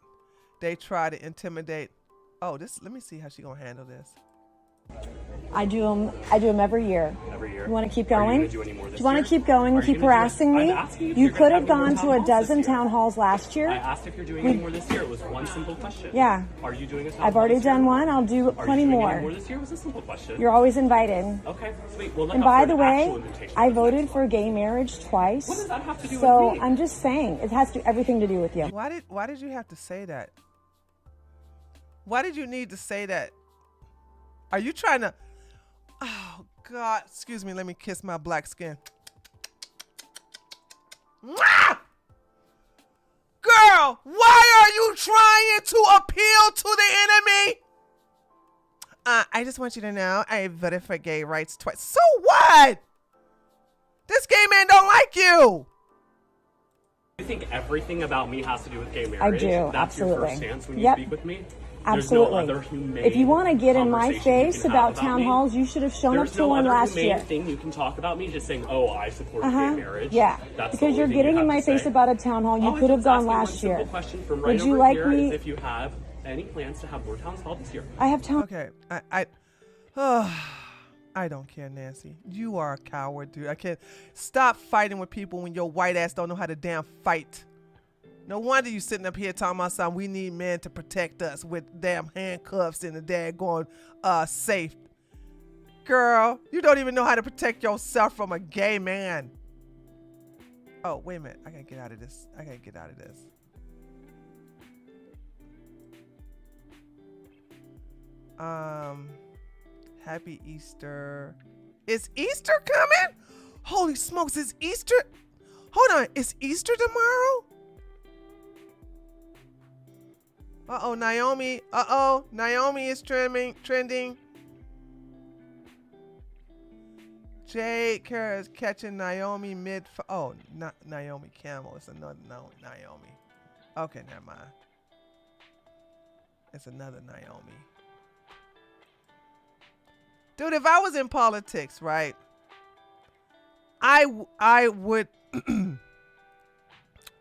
They try to intimidate. Oh, let me see how she gonna handle this. I do them every year. Every year. You want to keep going? Are you gonna do any more this Do you want year? to keep going and keep harassing me? You could have gone to a dozen town town halls last year. I asked if you're doing any more this year. It was one simple question. Yeah. Are you doing a town I've hall already this year? done one. I'll do plenty Are you doing more. any more this year? It was a simple question. You're always invited. Okay, sweet. Well, look And out by for the an way, actual invitation I for the voted next for gay marriage twice. What does that have to do So with me? I'm just saying, it has everything to do with you. Why did you have to say that? Why did you need to say that? Are you trying to? Oh God! Excuse me. Let me kiss my black skin. Mwah! Girl, why are you trying to appeal to the enemy? I just want you to know I voted for gay rights twice. So what? This gay man don't like you. You think everything about me has to do with gay marriage? I do, That's absolutely. your first stance when you Yep. speak with me? Absolutely. There's no other humane If you want to get in my conversation you face can about have town me? halls, you should have shown up There's to no one other last humane year. thing you can talk about me just saying, oh, I support gay marriage. Yeah, That's the because only you're thing getting you in have my to face say. about a town hall. You All I could have was gone asking one last year. simple question from Would right you over like here me? is if you have any plans to have more town hall this year. I have town. Okay, I don't care, Nancy. You are a coward, dude. I can't stop fighting with people when your white ass don't know how to damn fight. No wonder you sitting up here talking about something. We need men to protect us with damn handcuffs and the daggone safe. Girl, you don't even know how to protect yourself from a gay man. Oh, wait a minute. I gotta get out of this. Happy Easter. Is Easter coming? Holy smokes, is Easter? Hold on, is Easter tomorrow? Uh-oh, Naomi. Uh-oh, Naomi is trending. Jade Kara is catching Naomi mid. Oh, not Naomi Campbell. It's another Naomi. Okay, never mind. It's another Naomi. Dude, if I was in politics, right, I would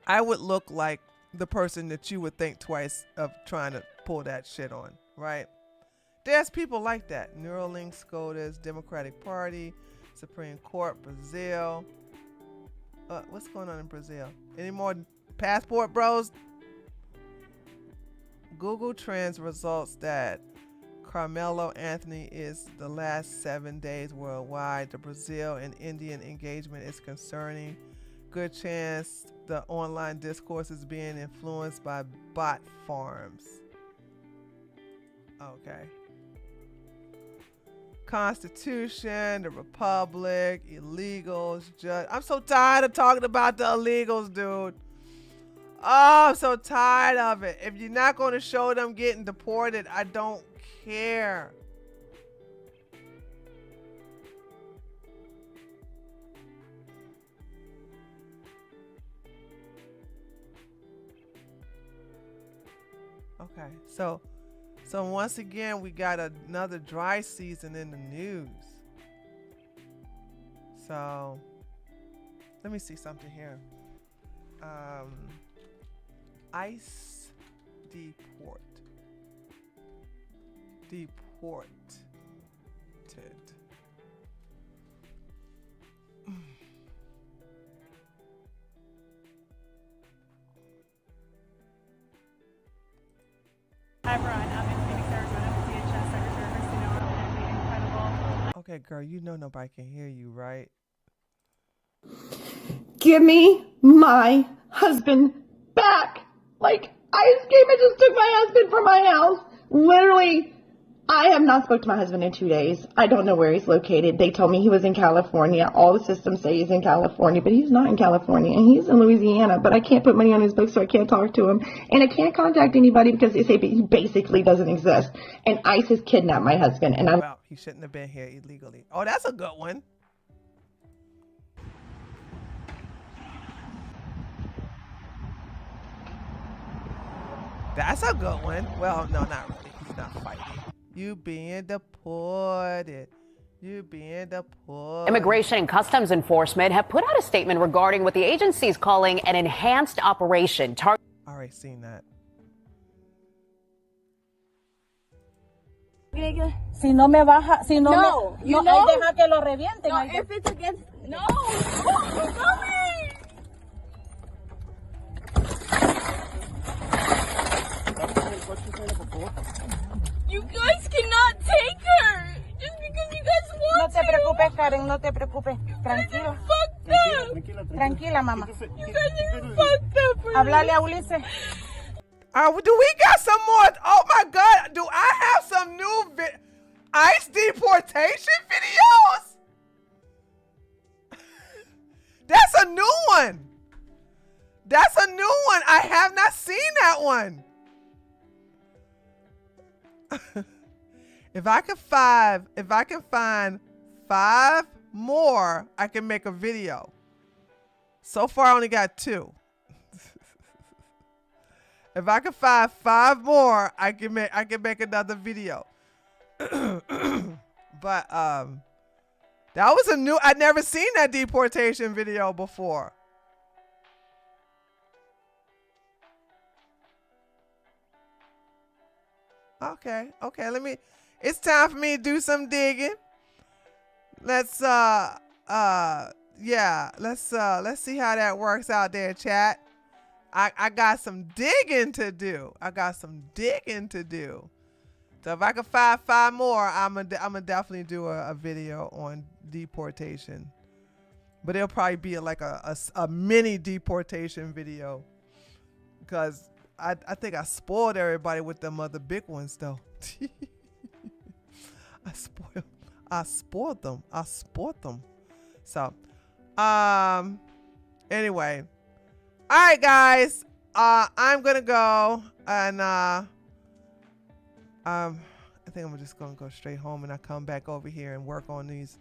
I would look like the person that you would think twice of trying to pull that shit on, right? There's people like that. Neuralink, SCOTUS, Democratic Party, Supreme Court, Brazil. What's going on in Brazil? Any more passport bros? Google Trends results that Carmelo Anthony is the last 7 days worldwide. The Brazil and Indian engagement is concerning. Good chance the online discourse is being influenced by bot farms. Okay. Constitution, the Republic, illegals, judge. I'm so tired of talking about the illegals, dude. Oh, I'm so tired of it. If you're not going to show them getting deported, I don't care. Okay, so once again, we got another dry season in the news. So let me see something here. ICE deported. Hi everyone, I'm in Phoenix, Arizona with DHS Secretary Christina Arnold, and the incredible. Okay, girl, you know nobody can hear you, right? Give me my husband back. Like, ICE came and just took my husband from my house. Literally, I have not spoke to my husband in 2 days. I don't know where he's located. They told me he was in California. All the systems say he's in California, but he's not in California, and he's in Louisiana. But I can't put money on his book, so I can't talk to him. And I can't contact anybody because they say he basically doesn't exist. And ICE has kidnapped my husband. And Well, he shouldn't have been here illegally. Oh, that's a good one. That's a good one. Well, no, not really. He's not fighting. You being deported. Immigration and Customs Enforcement have put out a statement regarding what the agency is calling an enhanced operation. Already seen that. Si no me baja, si no, No, me, you no, know? ahí deja que lo revienten. No, ahí if it's against. No! You guys cannot take her! Just because you guys No want te preocupes, Karen, no te preocupes. Tranquilo. Tranquila, mamá. You guys are fucked up! Háblale a Ulises. Do we got some more? Oh my God. Do I have some new ICE deportation videos? That's a new one. I have not seen that one. If I can find 5 more, I can make a video. So far I only got 2. If I can find 5 more, I can make another video. But that was a new. I'd never seen that deportation video before. Okay. It's time for me to do some digging. Let's see how that works out there, chat. I got some digging to do. So if I can find 5 more, I'm gonna definitely do a video on deportation. But it'll probably be like a mini deportation video, because I think I spoiled everybody with them other big ones though. I spoiled them. So, anyway. All right, guys. I'm gonna go, and I think I'm just gonna go straight home and I come back over here and work on these.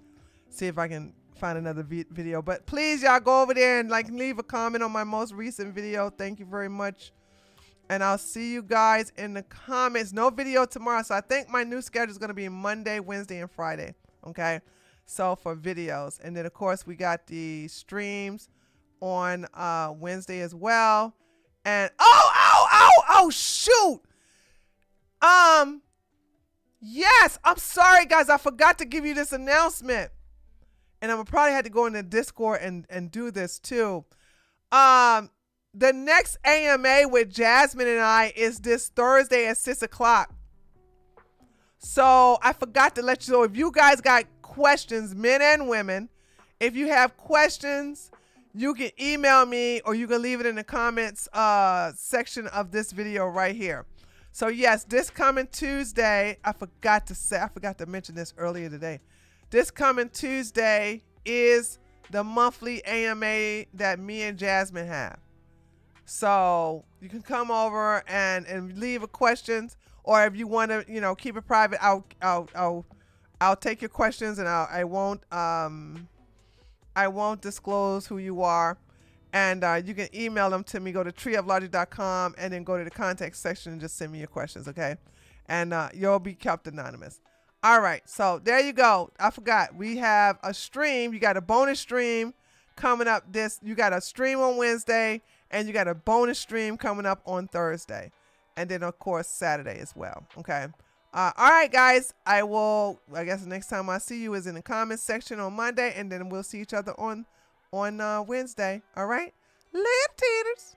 See if I can find another video. But please, y'all, go over there and like leave a comment on my most recent video. Thank you very much. And I'll see you guys in the comments. No video tomorrow. So I think my new schedule is going to be Monday, Wednesday, and Friday. Okay. So for videos. And then, of course, we got the streams on Wednesday as well. And oh, shoot. Yes, I'm sorry, guys. I forgot to give you this announcement. And I'm probably had to go into Discord and do this too. The next AMA with Jasmine and I is this Thursday at 6 o'clock. So I forgot to let you know, if you guys got questions, men and women, if you have questions, you can email me or you can leave it in the comments section of this video right here. So yes, this coming Tuesday, I forgot to mention this earlier today. This coming Tuesday is the monthly AMA that me and Jasmine have. So you can come over and leave a questions, or if you want to, keep it private, I'll take your questions and I won't disclose who you are, and you can email them to me. Go to treeoflogic.com and then go to the contact section and just send me your questions, okay? And you'll be kept anonymous. All right, so there you go. I forgot, we have a stream. You got a bonus stream coming up. You got a stream on Wednesday. And you got a bonus stream coming up on Thursday. And then, of course, Saturday as well. Okay. All right, guys. I guess the next time I see you is in the comments section on Monday. And then we'll see each other on Wednesday. All right. Later, taters.